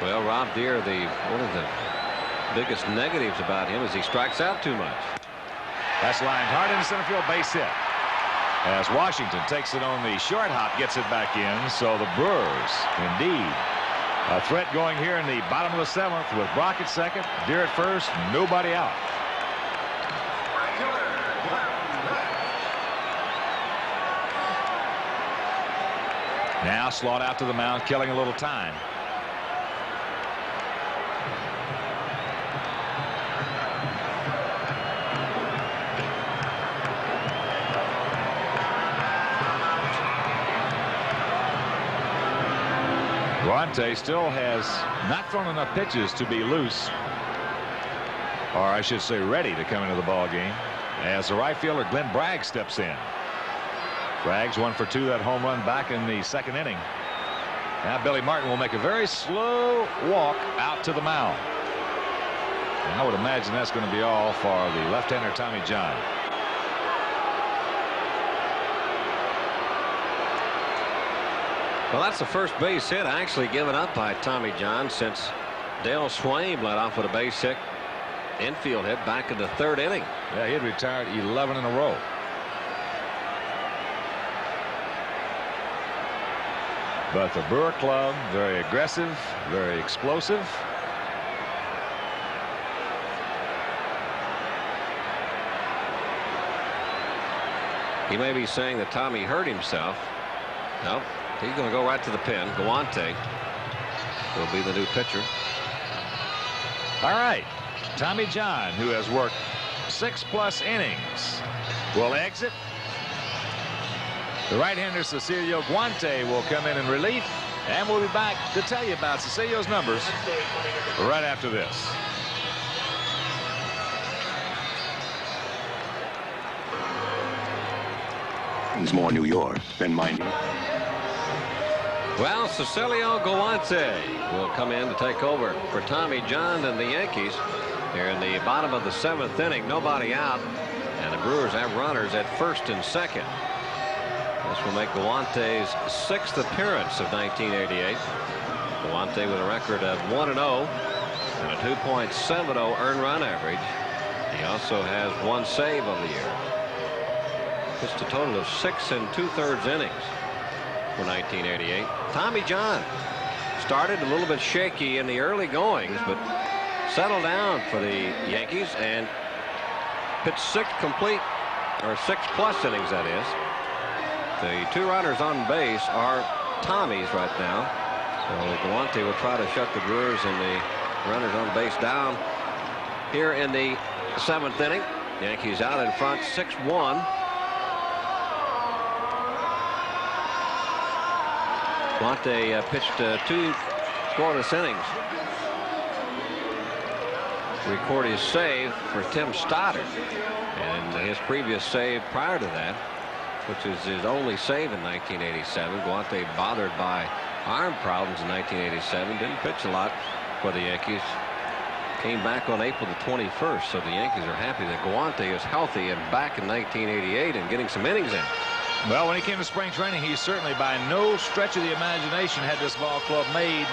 Well, Rob Deere, one of the biggest negatives about him is he strikes out too much. That's lined hard into center field, base hit. As Washington takes it on the short hop, gets it back in. So the Brewers, indeed, a threat going here in the bottom of the 7th with Brock at second, Deere at first, nobody out. Now Slaughton out to the mound, killing a little time. Guante still has not thrown enough pitches to be loose, or I should say ready to come into the ball game, as the right fielder Glenn Bragg steps in. Bragg's 1 for 2, that home run back in the 2nd inning. Now Billy Martin will make a very slow walk out to the mound, and I would imagine that's going to be all for the left-hander Tommy John. Well, that's the first base hit actually given up by Tommy John since Dale Swaim led off with a base hit. Infield hit back in the third inning. Yeah, he had retired 11 in a row. But the Brewer club, very aggressive, very explosive. He may be saying that Tommy hurt himself. Nope. He's going to go right to the pin. Guante will be the new pitcher. All right. Tommy John, who has worked 6+ innings, will exit. The right-hander Cecilio Guante will come in relief, and we'll be back to tell you about Cecilio's numbers right after this. It's more New York than Miami. Well, Cecilio Guante will come in to take over for Tommy John and the Yankees. Here in the bottom of the 7th inning, nobody out, and the Brewers have runners at first and second. This will make Guante's 6th appearance of 1988. Guante with a record of 1-0 and a 2.70 earned run average. He also has 1 save of the year. Just a total of 6 2/3 innings for 1988. Tommy John started a little bit shaky in the early goings, but settled down for the Yankees and pitched 6 complete, or 6+ innings, that is. The 2 runners on base are Tommy's right now. So Guante will try to shut the Brewers and the runners on base down here in the 7th inning. Yankees out in front 6-1. Guante pitched 2 scoreless innings. Record his save for Tim Stoddard, and his previous save prior to that, which is his only save in 1987. Guante, bothered by arm problems in 1987, didn't pitch a lot for the Yankees. Came back on April the 21st, so the Yankees are happy that Guante is healthy and back in 1988 and getting some innings in. Well, when he came to spring training, he certainly by no stretch of the imagination had this ball club made.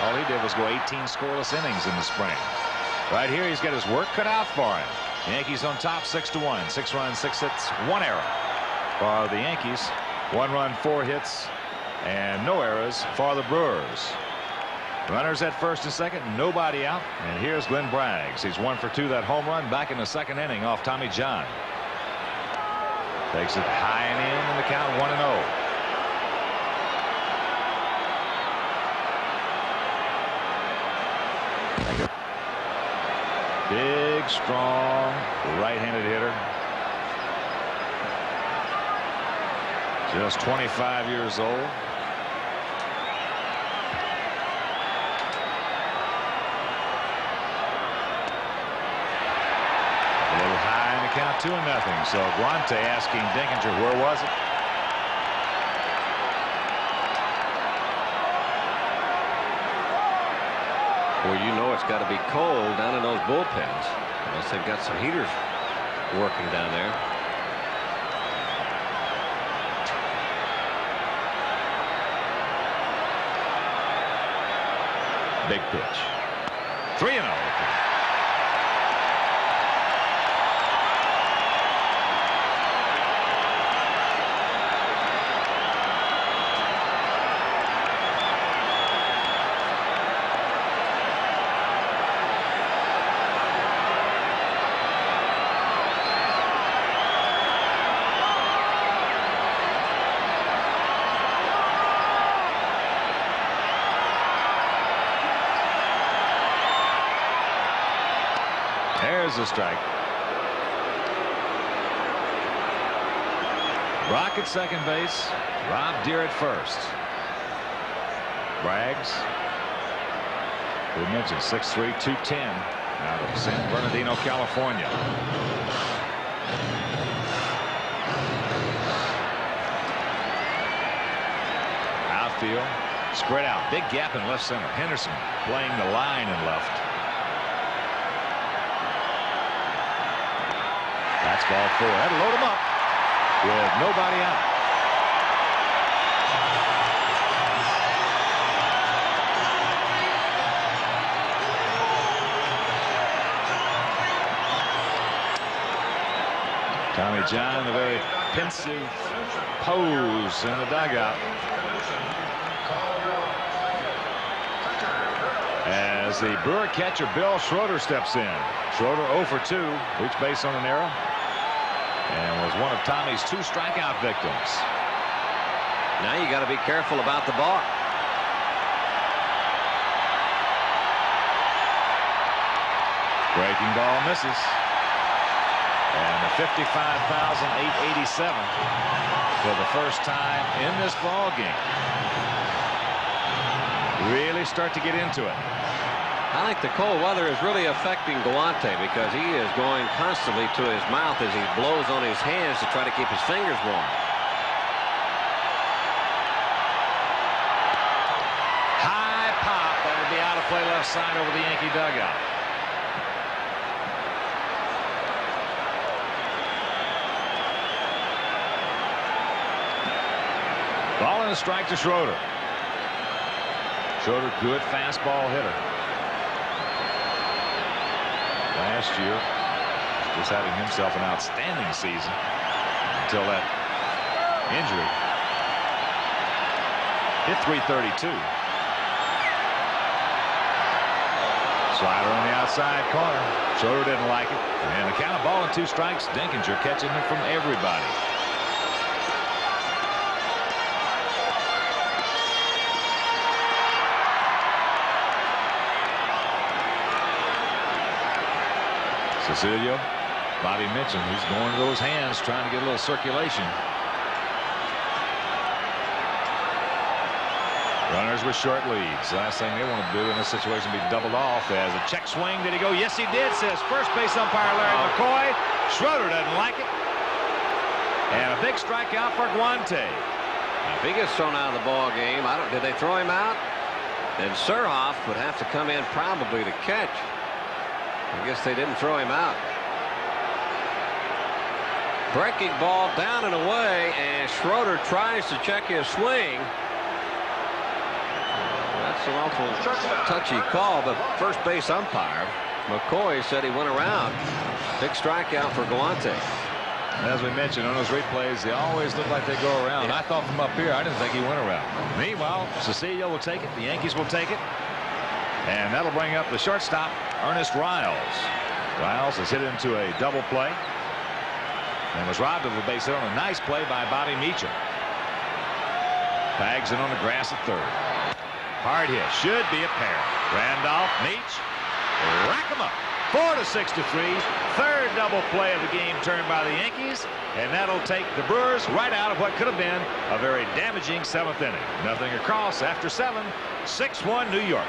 All he did was go 18 scoreless innings in the spring. Right here, he's got his work cut out for him. Yankees on top 6-1. 6 runs, 6 hits, 1 error for the Yankees. 1 run, 4 hits, and no errors for the Brewers. Runners at first and second, nobody out. And here's Glenn Braggs. He's 1 for 2, that home run back in the 2nd inning off Tommy John. Takes it high and in the count 1-0. Big, strong, right-handed hitter. Just 25 years old. A little high in the count, 2-0. So Guante asking Dinkinger, where was it? Well, you know it's got to be cold down in those bullpens, unless they've got some heaters working down there. Big pitch. 3-0. There's a strike. Brock at second base. Rob Deere at first. Braggs, we mentioned 6'3", 210, out of San Bernardino, California. Outfield, spread out, big gap in left center. Henderson playing the line in left. That's ball 4. That'll load him up with nobody out. John, a very pensive pose in the dugout as the Brewer catcher Bill Schroeder steps in. Schroeder 0 for 2, reached base on an error, and was one of Tommy's 2 strikeout victims. Now you got to be careful about the ball. Breaking ball misses. And a 55,887 for the first time in this ball game. Really start to get into it. I think the cold weather is really affecting Galante because he is going constantly to his mouth as he blows on his hands to try to keep his fingers warm. High pop. That would be out of play left side over the Yankee dugout. Ball and a strike to Schroeder. Schroeder, good fastball hitter. Last year, just having himself an outstanding season until that injury. Hit .332. Slider on the outside corner. Schroeder didn't like it. And the count of ball and 2 strikes. Dinkinger catching it from everybody. Cecilio, Bobby mentioned he's going to those hands trying to get a little circulation. Runners with short leads. Last thing they want to do in this situation be doubled off. As a check swing. Did he go? Yes, he did, says first base umpire Larry McCoy. Schroeder doesn't like it. And a big strikeout for Guante. If he gets thrown out of the ball game, did they throw him out? Then Surhoff would have to come in probably to catch. I guess they didn't throw him out. Breaking ball down and away, and Schroeder tries to check his swing. That's an awful touchy call, but first base umpire McCoy said he went around. Big strikeout for Galante. As we mentioned on those replays, they always look like they go around. I thought from up here, I didn't think he went around. Meanwhile, Cecilio will take it. The Yankees will take it. And that'll bring up the shortstop, Ernest Riles. Riles has hit into a double play and was robbed of a base hit on a nice play by Bobby Meacham. Tags it on the grass at third. Hard hit. Should be a pair. Randolph, Meach, rack him up. 4-6 to 3. Third double play of the game turned by the Yankees, and that'll take the Brewers right out of what could have been a very damaging 7th inning. Nothing across after 7. 6-1 New York.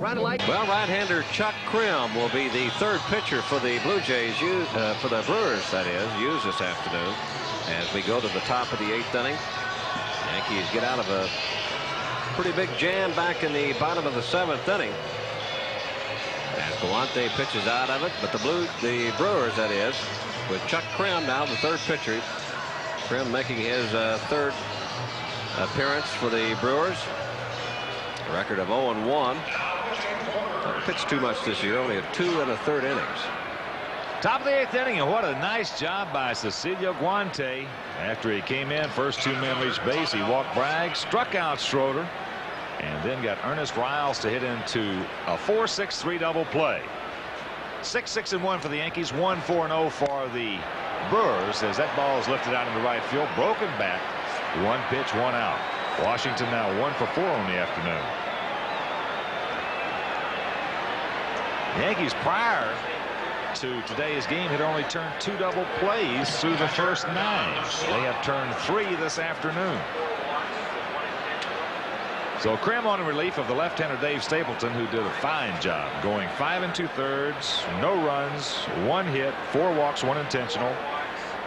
Well, right-hander Chuck Krim will be the third pitcher for the Blue Jays, for the Brewers, that is, used this afternoon as we go to the top of the 8th inning. Yankees get out of a pretty big jam back in the bottom of the 7th inning. As Galante pitches out of it, but the Brewers, that is, with Chuck Krim now the third pitcher. Krim making his third appearance for the Brewers. A record of 0-1. Haven't pitched too much this year, only 2 1/3 innings. Top of the 8th inning, and what a nice job by Cecilio Guante. After he came in, first 2 men reached base. He walked Bragg, struck out Schroeder, and then got Ernest Riles to hit into a 4-6-3 double play. 6-6-1 for the Yankees, 1-4-0 for the Brewers as that ball is lifted out into right field. Broken back, 1 pitch, 1 out. Washington now 1 for 4 on the afternoon. The Yankees prior to today's game had only turned 2 double plays through the first 9. They have turned 3 this afternoon. So Krim on in relief of the left-hander Dave Stapleton, who did a fine job going 5 2/3, no runs, 1 hit, 4 walks, 1 intentional,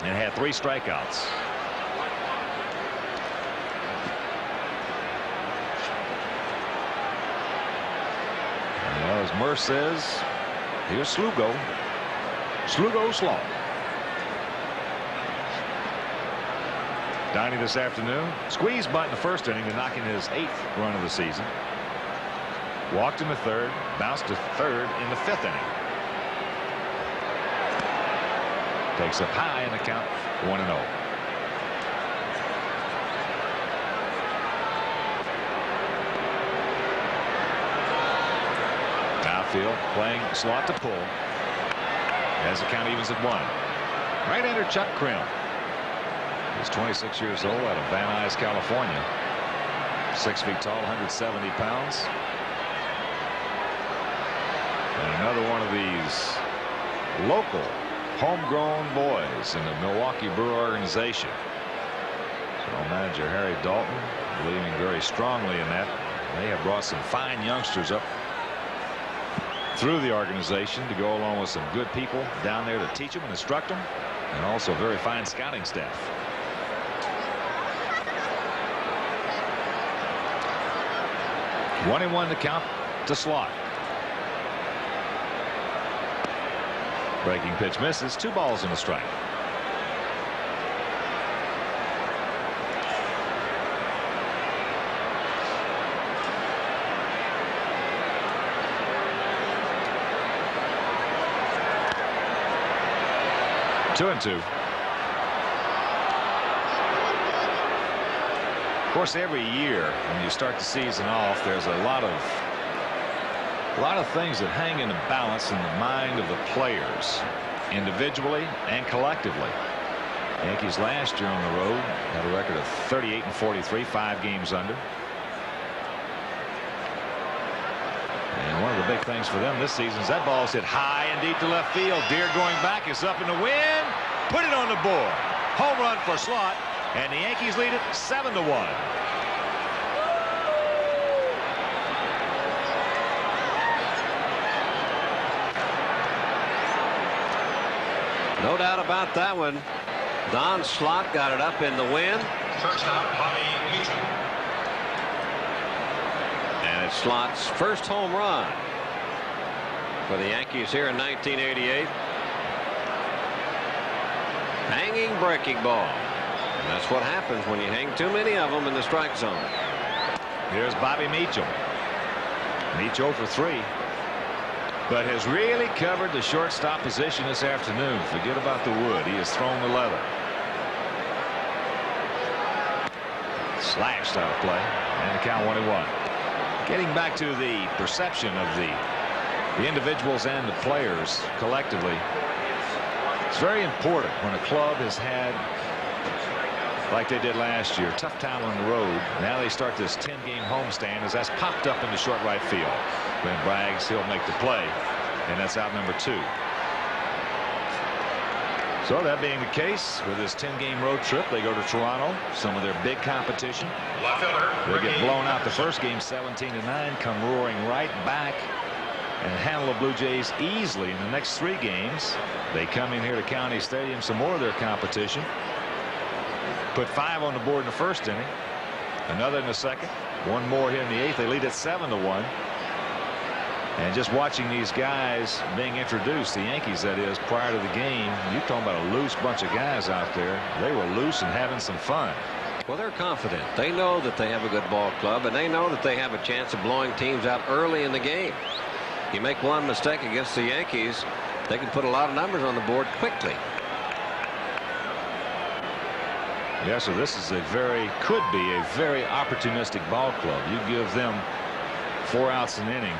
and had 3 strikeouts. Well, as Murph says, here's Slugo. Slugo Slaw. Downey this afternoon. Squeeze bunt in the first inning to knock in his 8th run of the season. Walked in the third, bounced to third in the fifth inning. Takes up high in the count, 1-0. Outfield playing slot to pull as the count evens at 1. Right-hander Chuck Krim. He's 26 years old, out of Van Nuys, California. 6 feet tall, 170 pounds. And another one of these local homegrown boys in the Milwaukee Brewer organization. General Manager Harry Dalton believing very strongly in that. They have brought some fine youngsters up through the organization to go along with some good people down there to teach them and instruct them, and also a very fine scouting staff. One and one to count to Slot. Breaking pitch misses. 2 balls and a strike. Two and 2. Of course, every year when you start the season off, there's a lot of things that hang in the balance in the mind of the players, individually and collectively. Yankees last year on the road had a record of 38-43, 5 games under. And one of the big things for them this season is that ball's hit high and deep to left field. Deer going back is up in the wind. Put it on the board. Home run for Slot, and the Yankees lead it 7-1. No doubt about that one. Don Slot got it up in the wind. First out, Bobby Meacham. And it's Slot's first home run for the Yankees here in 1988. Hanging breaking ball. And that's what happens when you hang too many of them in the strike zone. Here's Bobby Meacham. Meacham for 3. But has really covered the shortstop position this afternoon. Forget about the wood. He has thrown the leather. Slashed out of play. And the count 1-1. Getting back to the perception of the individuals and the players collectively. It's very important when a club has had, like they did last year, tough time on the road. Now they start this 10-game homestand as that's popped up into short right field. Glenn Braggs, he'll make the play, and that's out number 2. So that being the case, with this 10-game road trip, they go to Toronto, some of their big competition. They get blown out the first game 17-9, come roaring right back and handle the Blue Jays easily in the next 3 games. They come in here to County Stadium, some more of their competition. Put 5 on the board in the first inning, another in the second, 1 more here in the 8th. They lead at 7-1. And just watching these guys being introduced, the Yankees that is, prior to the game, you're talking about a loose bunch of guys out there. They were loose and having some fun. Well, they're confident. They know that they have a good ball club, and they know that they have a chance of blowing teams out early in the game. You make one mistake against the Yankees, they can put a lot of numbers on the board quickly. Yeah, so this is could be a very opportunistic ball club. You give them 4 outs an inning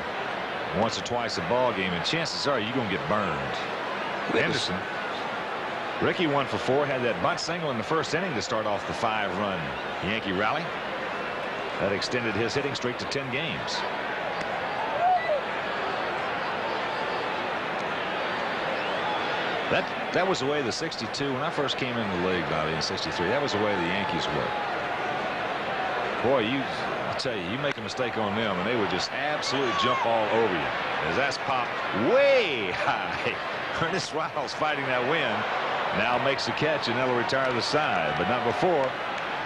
once or twice a ball game, and chances are you're going to get burned. Henderson. Ricky 1 for 4, had that bunt single in the first inning to start off the 5-run Yankee rally. That extended his hitting streak to 10 games. That was the way the 62, when I first came in the league, Bobby, in 63, that was the way the Yankees were. Boy, I tell you, you make a mistake on them, and they would just absolutely jump all over you. As that's popped way high. Ernest Riles fighting that wind. Now makes the catch, and that'll retire the side, but not before.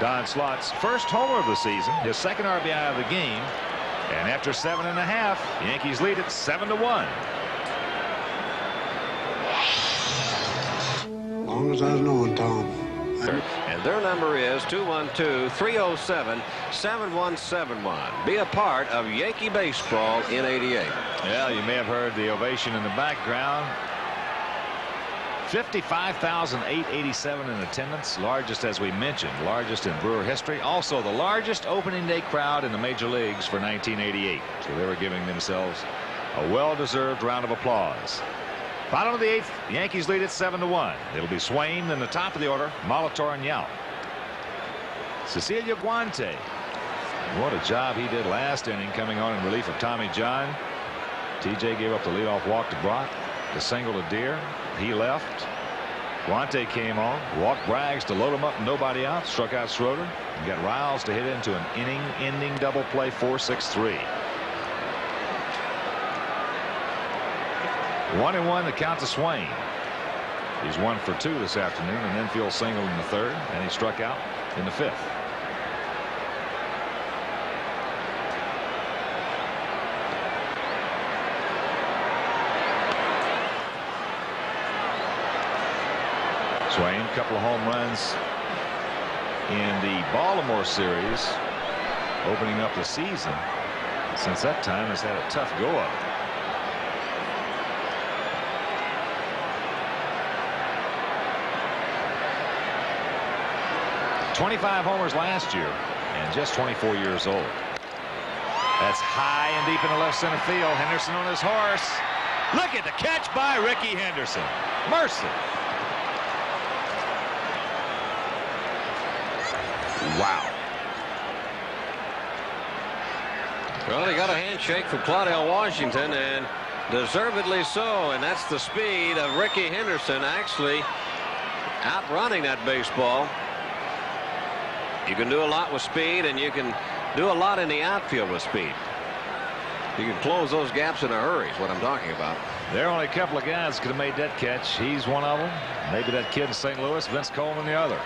Don Slot's first homer of the season, his second RBI of the game, and after 7.5, Yankees lead it 7-1. As long as I was knowing, Tom, And their number is 212-307-7171. Be a part of Yankee baseball in '88. Well, you may have heard the ovation in the background. 55,887 in attendance, largest, as we mentioned, largest in Brewer history. Also the largest opening day crowd in the major leagues for 1988. So they were giving themselves a well-deserved round of applause. Bottom of the 8th, the Yankees lead it 7-1. It'll be Swain in the top of the order, Molitor and Yount. Cecilio Guante. What a job he did last inning, coming on in relief of Tommy John. TJ gave up the leadoff walk to Brock, the single to Deere. He left. Guante came on, walked Braggs to load him up, nobody out, struck out Schroeder, and got Riles to hit into an inning-ending double play, 4-6-3. 1-1 the count to Swain. He's 1 for 2 this afternoon, an infield single in the 3rd, and he struck out in the 5th. Swain, a couple of home runs in the Baltimore series, opening up the season. Since that time, has had a tough go of it. 25 homers last year, and just 24 years old. That's high and deep in the left center field. Henderson on his horse. Look at the catch by Ricky Henderson. Mercy. Wow. Well, he got a handshake from Claudell Washington, and deservedly so. And that's the speed of Ricky Henderson, actually outrunning that baseball. You can do a lot with speed, and you can do a lot in the outfield with speed. You can close those gaps in a hurry is what I'm talking about. There are only a couple of guys that could have made that catch. He's one of them. Maybe that kid in St. Louis, Vince Coleman, the other.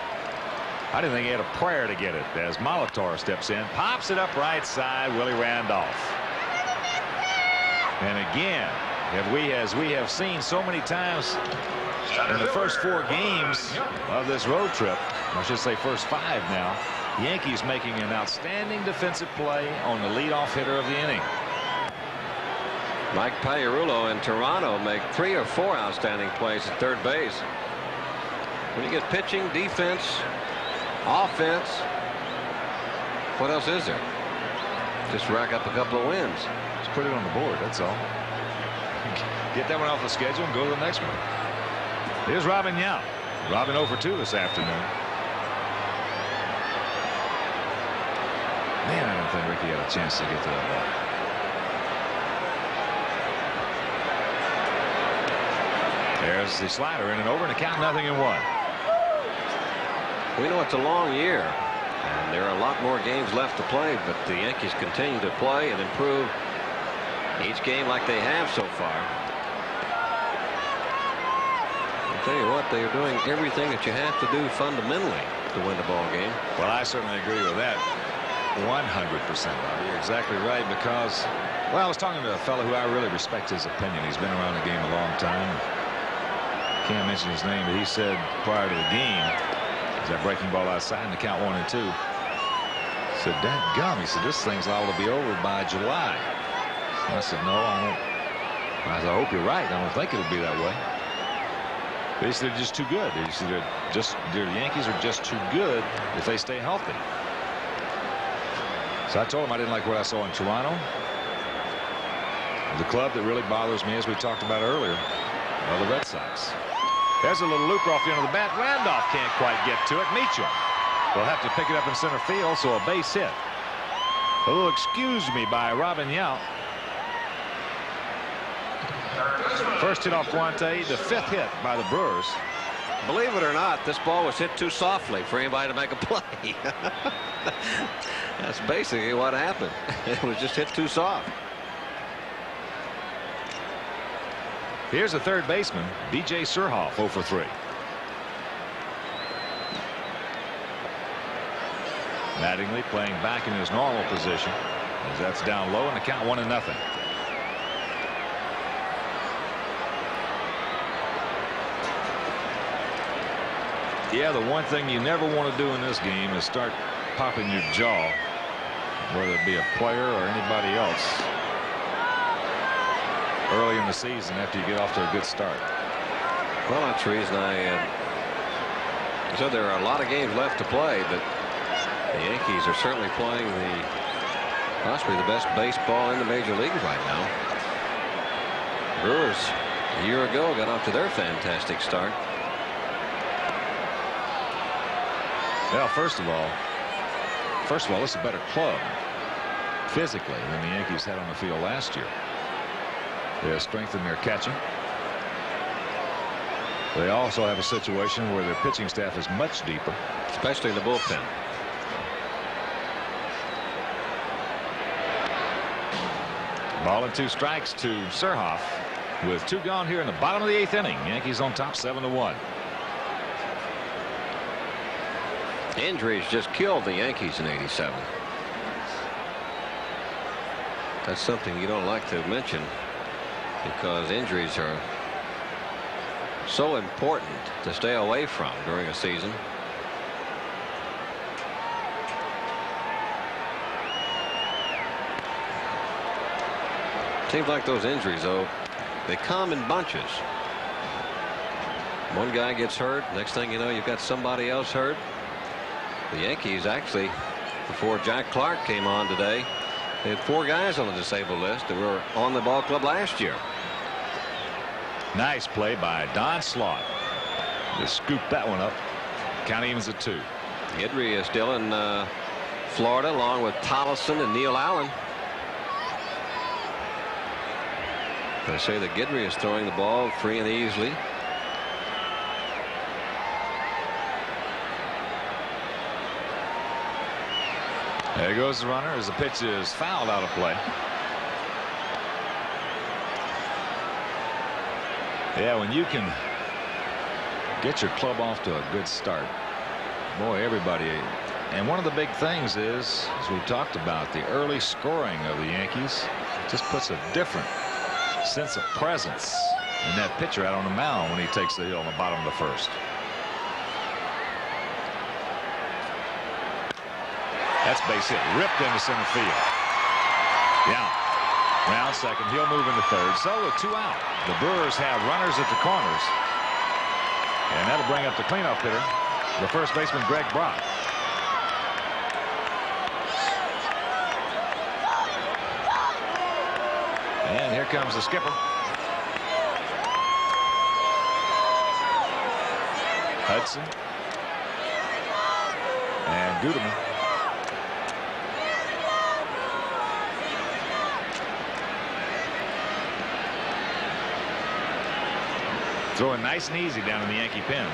I didn't think he had a prayer to get it as Molitor steps in, pops it up right side, Willie Randolph. And again, as we have seen so many times in the first 4 games of this road trip, I should say first 5 now, Yankees making an outstanding defensive play on the leadoff hitter of the inning. Mike Pagliarulo in Toronto make 3 or 4 outstanding plays at third base. When you get pitching, defense, offense, what else is there? Just rack up a couple of wins. Just put it on the board, that's all. Get that one off the schedule and go to the next one. Here's Robin Yount. Robin 0 for 2 this afternoon. Man, I don't think Ricky had a chance to get to that ball. There's the slider in and over, and a count 0-1. We know it's a long year, and there are a lot more games left to play, but the Yankees continue to play and improve each game like they have so far. I'll tell you what, they are doing everything that you have to do fundamentally to win the ball game. Well, I certainly agree with that 100%, Bobby. You're exactly right, because, well, I was talking to a fellow who I really respect his opinion. He's been around the game a long time. Can't mention his name, but he said prior to the game, that breaking ball outside and the count 1 and 2. Said, dadgum, he said, this thing's liable to be over by July. And I said, no, I don't. I said, I hope you're right. I don't think it'll be that way. But he said they're just too good. He said the Yankees are just too good if they stay healthy. So I told him I didn't like what I saw in Toronto. The club that really bothers me, as we talked about earlier, are the Red Sox. There's a little looper off the end of the bat. Randolph can't quite get to it. Meacham will have to pick it up in center field, so a base hit. A little excuse me by Robin Yount. First hit off Guante, the 5th hit by the Brewers. Believe it or not, this ball was hit too softly for anybody to make a play. That's basically what happened. It was just hit too soft. Here's a third baseman, B.J. Surhoff, 0 for 3. Mattingly playing back in his normal position as that's down low, and the count 1-0. Yeah, the one thing you never want to do in this game is start popping your jaw, whether it be a player or anybody else, early in the season after you get off to a good start. Well, that's the reason I said there are a lot of games left to play, but the Yankees are certainly playing possibly the best baseball in the major leagues right now. Brewers a year ago got off to their fantastic start. Well, first of all, it's a better club physically than the Yankees had on the field last year. They have strengthened their catching. They also have a situation where their pitching staff is much deeper, especially in the bullpen. Ball and 2 strikes to Surhoff with 2 gone here in the bottom of the 8th inning. Yankees on top 7-1. Injuries just killed the Yankees in '87. That's something you don't like to mention because injuries are so important to stay away from during a season. Seems like those injuries, though, they come in bunches. One guy gets hurt, next thing you know, you've got somebody else hurt. The Yankees actually, before Jack Clark came on today, they had 4 guys on the disabled list that were on the ball club last year. Nice play by Don Slaught. Just scooped that one up. Count evens at 2. Guidry is still in Florida along with Tollison and Neil Allen. They say that Guidry is throwing the ball free and easily. There goes the runner as the pitch is fouled out of play. Yeah, when you can get your club off to a good start, boy, everybody. And one of the big things is, as we talked about, the early scoring of the Yankees just puts a different sense of presence in that pitcher out on the mound when he takes the hill in the bottom of the 1st. That's base hit, ripped into center field. Yeah, round second. He'll move into 3rd. So with 2 out, the Brewers have runners at the corners, and that'll bring up the cleanup hitter, the first baseman Greg Brock. And here comes the skipper. Hudson and Guterman. Throwing nice and easy down in the Yankee pen.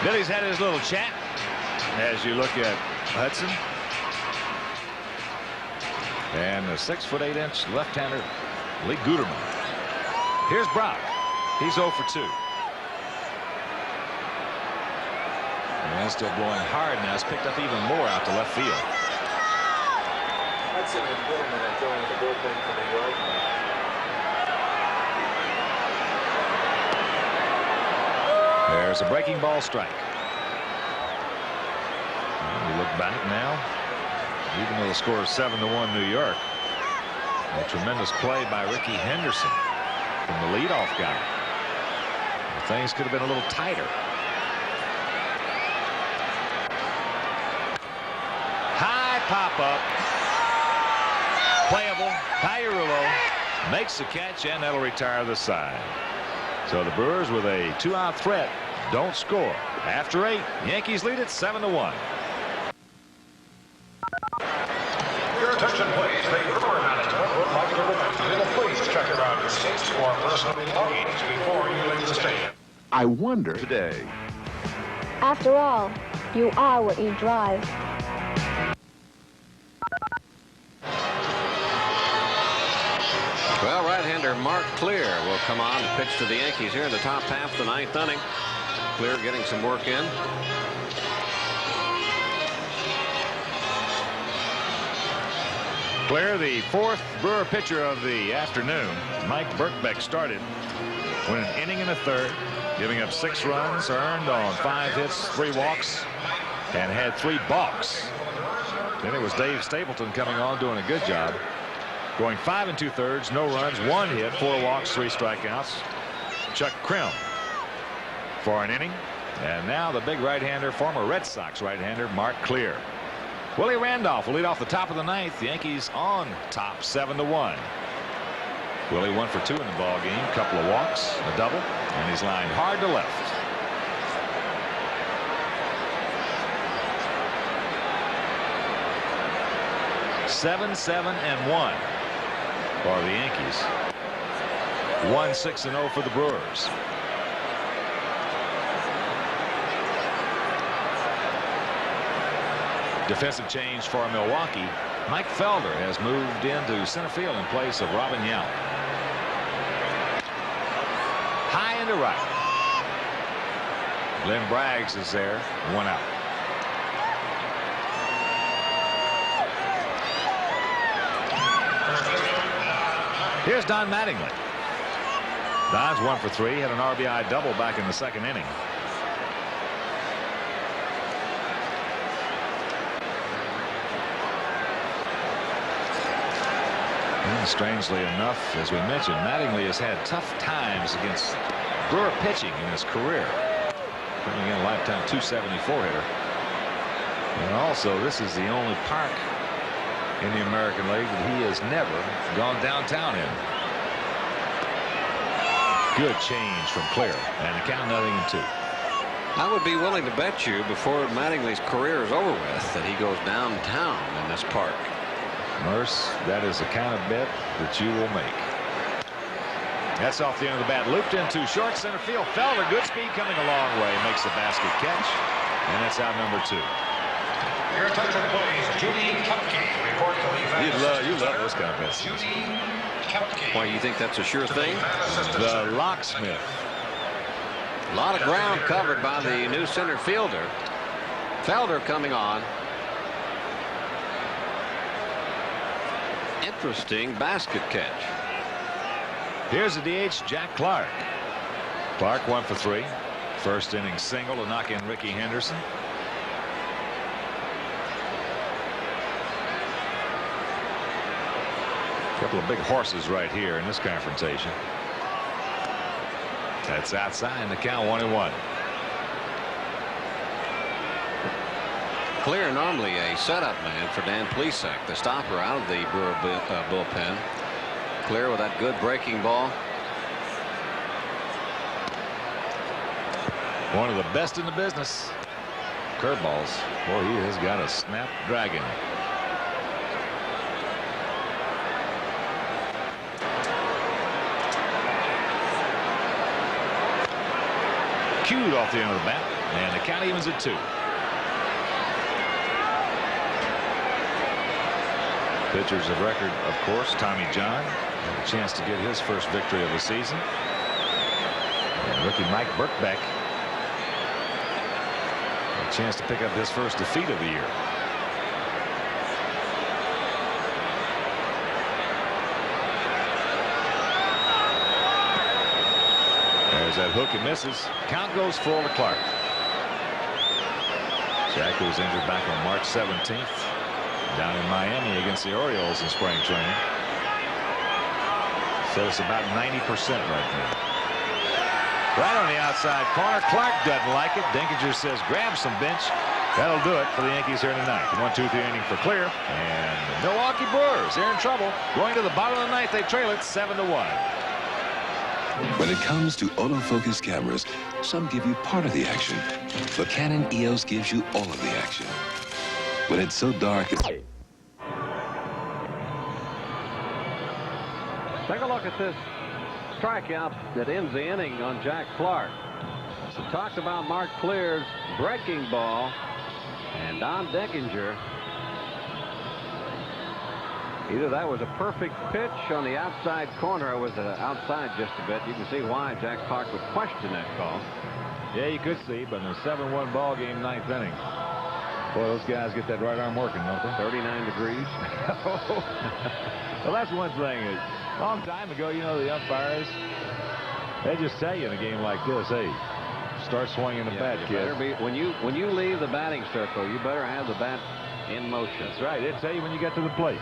Billy's had his little chat as you look at Hudson and the 6'8" left-hander Lee Guterman. Here's Brock. He's 0 for 2. And still blowing hard now. It's picked up even more out to left field. Hudson and Guterman are throwing the bullpen for New York. There's a breaking ball strike. We look back now, even though the score is 7-1 New York, a tremendous play by Ricky Henderson from the leadoff guy. Things could have been a little tighter. High pop up. Playable. Pagliarulo makes the catch, and that'll retire the side. So the Brewers with a 2-out threat don't score. After 8, Yankees lead it 7-1. Your attention, please. The Brewer management would like to remind you to please check around your seats or personal belongings before you leave the stadium. I wonder today. After all, you are what you drive. Well, right-hander Mark Clear will come on to pitch to the Yankees here in the top half of the 9th inning. Clear getting some work in. Clear, the fourth Brewer pitcher of the afternoon. Mike Birkbeck started. Went an inning and a third, giving up 6 runs earned on 5 hits, 3 walks, and had 3 balks. Then it was Dave Stapleton coming on, doing a good job. Going 5 2/3, no runs, 1 hit, 4 walks, 3 strikeouts. Chuck Krim for an inning. And now the big right-hander, former Red Sox right-hander, Mark Clear. Willie Randolph will lead off the top of the 9th. The Yankees on top 7-1. Willie 1 for 2 in the ball game. Couple of walks, a double, and he's lined hard to left. (7-7-1) for the Yankees. 1-6-0 for the Brewers. Defensive change for Milwaukee. Mike Felder has moved into center field in place of Robin Yount. High into right. Lynn Braggs is there. 1 out. Here's Don Mattingly. Don's 1 for 3. Had an RBI double back in the 2nd inning. And strangely enough, as we mentioned, Mattingly has had tough times against Brewer pitching in his career. Coming in a lifetime .274 hitter. And also, this is the only park in the American League that he has never gone downtown in. Good change from Clear, and the count 0-2. I would be willing to bet you before Mattingly's career is over with that he goes downtown in this park. Merce, that is the kind of bet that you will make. That's off the end of the bat. Looped into short center field. Felder, good speed, coming a long way. Makes the basket catch, and that's out number 2. Your attention, please. Judy Kepke, report to the You love those kind of bets. Judy Kepke. Why, you think that's a sure thing? The locksmith. A lot of ground covered by the new center fielder. Felder coming on. Interesting basket catch. Here's the DH, Jack Clark. Clark 1 for 3. First inning single to knock in Ricky Henderson. Couple of big horses right here in this confrontation. That's outside, the count 1-1. Clear, normally a setup man for Dan Plesac, the stopper out of the Brewer bullpen. Clear with that good breaking ball. One of the best in the business. Curveballs. Boy, he has got a snapdragon. Cued off the end of the bat, and the count evens at 2. Pitchers of record, of course, Tommy John. Had a chance to get his first victory of the season. And rookie Mike Birkbeck. A chance to pick up his first defeat of the year. There's that hook and misses. Count goes full to Clark. Jack was injured back on March 17th down in Miami against the Orioles in spring training. So it's about 90% right now. Right on the outside corner. Clark doesn't like it. Dinkinger says grab some bench. That'll do it for the Yankees here tonight. 1-2-3 inning for Clear. And the Milwaukee Brewers, they're in trouble. Going to the bottom of the ninth, they trail it 7-1. When it comes to autofocus cameras, some give you part of the action, but Canon EOS gives you all of the action. When it's so dark, Take a look at this strikeout that ends the inning on Jack Clark. So talked about Mark Clear's breaking ball, and Don Dinkinger. Either that was a perfect pitch on the outside corner or was it outside just a bit. You can see why Jack Clark would question that call. Yeah, you could see, but in a 7-1 ball game, ninth inning. Boy, those guys get that right arm working, don't they? 39 degrees. Well, that's one thing. A long time ago, you know, the umpires, they just tell you in a game like this, hey, start swinging the bat, kid. When you leave the batting circle, you better have the bat in motion. That's right. They tell you when you get to the plate.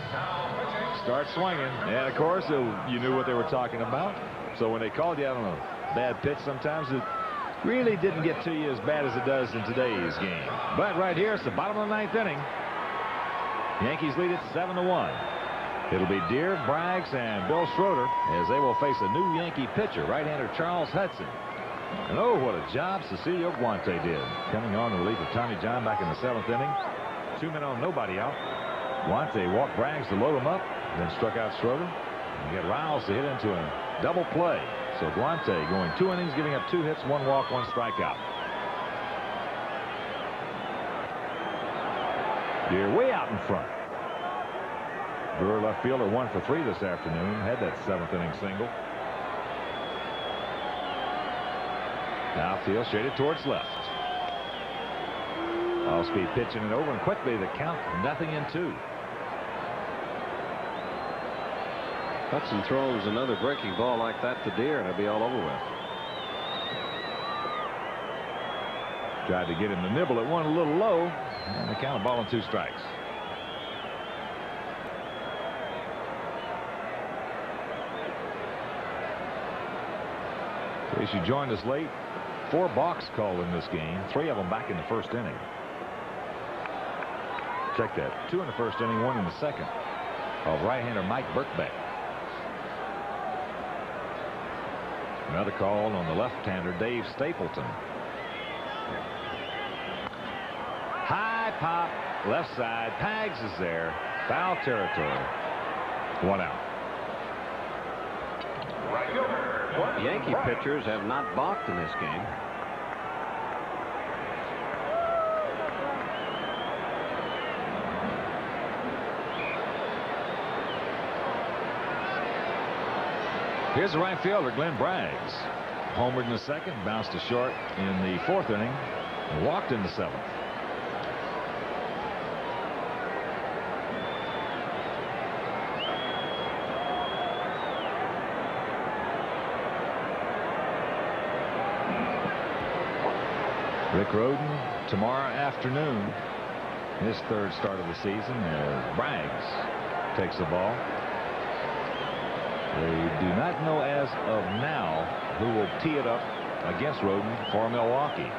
Start swinging. And, of course, you knew what they were talking about. So when they called you out on a bad pitch, sometimes it really didn't get to you as bad as it does in today's game. But right here, it's the bottom of the 9th inning. Yankees lead it 7-1. It'll be Deere, Braggs, and Bill Schroeder as they will face a new Yankee pitcher, right-hander Charles Hudson. And oh, what a job Cecilio Guante did, coming on in relief of Tommy John back in the 7th inning. 2 men on, nobody out. Guante walked Braggs to load him up, then struck out Schroeder. And get Riles to hit into a double play. So Guante going 2 innings, giving up 2 hits, 1 walk, 1 strikeout. Deere way out in front. Brewer left fielder 1 for 3 this afternoon. Had that 7th inning single. Outfield shaded towards left. All-speed pitching it over, and quickly the count 0-2. Hudson throws another breaking ball like that to Deere, and it'll be all over with. Tried to get him to nibble at one a little low, and the count of ball and 2 strikes. In case you joined us late, 4 balks called in this game, 3 of them back in the 1st inning. Check that. 2 in the 1st inning, 1 in the 2nd of right-hander Mike Birkbeck. Another call on the left-hander Dave Stapleton. High pop, left side. Pags is there. Foul territory. 1 out. Yankee pitchers have not balked in this game. Here's the right fielder, Glenn Braggs. Homered in the 2nd, bounced to short in the 4th inning, and walked in the 7th. Rick Rhoden tomorrow afternoon, his 3rd start of the season, as Braggs takes the ball. They do not know as of now who will tee it up against Rhoden for Milwaukee.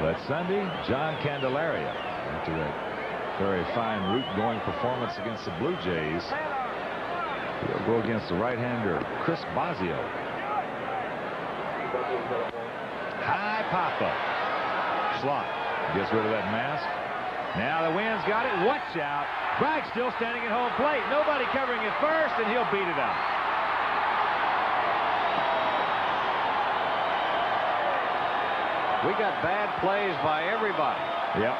But Sunday, John Candelaria, after that very fine route-going performance against the Blue Jays, he'll go against the right-hander Chris Bosio. High pop-up. Slot gets rid of that mask. Now the wind's got it. Watch out. Braggs still standing at home plate. Nobody covering at first, and he'll beat it out. We got bad plays by everybody. Yep.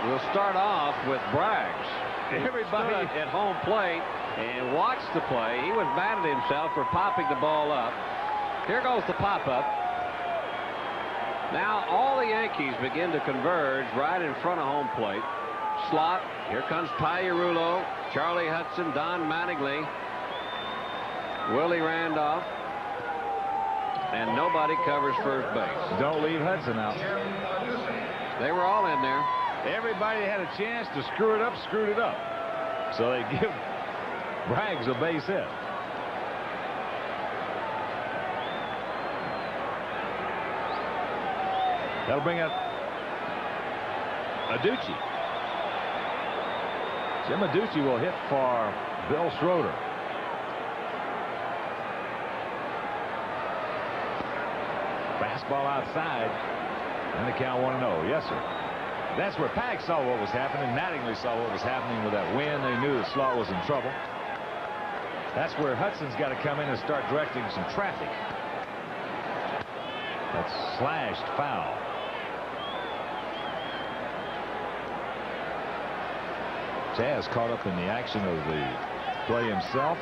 We'll start off with Braggs. Everybody at home plate and watched the play. He was mad at himself for popping the ball up. Here goes the pop-up. Now all the Yankees begin to converge right in front of home plate. Slot. Here comes Piarulo, Charlie Hudson, Don Mattingly, Willie Randolph, and nobody covers first base. Don't leave Hudson out. They were all in there. Everybody had a chance to screw it up, screwed it up. So they give Braggs a base hit. That'll bring up Adducci. Jim Adducci will hit for Bill Schroeder. Fastball outside, and the count 1-0. Yes, sir. That's where Pags saw what was happening. Mattingly saw what was happening with that wind. They knew the slot was in trouble. That's where Hudson's got to come in and start directing some traffic. That's slashed foul. Chaz caught up in the action of the play himself.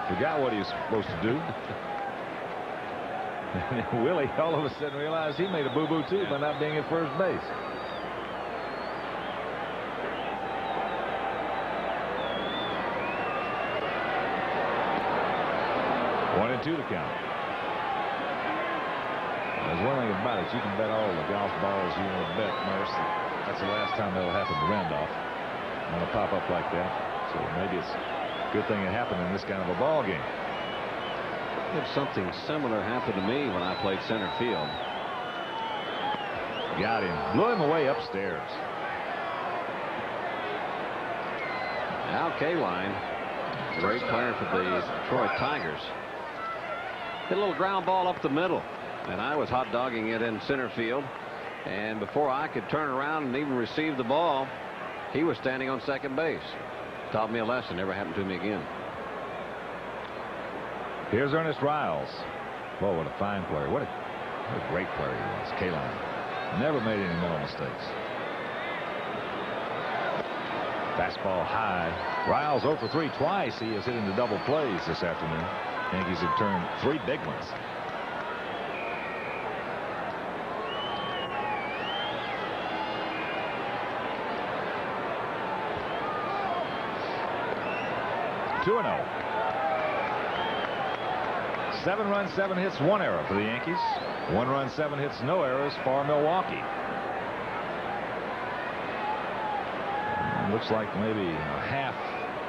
Forgot what he was supposed to do. And Willie all of a sudden realized he made a boo-boo too by not being at first base. One and two to count. There's one thing about it. You can bet all the golf balls you want to bet, Merce. That's the last time that'll happen to Randolph. Want to pop up like that. So maybe it's a good thing it happened in this kind of a ball game. Had something similar happen to me when I played center field. Got him. Blew him away upstairs. Al Kaline, great player for the Detroit Tigers. Hit a little ground ball up the middle, and I was hot dogging it in center field. And before I could turn around and even receive the ball, he was standing on second base. Taught me a lesson. Never happened to me again. Here's Ernest Riles. Whoa, what a fine player. What a great player he was. Kaline never made any mental mistakes. Fastball high. Riles 0 for 3 twice. He has hit into double plays this afternoon. Yankees have turned 3 big ones. Two and 0. 7 runs, 7 hits, 1 error for the Yankees. 1 run, 7 hits, no errors for Milwaukee. Looks like maybe half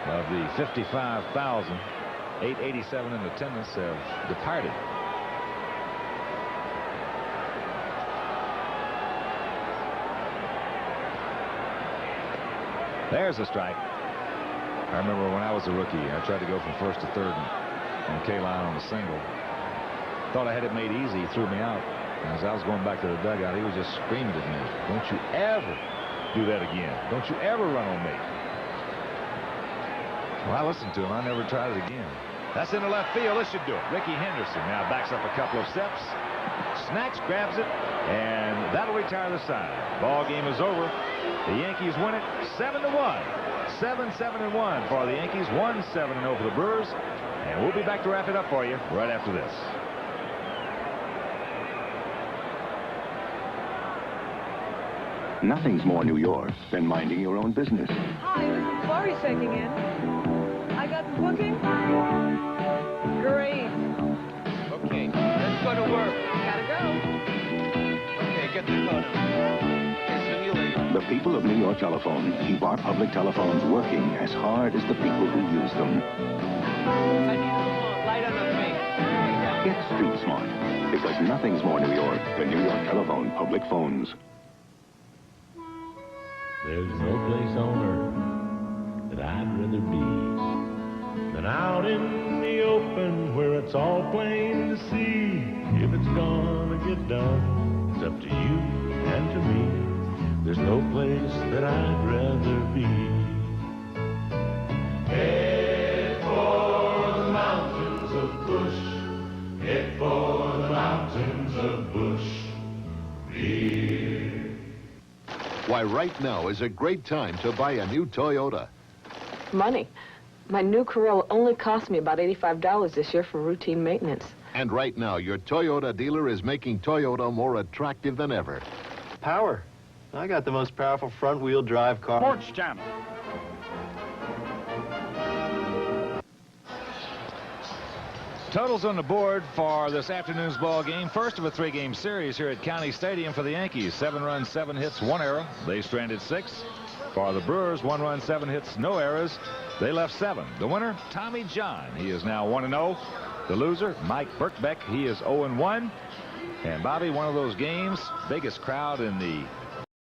of the 55,887 in attendance have departed. There's a strike. I remember when I was a rookie, I tried to go from first to third on Kaline on a single. Thought I had it made easy. He threw me out. And as I was going back to the dugout, he was just screaming at me, "Don't you ever do that again. Don't you ever run on me." Well, I listened to him. I never tried it again. That's into left field. This should do it. Ricky Henderson now backs up a couple of steps. Snacks, grabs it, and that'll retire the side. Ball game is over. The Yankees win it 7-1. 7-7-1 for the Yankees. 1-7-0 for the Brewers. And we'll be back to wrap it up for you right after this. Nothing's more New York than minding your own business. Hi, this is Lori checking in. I got the booking. Great. Okay, let's go to work. Gotta go. Okay, get the phone. Okay, see you later. The people of New York Telephone keep our public telephones working as hard as the people who use them. I need a light on the face. Get street smart, because nothing's more New York than New York Telephone public phones. There's no place on earth that I'd rather be than out in the open where it's all plain to see. If it's gonna get done, it's up to you and to me. There's no place that I'd rather be. Head for the mountains of Bush. Head for the mountains of Bush. Beer. Why, right now is a great time to buy a new Toyota. Money. My new Corolla only cost me about $85 this year for routine maintenance. And right now, your Toyota dealer is making Toyota more attractive than ever. Power. I got the most powerful front-wheel drive car. Sports Channel. Totals on the board for this afternoon's ball game. First of a 3-game series here at County Stadium for the Yankees. 7 runs, 7 hits, 1 error. They stranded 6. For the Brewers, 1 run, 7 hits, no errors. They left 7. The winner, Tommy John. He is now 1-0. The loser, Mike Birkbeck. He is 0-1. And Bobby, one of those games, biggest crowd in the